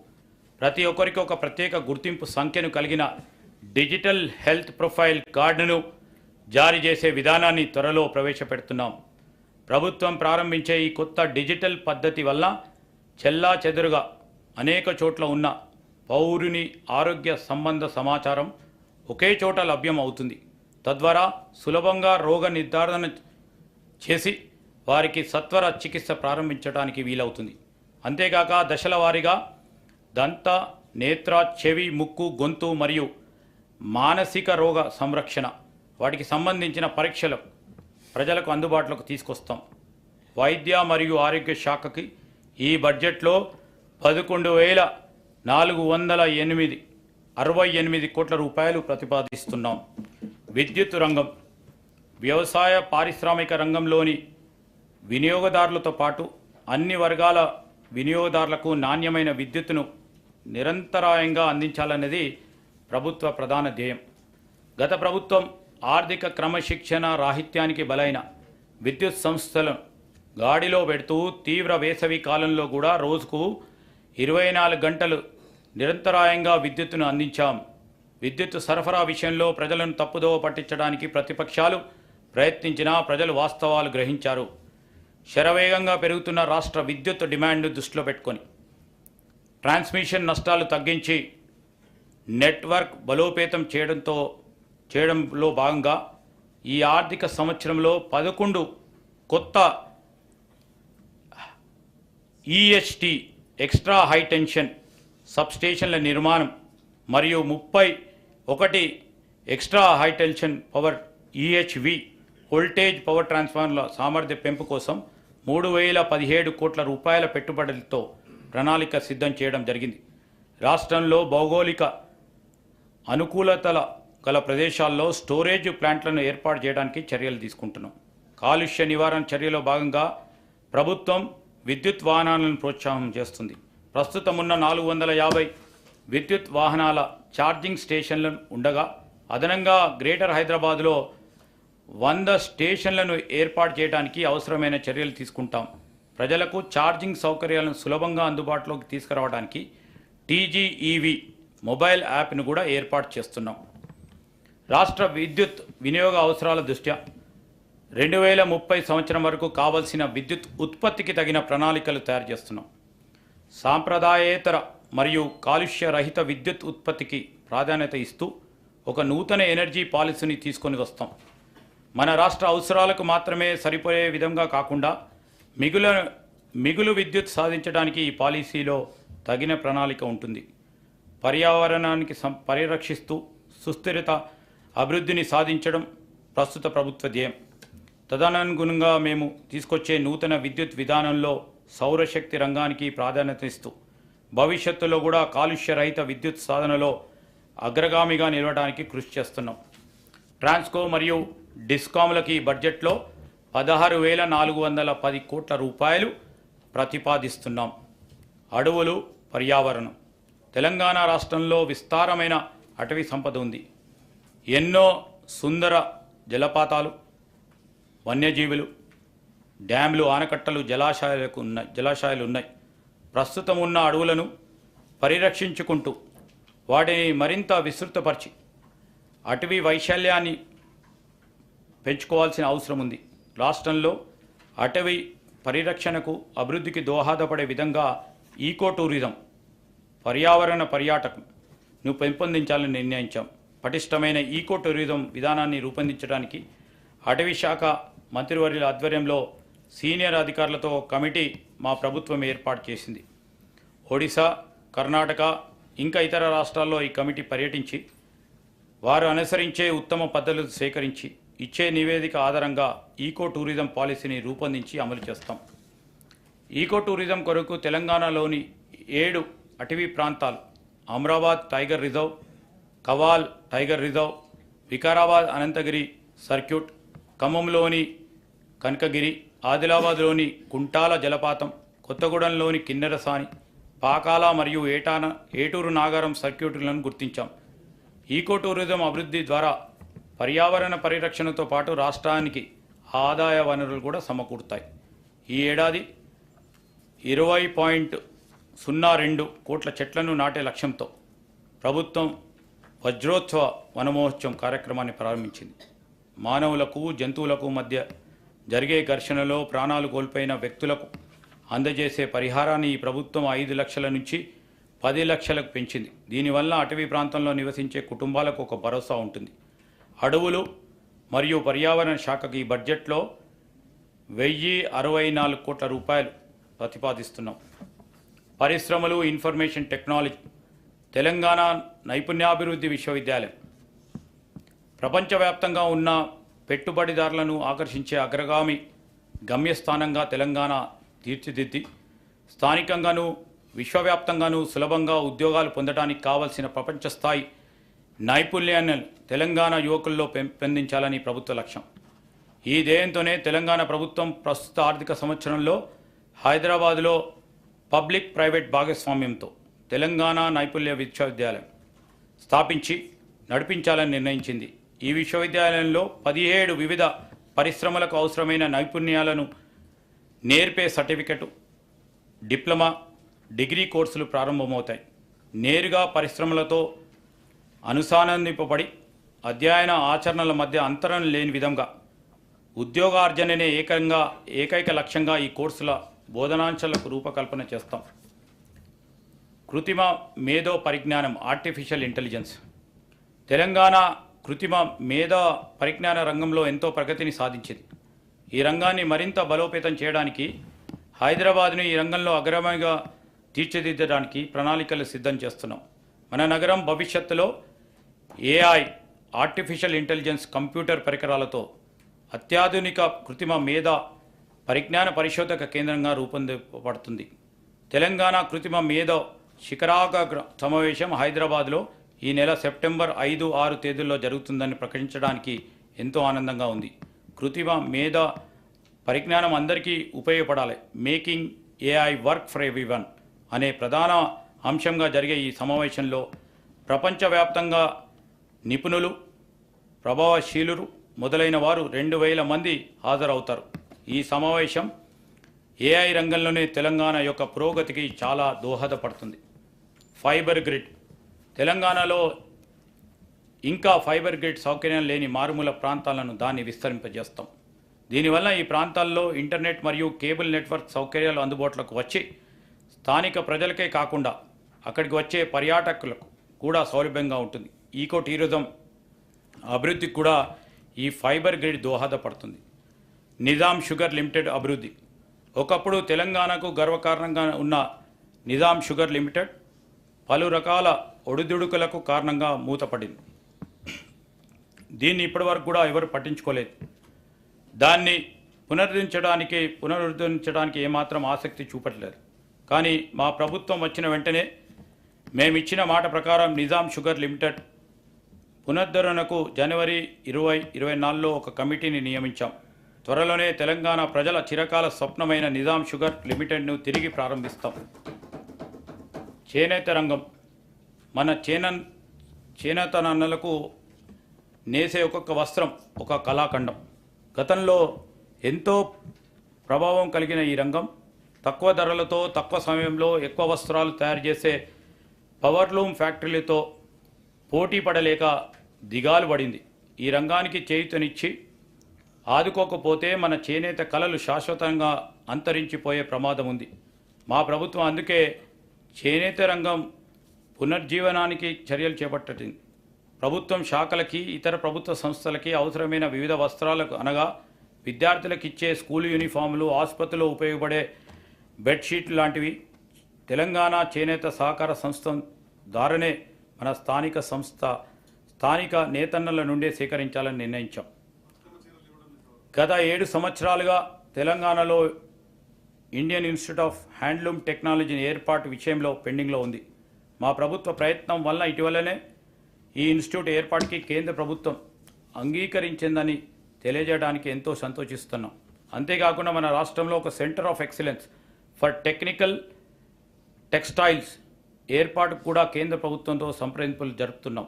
ప్రతి ఒక్కరికి ఒక ప్రత్యేక గుర్తింపు సంఖ్యను కలిగిన డిజిటల్ హెల్త్ ప్రొఫైల్ కార్డును జారీ చేసే విధానాన్ని త్వరలో ప్రవేశపెడుతున్నాం. ప్రభుత్వం ప్రారంభించే ఈ కొత్త డిజిటల్ పద్ధతి వల్ల చెల్లాచెదురుగా అనేక చోట్ల ఉన్న పౌరుని ఆరోగ్య సంబంధ సమాచారం ఒకే చోట లభ్యం అవుతుంది. తద్వారా సులభంగా రోగ నిర్ధారణ చేసి వారికి సత్వర చికిత్స ప్రారంభించడానికి వీలవుతుంది. అంతేగాక దశల వారీగా దంత, నేత్ర, చెవి, ముక్కు, గొంతు మరియు మానసిక రోగ సంరక్షణ వాటికి సంబంధించిన పరీక్షలు ప్రజలకు అందుబాటులోకి తీసుకొస్తాం. వైద్య మరియు ఆరోగ్య శాఖకి ఈ బడ్జెట్లో 11,468 కోట్ల రూపాయలు ప్రతిపాదిస్తున్నాం. విద్యుత్ రంగం, వ్యవసాయ, పారిశ్రామిక రంగంలోని వినియోగదారులతో పాటు అన్ని వర్గాల వినియోగదారులకు నాణ్యమైన విద్యుత్తును నిరంతరాయంగా అందించాలన్నది ప్రభుత్వ ప్రధాన ధ్యేయం. గత ప్రభుత్వం ఆర్థిక క్రమశిక్షణ రాహిత్యానికి బలైన విద్యుత్ సంస్థలను గాడిలో పెడుతూ తీవ్ర వేసవి కాలంలో కూడా రోజుకు 24 గంటలు నిరంతరాయంగా విద్యుత్తును అందించాం. విద్యుత్ సరఫరా విషయంలో ప్రజలను తప్పుదోవ పట్టించడానికి ప్రతిపక్షాలు ప్రయత్నించినా ప్రజలు వాస్తవాలు గ్రహించారు. శరవేగంగా పెరుగుతున్న రాష్ట్ర విద్యుత్ డిమాండ్ దృష్టిలో పెట్టుకొని ట్రాన్స్మిషన్ నష్టాలు తగ్గించి నెట్వర్క్ బలోపేతం చేయడంలో భాగంగా ఈ ఆర్థిక సంవత్సరంలో 11 కొత్త ఈహెచ్టీ ఎక్స్ట్రా హై టెన్షన్ సబ్స్టేషన్ల నిర్మాణం మరియు 31 extra high tension power EHV voltage power ట్రాన్స్ఫార్మర్ల సామర్థ్య పెంపు కోసం 3,017 కోట్ల రూపాయల పెట్టుబడులతో ప్రణాళిక సిద్ధం చేయడం జరిగింది. రాష్ట్రంలో భౌగోళిక అనుకూలతల గల ప్రదేశాల్లో స్టోరేజ్ ప్లాంట్లను ఏర్పాటు చేయడానికి చర్యలు తీసుకుంటున్నాం. కాలుష్య నివారణ చర్యలో భాగంగా ప్రభుత్వం విద్యుత్ వాహనాలను ప్రోత్సాహం చేస్తుంది. ప్రస్తుతం ఉన్న 450 విద్యుత్ వాహనాల ఛార్జింగ్ స్టేషన్లను ఉండగా అదనంగా గ్రేటర్ హైదరాబాద్లో 100 స్టేషన్లను ఏర్పాటు చేయడానికి అవసరమైన చర్యలు తీసుకుంటాం. ప్రజలకు ఛార్జింగ్ సౌకర్యాలను సులభంగా అందుబాటులోకి తీసుకురావడానికి టీజీఈవి మొబైల్ యాప్ను కూడా ఏర్పాటు చేస్తున్నాం. రాష్ట్ర విద్యుత్ వినియోగ అవసరాల దృష్ట్యా 2030 సంవత్సరం వరకు కావాల్సిన విద్యుత్ ఉత్పత్తికి తగిన ప్రణాళికలు తయారు చేస్తున్నాం. సాంప్రదాయేతర మరియు కాలుష్య రహిత విద్యుత్ ఉత్పత్తికి ప్రాధాన్యత ఇస్తూ ఒక నూతన ఎనర్జీ పాలసీని తీసుకొని వస్తాం. మన రాష్ట్ర అవసరాలకు మాత్రమే సరిపోయే విధంగా కాకుండా మిగులు విద్యుత్ సాధించడానికి ఈ పాలసీలో తగిన ప్రణాళిక ఉంటుంది. పర్యావరణానికి పరిరక్షిస్తూ సుస్థిరత అభివృద్ధిని సాధించడం ప్రస్తుత ప్రభుత్వ ధ్యేయం. తదనుగుణంగా మేము తీసుకొచ్చే నూతన విద్యుత్ విధానంలో సౌరశక్తి రంగానికి ప్రాధాన్యత ఇస్తూ భవిష్యత్తులో కూడా కాలుష్య రహిత విద్యుత్ సాధనలో అగ్రగామిగా నిలవడానికి కృషి చేస్తున్నాం. ట్రాన్స్కో మరియు డిస్కామ్లకి ఈ బడ్జెట్లో 16,410 కోట్ల రూపాయలు ప్రతిపాదిస్తున్నాం. అడవులు, పర్యావరణం. తెలంగాణ రాష్ట్రంలో విస్తారమైన అటవీ సంపద ఉంది. ఎన్నో సుందర జలపాతాలు, వన్యజీవులు, డ్యామ్లు, ఆనకట్టలు, జలాశయాలు ఉన్నాయి. ప్రస్తుతం ఉన్న అడవులను పరిరక్షించుకుంటూ వాటిని మరింత విస్తృతపరిచి అటవీ వైశాల్యాన్ని పెంచుకోవాల్సిన అవసరం ఉంది. రాష్ట్రంలో అటవీ పరిరక్షణకు అభివృద్ధికి దోహదపడే విధంగా ఈకో టూరిజం, పర్యావరణ పర్యాటకంను పెంపొందించాలని నిర్ణయించాం. పటిష్టమైన ఈకో టూరిజం విధానాన్ని రూపొందించడానికి అటవీ శాఖ మంత్రివర్యుల ఆధ్వర్యంలో సీనియర్ అధికారులతో కమిటీ మా ప్రభుత్వం ఏర్పాటు చేసింది. ఒడిశా, కర్ణాటక ఇంకా ఇతర రాష్ట్రాల్లో ఈ కమిటీ పర్యటించి వారు అనుసరించే ఉత్తమ పద్ధతులు సేకరించి ఇచ్చే నివేదిక ఆధారంగా ఈకో టూరిజం పాలసీని రూపొందించి అమలు చేస్తాం. ఈకో టూరిజం కొరకు తెలంగాణలోని 7 అటవీ ప్రాంతాలు, Amrabad tiger reserve, Kawal tiger reserve, Vikarabad Ananthagiri circuit, ఖమ్మంలోని కనకగిరి, ఆదిలాబాద్లోని కుంటాల జలపాతం, కొత్తగూడెంలోని కిన్నెరసాని, పాకాల మరియు ఏటూరు నాగారం సర్క్యూట్లను గుర్తించాం. ఈకో టూరిజం అభివృద్ధి ద్వారా పర్యావరణ పరిరక్షణతో పాటు రాష్ట్రానికి ఆదాయ వనరులు కూడా సమకూరుతాయి. ఈ ఏడాది 20.02 కోట్ల చెట్లను నాటే లక్ష్యంతో ప్రభుత్వం వజ్రోత్సవ వనమహోత్సవం కార్యక్రమాన్ని ప్రారంభించింది. మానవులకు, జంతువులకు మధ్య జరిగే ఘర్షణలో ప్రాణాలు కోల్పోయిన వ్యక్తులకు అందజేసే పరిహారాన్ని ఈ ప్రభుత్వం 5 లక్షల నుంచి 10 లక్షలకు పెంచింది. దీనివల్ల అటవీ ప్రాంతంలో నివసించే కుటుంబాలకు ఒక భరోసా ఉంటుంది. అడవులు మరియు పర్యావరణ శాఖకు ఈ బడ్జెట్లో 1,064 కోట్ల రూపాయలు ప్రతిపాదిస్తున్నాం. పరిశ్రమలు, ఇన్ఫర్మేషన్ టెక్నాలజీ. తెలంగాణ నైపుణ్యాభివృద్ధి విశ్వవిద్యాలయం ప్రపంచవ్యాప్తంగా ఉన్న పెట్టుబడిదారులను ఆకర్షించే అగ్రగామి గమ్యస్థానంగా తెలంగాణ తీర్చిదిద్ది స్థానికంగానూ విశ్వవ్యాప్తంగానూ సులభంగా ఉద్యోగాలు పొందడానికి కావలసిన ప్రపంచ స్థాయి నైపుణ్యాన్ని తెలంగాణ యువకుల్లో పెంపొందించాలని ప్రభుత్వ లక్ష్యం. ఈ ధ్యేయంతోనే తెలంగాణ ప్రభుత్వం ప్రస్తుత ఆర్థిక సంవత్సరంలో హైదరాబాదులో పబ్లిక్ ప్రైవేట్ భాగస్వామ్యంతో తెలంగాణ నైపుణ్య విశ్వవిద్యాలయం స్థాపించి నడిపించాలని నిర్ణయించింది. ఈ విశ్వవిద్యాలయంలో 17 వివిధ పరిశ్రమలకు అవసరమైన నైపుణ్యాలను నేర్పే సర్టిఫికెట్, డిప్లొమా, డిగ్రీ కోర్సులు ప్రారంభమవుతాయి. నేరుగా పరిశ్రమలతో అనుసంధానింపబడి అధ్యయన ఆచరణల మధ్య అంతరం లేని విధంగా ఉద్యోగార్జననే ఏకైక లక్ష్యంగా ఈ కోర్సుల బోధనాంశాలకు రూపకల్పన చేస్తాం. కృత్రిమ మేధో పరిజ్ఞానం, ఆర్టిఫిషియల్ ఇంటెలిజెన్స్. తెలంగాణ కృత్రిమ మేధో పరిజ్ఞాన రంగంలో ఎంతో ప్రగతిని సాధించింది. ఈ రంగాన్ని మరింత బలోపేతం చేయడానికి హైదరాబాద్ను ఈ రంగంలో అగ్రగామిగా తీర్చిదిద్దడానికి ప్రణాళికలు సిద్ధం చేస్తున్నాం. మన నగరం భవిష్యత్తులో AI, ఆర్టిఫిషియల్ ఇంటెలిజెన్స్, కంప్యూటర్ పరికరాలతో అత్యాధునిక కృత్రిమ మేధా పరిజ్ఞాన పరిశోధక కేంద్రంగా రూపొందింపబడుతుంది. తెలంగాణ కృత్రిమ మేధో శిఖరాగ్ర సమావేశం హైదరాబాద్లో ఈ నెల సెప్టెంబర్ 5, 6 తేదీల్లో జరుగుతుందని ప్రకటించడానికి ఎంతో ఆనందంగా ఉంది. కృత్రిమ మేధా పరిజ్ఞానం అందరికీ ఉపయోగపడాలి. Making AI work for everyone అనే ప్రధాన అంశంగా జరిగే ఈ సమావేశంలో ప్రపంచవ్యాప్తంగా నిపుణులు, ప్రభావశీలురు మొదలైన వారు 2,000 మంది హాజరవుతారు. ఈ సమావేశం AI రంగంలోనే తెలంగాణ యొక్క పురోగతికి చాలా దోహదపడుతుంది. Fibre grid. తెలంగాణలో ఇంకా ఫైబర్ గ్రిడ్ సౌకర్యం లేని మారుమూల ప్రాంతాలను దాన్ని విస్తరింపజేస్తాం. దీనివల్ల ఈ ప్రాంతాల్లో ఇంటర్నెట్ మరియు కేబుల్ నెట్వర్క్ సౌకర్యాలు అందుబాటులోకి వచ్చి స్థానిక ప్రజలకే కాకుండా అక్కడికి వచ్చే పర్యాటకులకు కూడా సౌలభ్యంగా ఉంటుంది. ఈకో టూరిజం అభివృద్ధికి కూడా ఈ ఫైబర్ గ్రిడ్ దోహదపడుతుంది. నిజాం షుగర్ లిమిటెడ్ అభివృద్ధి. ఒకప్పుడు తెలంగాణకు గర్వకారణంగా ఉన్న నిజాం షుగర్ లిమిటెడ్ పలు రకాల ఒడిదుడుకులకు కారణంగా మూతపడింది. దీన్ని ఇప్పటివరకు కూడా ఎవరు పట్టించుకోలేదు. దాన్ని పునరుద్ధరించడానికి ఏమాత్రం ఆసక్తి చూపట్లేదు. కానీ మా ప్రభుత్వం వచ్చిన వెంటనే మేమిచ్చిన మాట ప్రకారం నిజాం షుగర్ లిమిటెడ్ పునరుద్ధరణకు జనవరి 2024లో ఒక కమిటీని నియమించాం. త్వరలోనే తెలంగాణ ప్రజల చిరకాల స్వప్నమైన నిజాం షుగర్ లిమిటెడ్ను తిరిగి ప్రారంభిస్తాం. చేనేత రంగం. మన చేనేతనన్నలకు నేసే ఒక్కొక్క వస్త్రం ఒక కళాఖండం. గతంలో ఎంతో ప్రభావం కలిగిన ఈ రంగం తక్కువ ధరలతో తక్కువ సమయంలో ఎక్కువ వస్త్రాలు తయారు చేసే పవర్లూమ్ ఫ్యాక్టరీలతో పోటీ పడలేక దిగాలు పడింది. ఈ రంగానికి చేయూతనిచ్చి ఆదుకోకపోతే మన చేనేత కళలు శాశ్వతంగా అంతరించిపోయే ప్రమాదం ఉంది. మా ప్రభుత్వం అందుకే చేనేత రంగం పునర్జీవనానికి చర్యలు చేపట్టింది. ప్రభుత్వం శాఖలకి ఇతర ప్రభుత్వ సంస్థలకి అవసరమైన వివిధ వస్త్రాలకు అనగా విద్యార్థులకు ఇచ్చే స్కూల్ యూనిఫాములు, ఆసుపత్రిలో ఉపయోగపడే బెడ్షీట్లు లాంటివి తెలంగాణ చేనేత సహకార సంస్థ ద్వారానే మన స్థానిక నేతన్నల నుండే సేకరించాలని నిర్ణయించాం. గత 7 సంవత్సరాలుగా తెలంగాణలో Indian institute of handloom technology ఏర్పాటు విషయంలో పెండింగ్లో ఉంది. మా ప్రభుత్వ ప్రయత్నం వల్ల ఇటీవలనే ఈ ఇన్స్టిట్యూట్ ఏర్పాటుకి కేంద్ర ప్రభుత్వం అంగీకరించిందని తెలియజేయడానికి ఎంతో సంతోషిస్తున్నాం. అంతేకాకుండా మన రాష్ట్రంలో ఒక centre of excellence for technical textiles ఏర్పాటుకు కూడా కేంద్ర ప్రభుత్వంతో సంప్రదింపులు జరుపుతున్నాం.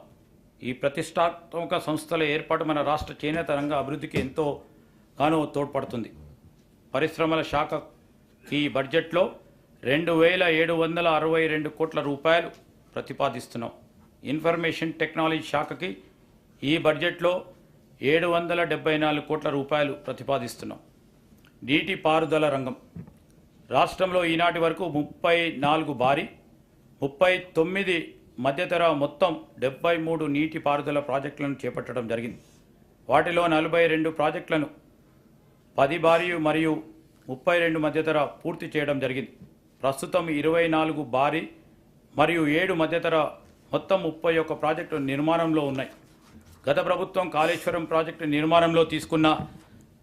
ఈ ప్రతిష్టాత్మక సంస్థల ఏర్పాటు మన రాష్ట్ర చేనేత రంగ అభివృద్ధికి ఎంతో గాను తోడ్పడుతుంది. పరిశ్రమల శాఖ ఈ బడ్జెట్లో 2,762 కోట్ల రూపాయలు ప్రతిపాదిస్తున్నాం. ఇన్ఫర్మేషన్ టెక్నాలజీ శాఖకి ఈ బడ్జెట్లో 774 కోట్ల రూపాయలు ప్రతిపాదిస్తున్నాం. నీటి పారుదల రంగం. రాష్ట్రంలో ఈనాటి వరకు 34 భారీ 39 మధ్యతర మొత్తం 73 నీటి పారుదల ప్రాజెక్టులను చేపట్టడం జరిగింది. వాటిలో 42 ప్రాజెక్టులను 10 భారీ మరియు 32 మధ్యతర పూర్తి చేయడం జరిగింది. ప్రస్తుతం 24 భారీ మరియు 7 మధ్యతర మొత్తం 31 ప్రాజెక్టులు నిర్మాణంలో ఉన్నాయి. గత ప్రభుత్వం కాళేశ్వరం ప్రాజెక్టు నిర్మాణంలో తీసుకున్న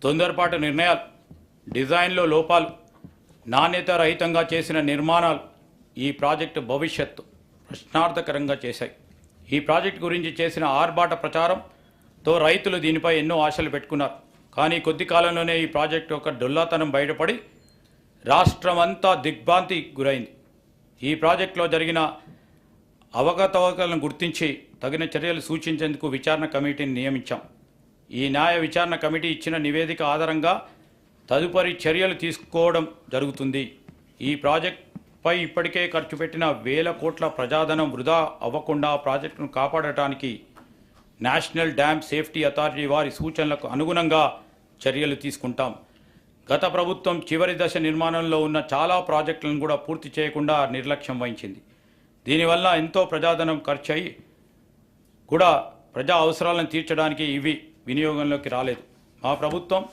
తొందరపాటు నిర్ణయాలు, డిజైన్లో లోపాలు, నాణ్యత రహితంగా చేసిన నిర్మాణాలు ఈ ప్రాజెక్టు భవిష్యత్తు ప్రశ్నార్థకరంగా చేశాయి. ఈ ప్రాజెక్టు గురించి చేసిన ఆర్భాట ప్రచారంతో రైతులు దీనిపై ఎన్నో ఆశలు పెట్టుకున్నారు. కానీ కొద్ది కాలంలోనే ఈ ప్రాజెక్టు యొక్క డొల్లాతనం బయటపడి రాష్ట్రమంతా దిగ్భ్రాంతి గురైంది. ఈ ప్రాజెక్టులో జరిగిన అవకతవకలను గుర్తించి తగిన చర్యలు సూచించేందుకు విచారణ కమిటీని నియమించాం. ఈ న్యాయ విచారణ కమిటీ ఇచ్చిన నివేదిక ఆధారంగా తదుపరి చర్యలు తీసుకోవడం జరుగుతుంది. ఈ ప్రాజెక్టుపై ఇప్పటికే ఖర్చు పెట్టిన 1000 కోట్ల ప్రజాధనం వృధా అవ్వకుండా ప్రాజెక్టును కాపాడటానికి నేషనల్ డ్యామ్ సేఫ్టీ అథారిటీ వారి సూచనలకు అనుగుణంగా చర్యలు తీసుకుంటాం. గత ప్రభుత్వం చివరి దశ నిర్మాణంలో ఉన్న చాలా ప్రాజెక్టులను కూడా పూర్తి చేయకుండా నిర్లక్ష్యం వహించింది. దీనివల్ల ఎంతో ప్రజాధనం ఖర్చు అయి కూడా ప్రజా అవసరాలను తీర్చడానికి ఇవి వినియోగంలోకి రాలేదు. మా ప్రభుత్వం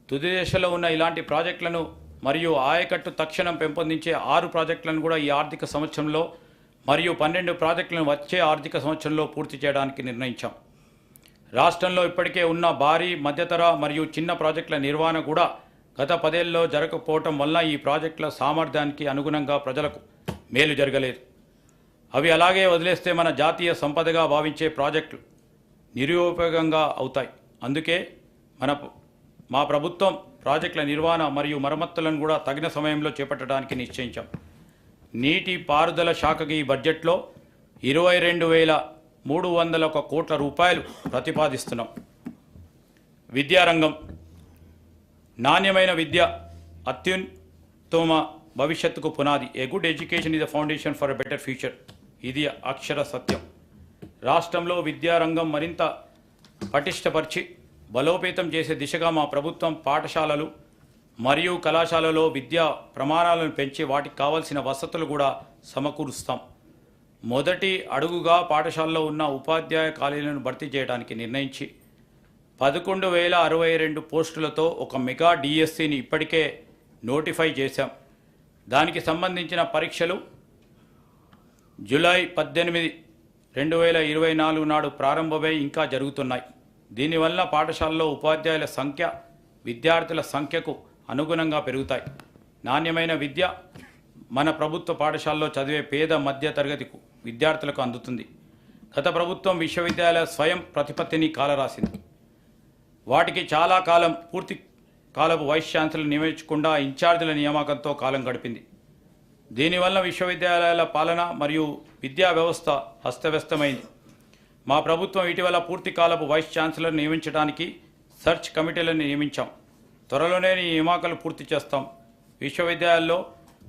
తుది దశలో ఉన్న ఇలాంటి ప్రాజెక్టులను మరియు ఆయకట్టు తక్షణం పెంపొందించే 6 ప్రాజెక్టులను కూడా ఈ ఆర్థిక సంవత్సరంలో మరియు 12 ప్రాజెక్టులను వచ్చే ఆర్థిక సంవత్సరంలో పూర్తి చేయడానికి నిర్ణయించాం. రాష్ట్రంలో ఇప్పటికే ఉన్న భారీ, మధ్యతర మరియు చిన్న ప్రాజెక్టుల నిర్వహణ కూడా గత 10 ఏళ్లలో జరగకపోవటం వల్ల ఈ ప్రాజెక్టుల సామర్థ్యానికి అనుగుణంగా ప్రజలకు మేలు జరగలేదు. అవి అలాగే వదిలేస్తే మన జాతీయ సంపదగా భావించే ప్రాజెక్టులు నిరుపయోగంగా అవుతాయి. అందుకే మా ప్రభుత్వం ప్రాజెక్టుల నిర్వహణ మరియు మరమ్మతులను కూడా తగిన సమయంలో చేపట్టడానికి నిశ్చయించాం. నీటి పారుదల శాఖకి ఈ బడ్జెట్లో 22,301 కోట్ల రూపాయలు ప్రతిపాదిస్తున్నాం. విద్యారంగం. నాణ్యమైన విద్య అత్యుత్తమ భవిష్యత్తుకు పునాది. A good education is the foundation for a better future. ఇది అక్షర సత్యం. రాష్ట్రంలో విద్యారంగం మరింత పటిష్టపరిచి బలోపేతం చేసే దిశగా మా ప్రభుత్వం పాఠశాలలు మరియు కళాశాలలో విద్యా ప్రమాణాలను పెంచి వాటికి కావాల్సిన వసతులు కూడా సమకూరుస్తాం. మొదటి అడుగుగా పాఠశాలలో ఉన్న ఉపాధ్యాయ ఖాళీలను భర్తీ చేయడానికి నిర్ణయించి 11,062 పోస్టులతో ఒక మెగా డిఎస్సిని ఇప్పటికే నోటిఫై చేశాం. దానికి సంబంధించిన పరీక్షలు జూలై 18, 2024 నాడు ప్రారంభమై ఇంకా జరుగుతున్నాయి. దీనివల్ల పాఠశాలలో ఉపాధ్యాయుల సంఖ్య విద్యార్థుల సంఖ్యకు అనుగుణంగా పెరుగుతాయి. నాణ్యమైన విద్య మన ప్రభుత్వ పాఠశాలలో చదివే పేద మధ్య తరగతి విద్యార్థులకు అందుతుంది. గత ప్రభుత్వం విశ్వవిద్యాలయ స్వయం ప్రతిపత్తిని కాలరాసింది. వాటికి చాలా కాలం పూర్తి కాలపు వైస్ ఛాన్సలర్ నియమించకుండా ఇన్ఛార్జీల నియామకంతో కాలం గడిపింది. దీనివల్ల విశ్వవిద్యాలయాల పాలన మరియు విద్యా వ్యవస్థ అస్తవ్యస్తమైంది. మా ప్రభుత్వం ఇటీవల పూర్తి కాలపు వైస్ ఛాన్సలర్ నియమించడానికి సెర్చ్ కమిటీలను నియమించాం. త్వరలోనే ఈ నియామకాలు పూర్తి చేస్తాం. విశ్వవిద్యాలయాల్లో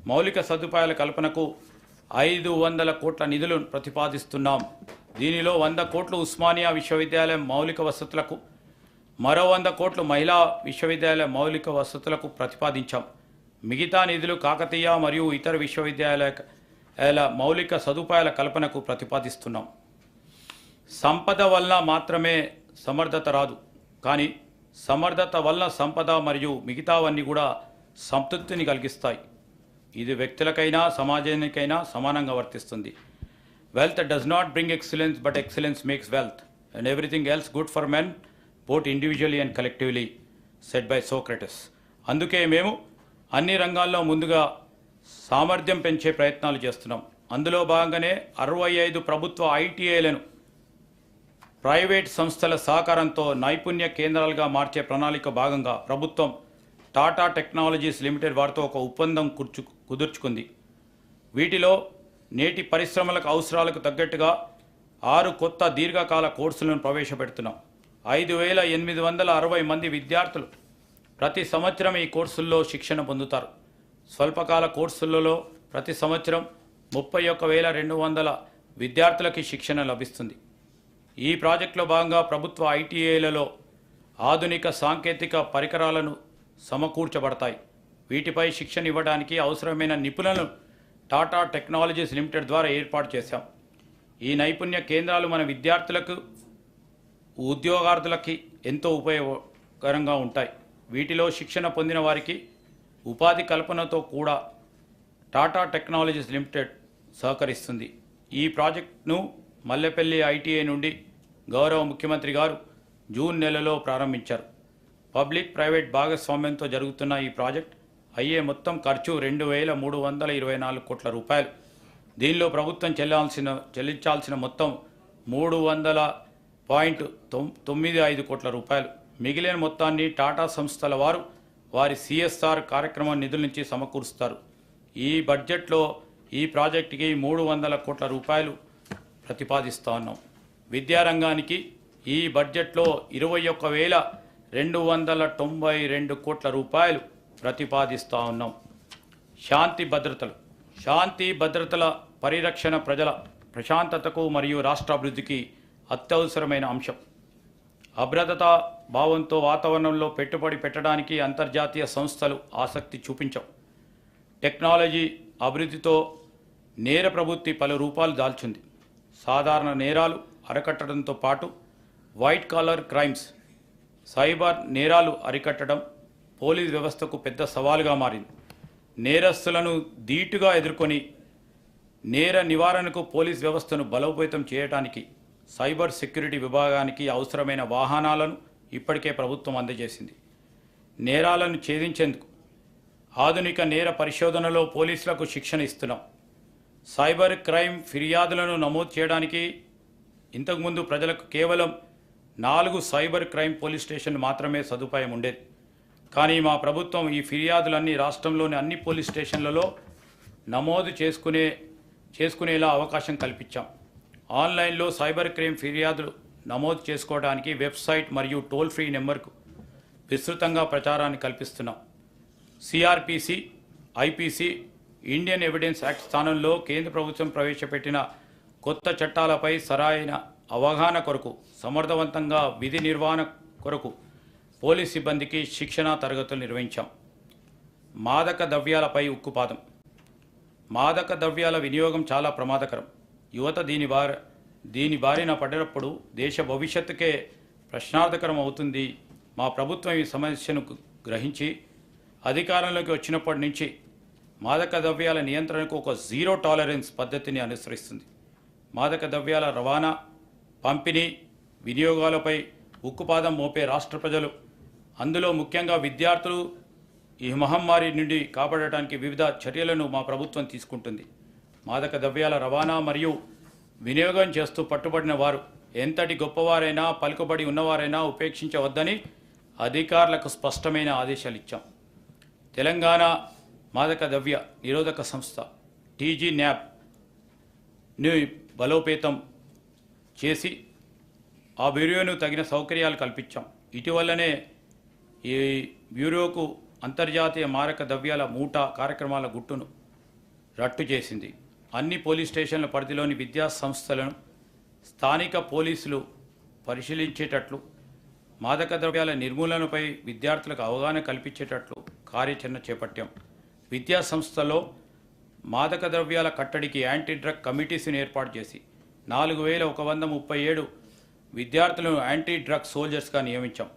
మౌలిక సదుపాయాల కల్పనకు 500 కోట్ల నిధులను ప్రతిపాదిస్తున్నాం. దీనిలో 100 కోట్లు ఉస్మానియా విశ్వవిద్యాలయం మౌలిక వసతులకు, మరో 100 కోట్లు మహిళా విశ్వవిద్యాలయ మౌలిక వసతులకు ప్రతిపాదించాం. మిగతా నిధులు కాకతీయ మరియు ఇతర విశ్వవిద్యాలయాల మౌలిక సదుపాయాల కల్పనకు ప్రతిపాదిస్తున్నాం. సంపద వల్ల మాత్రమే సమర్థత రాదు, కానీ సమర్థత వల్ల సంపద మరియు మిగతావన్నీ కూడా సంతృప్తిని కలిగిస్తాయి. ఇది వ్యక్తులకైనా సమాజానికైనా సమానంగా వర్తిస్తుంది. Wealth does not bring excellence, but excellence makes wealth and everything else good for men both individually and collectively, said by Socrates. అందుకే మేము అన్ని రంగాల్లో ముందుగా సామర్థ్యం పెంచే ప్రయత్నాలు చేస్తున్నాం. అందులో భాగంగానే 65 ప్రభుత్వ ఐటీఐలను ప్రైవేట్ సంస్థల సహకారంతో నైపుణ్య కేంద్రాలుగా మార్చే ప్రణాళిక భాగంగా ప్రభుత్వం టాటా టెక్నాలజీస్ లిమిటెడ్ వారితో ఒక ఒప్పందం కుదుర్చుకుంది. వీటిలో నేటి పరిశ్రమలకు అవసరాలకు తగ్గట్టుగా 6 కొత్త దీర్ఘకాల కోర్సులను ప్రవేశపెడుతున్నాం. 5,860 మంది విద్యార్థులు ప్రతి సంవత్సరం ఈ కోర్సుల్లో శిక్షణ పొందుతారు. స్వల్పకాల కోర్సులలో ప్రతి సంవత్సరం 31,200 విద్యార్థులకి శిక్షణ లభిస్తుంది. ఈ ప్రాజెక్టులో భాగంగా ప్రభుత్వ ఐటీఐలలో ఆధునిక సాంకేతిక పరికరాలను సమకూర్చబడతాయి. వీటిపై శిక్షణ ఇవ్వడానికి అవసరమైన నిపుణులను టాటా టెక్నాలజీస్ లిమిటెడ్ ద్వారా ఏర్పాటు చేశాం. ఈ నైపుణ్య కేంద్రాలు మన విద్యార్థులకు, ఉద్యోగార్థులకి ఎంతో ఉపయోగకరంగా ఉంటాయి. వీటిలో శిక్షణ పొందిన వారికి ఉపాధి కల్పనతో కూడా టాటా టెక్నాలజీస్ లిమిటెడ్ సహకరిస్తుంది. ఈ ప్రాజెక్టును మల్లెపల్లి ఐటీఐ నుండి గౌరవ ముఖ్యమంత్రి గారు జూన్ నెలలో ప్రారంభించారు. పబ్లిక్ ప్రైవేట్ భాగస్వామ్యంతో జరుగుతున్న ఈ ప్రాజెక్ట్ అయ్యే మొత్తం ఖర్చు 2,324 కోట్ల రూపాయలు. దీనిలో ప్రభుత్వం చెల్లించాల్సిన మొత్తం 300.95 కోట్ల రూపాయలు. మిగిలిన మొత్తాన్ని టాటా సంస్థల వారు వారి సిఎస్ఆర్ కార్యక్రమం నిధుల నుంచి సమకూరుస్తారు. ఈ బడ్జెట్లో ఈ ప్రాజెక్టుకి 300 కోట్ల రూపాయలు ప్రతిపాదిస్తూ ఉన్నాం. విద్యారంగానికి ఈ బడ్జెట్లో 21,292 కోట్ల రూపాయలు ప్రతిపాదిస్తూ ఉన్నాం. శాంతి భద్రతల పరిరక్షణ ప్రజల ప్రశాంతతకు మరియు రాష్ట్ర అభివృద్ధికి అత్యవసరమైన అంశం. అభద్రతా భావంతో వాతావరణంలో పెట్టుబడి పెట్టడానికి అంతర్జాతీయ సంస్థలు ఆసక్తి చూపించవు. టెక్నాలజీ అభివృద్ధితో నేర ప్రవృత్తి పలు రూపాలు దాల్చింది. సాధారణ నేరాలు అరికట్టడంతో పాటు వైట్ కాలర్ క్రైమ్స్, సైబర్ నేరాలు అరికట్టడం పోలీస్ వ్యవస్థకు పెద్ద సవాలుగా మారింది. నేరస్తులను ధీటుగా ఎదుర్కొని నేర నివారణకు పోలీస్ వ్యవస్థను బలోపేతం చేయడానికి సైబర్ సెక్యూరిటీ విభాగానికి అవసరమైన వాహనాలను ఇప్పటికే ప్రభుత్వం అందజేసింది. నేరాలను ఛేదించేందుకు ఆధునిక నేర పరిశోధనలో పోలీసులకు శిక్షణ ఇస్తున్నాం. సైబర్ క్రైమ్ ఫిర్యాదులను నమోదు చేయడానికి ఇంతకుముందు ప్రజలకు కేవలం 4 సైబర్ క్రైమ్ పోలీస్ స్టేషన్లు మాత్రమే సదుపాయం ఉండేది. కానీ మా ప్రభుత్వం ఈ ఫిర్యాదులన్నీ రాష్ట్రంలోని అన్ని పోలీస్ స్టేషన్లలో నమోదు చేసుకునేలా అవకాశం కల్పించాం. ఆన్లైన్లో సైబర్ క్రైమ్ ఫిర్యాదులు నమోదు చేసుకోవడానికి వెబ్సైట్ మరియు టోల్ ఫ్రీ నెంబర్కు విస్తృతంగా ప్రచారాన్ని కల్పిస్తున్నాం. CRPC, IPC, Indian evidence act స్థానంలో కేంద్ర ప్రభుత్వం ప్రవేశపెట్టిన కొత్త చట్టాలపై సరైన అవగాహన కొరకు సమర్థవంతంగా విధి నిర్వహణ కొరకు పోలీస్ సిబ్బందికి శిక్షణా తరగతులు నిర్వహించాం. మాదక ద్రవ్యాలపై ఉక్కుపాదం. మాదక ద్రవ్యాల వినియోగం చాలా ప్రమాదకరం. యువత దీని బారిన పడినప్పుడు దేశ భవిష్యత్తుకే ప్రశ్నార్థకరం అవుతుంది. మా ప్రభుత్వం ఈ సమస్యను గ్రహించి అధికారంలోకి వచ్చినప్పటి నుంచి మాదక ద్రవ్యాల నియంత్రణకు ఒక జీరో టాలరెన్స్ పద్ధతిని అనుసరిస్తుంది. మాదక ద్రవ్యాల రవాణా, పంపిణీ, వినియోగాలపై ఉక్కుపాదం మోపే రాష్ట్ర ప్రజలు, అందులో ముఖ్యంగా విద్యార్థులు ఈ మహమ్మారి నుండి కాపాడటానికి వివిధ చర్యలను మా ప్రభుత్వం తీసుకుంటుంది. మాదక ద్రవ్యాల రవాణా మరియు వినియోగం చేస్తూ పట్టుబడిన వారు ఎంతటి గొప్పవారైనా, పలుకుబడి ఉన్నవారైనా ఉపేక్షించవద్దని అధికారులకు స్పష్టమైన ఆదేశాలు ఇచ్చాం. తెలంగాణ మాదక ద్రవ్య నిరోధక సంస్థ టీజీ న్యాబ్ని బలోపేతం చేసి ఆ బ్యూరోను తగిన సౌకర్యాలు కల్పించాం. ఇటీవలనే ఈ బ్యూరోకు అంతర్జాతీయ మారక ద్రవ్యాల మూటా కార్యక్రమాల గుట్టును రట్టు చేసింది. అన్ని పోలీస్ స్టేషన్ల పరిధిలోని విద్యా సంస్థలను స్థానిక పోలీసులు పరిశీలించేటట్లు, మాదక ద్రవ్యాల నిర్మూలనపై విద్యార్థులకు అవగాహన కల్పించేటట్లు కార్యాచరణ చేపట్టాం. విద్యా సంస్థలో మాదక ద్రవ్యాల కట్టడికి యాంటీ డ్రగ్ కమిటీస్ని ఏర్పాటు చేసి 4137 విద్యార్థులను యాంటీ డ్రగ్ సోల్జర్స్గా నియమించాం.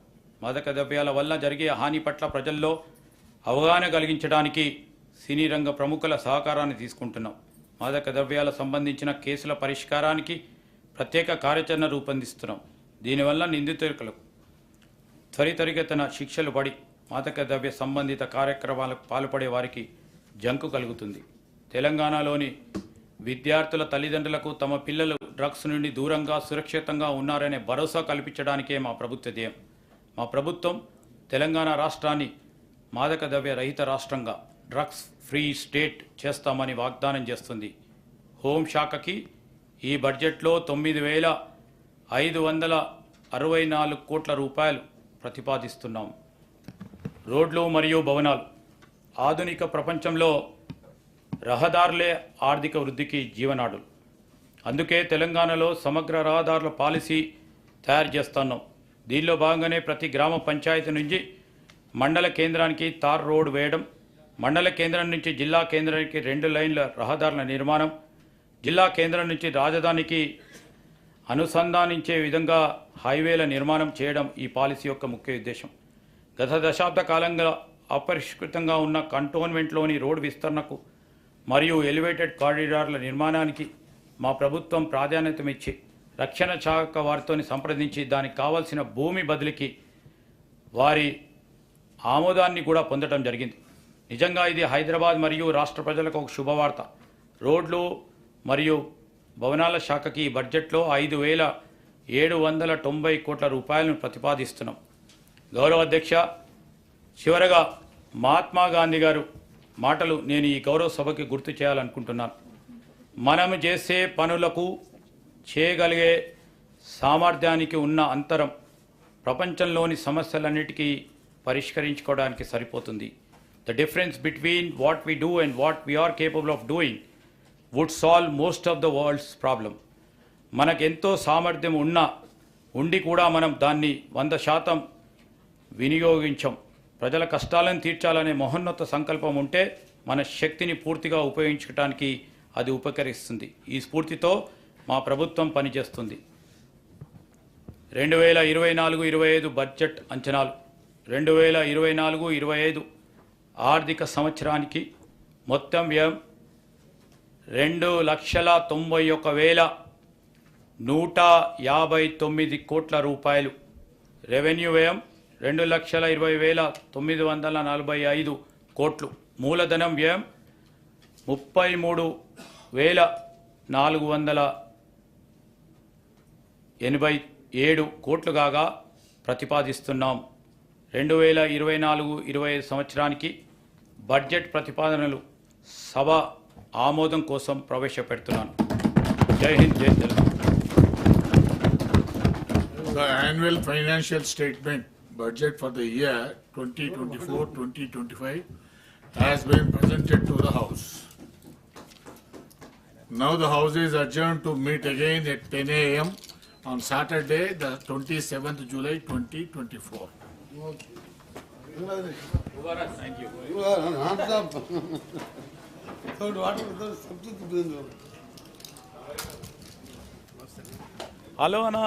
మాదక ద్రవ్యాల వల్ల జరిగే హాని పట్ల ప్రజల్లో అవగాహన కలిగించడానికి సినీ రంగ ప్రముఖుల సహకారాన్ని తీసుకుంటున్నాం. మాదక ద్రవ్యాల సంబంధించిన కేసుల పరిష్కారానికి ప్రత్యేక కార్యాచరణ రూపొందిస్తున్నాం. దీనివల్ల నిందితులకు త్వరితగతిన శిక్షలు పడి మాదక ద్రవ్య సంబంధిత కార్యక్రమాలకు పాల్పడే వారికి జంకు కలుగుతుంది. తెలంగాణలోని విద్యార్థుల తల్లిదండ్రులకు తమ పిల్లలు డ్రగ్స్ నుండి దూరంగా సురక్షితంగా ఉన్నారనే భరోసా కల్పించడానికే మా ప్రభుత్వ ధ్యేయం. మా ప్రభుత్వం తెలంగాణ రాష్ట్రాన్ని మాదక ద్రవ్య రహిత రాష్ట్రంగా, డ్రగ్స్ ఫ్రీ స్టేట్ చేస్తామని వాగ్దానం చేస్తుంది. హోంశాఖకి ఈ బడ్జెట్లో 9,564 కోట్ల రూపాయలు ప్రతిపాదిస్తున్నాం. రోడ్లు మరియు భవనాలు. ఆధునిక ప్రపంచంలో రహదారులే ఆర్థిక వృద్ధికి జీవనాడులు. అందుకే తెలంగాణలో సమగ్ర రహదారుల పాలసీ తయారు చేస్తున్నాం. దీనిలో భాగంగానే ప్రతి గ్రామ పంచాయతీ నుంచి మండల కేంద్రానికి తార్ రోడ్ వేయడం, మండల కేంద్రం నుంచి జిల్లా కేంద్రానికి 2 లైన్ల రహదారుల నిర్మాణం, జిల్లా కేంద్రం నుంచి రాజధానికి అనుసంధానించే విధంగా హైవేల నిర్మాణం చేయడం ఈ పాలసీ యొక్క ముఖ్య ఉద్దేశం. గత దశాబ్ద కాలంగా అపరిష్కృతంగా ఉన్న కంటోన్మెంట్లోని రోడ్డు విస్తరణకు మరియు ఎలివేటెడ్ కారిడార్ల నిర్మాణానికి మా ప్రభుత్వం ప్రాధాన్యతమిచ్చి రక్షణ శాఖ వారితో సంప్రదించి దానికి కావాల్సిన భూమి బదిలీకి వారి ఆమోదాన్ని కూడా పొందడం జరిగింది. నిజంగా ఇది హైదరాబాద్ మరియు రాష్ట్ర ప్రజలకు ఒక శుభవార్త. రోడ్లు మరియు భవనాల శాఖకి ఈ బడ్జెట్లో 5,790 కోట్ల రూపాయలను ప్రతిపాదిస్తున్నాం. గౌరవ అధ్యక్ష, చివరగా మహాత్మా గాంధీ గారు మాటలు నేను ఈ గౌరవ సభకి గుర్తు చేయాలనుకుంటున్నాను. మనం చేసే పనులకు చేయగలిగే సామర్థ్యానికి ఉన్న అంతరం ప్రపంచంలోని సమస్యలన్నిటికీ పరిష్కరించుకోవడానికి సరిపోతుంది. The difference between what we do and what we are capable of doing would solve most of the world's problem. మనకెంతో సామర్థ్యం ఉండి కూడా మనం దాన్ని 100% వినియోగించాం. ప్రజల కష్టాలను తీర్చాలనే మహోన్నత సంకల్పం ఉంటే మన శక్తిని పూర్తిగా ఉపయోగించడానికి అది ఉపకరిస్తుంది. ఈ స్ఫూర్తితో మా ప్రభుత్వం పనిచేస్తుంది. 2024-25 బడ్జెట్ అంచనాలు. 2024-25 ఆర్థిక సంవత్సరానికి మొత్తం వ్యయం 2,91,159 కోట్ల రూపాయలు. రెవెన్యూ వ్యయం 2,20,945 కోట్లు. మూలధనం వ్యయం 33,487 కోట్లు కాగా ప్రతిపాదిస్తున్నాం. 2024-25 సంవత్సరానికి బడ్జెట్ ప్రతిపాదనలు సభ ఆమోదం కోసం ప్రవేశపెడుతున్నాను. జై హింద్, జై Telangana. The annual financial statement budget for the year 2024-2025 has been presented to the House. Now the House is adjourned to meet again at 10 a.m. on Saturday, the 27th July 2024. Thank you. Hello అన్నా.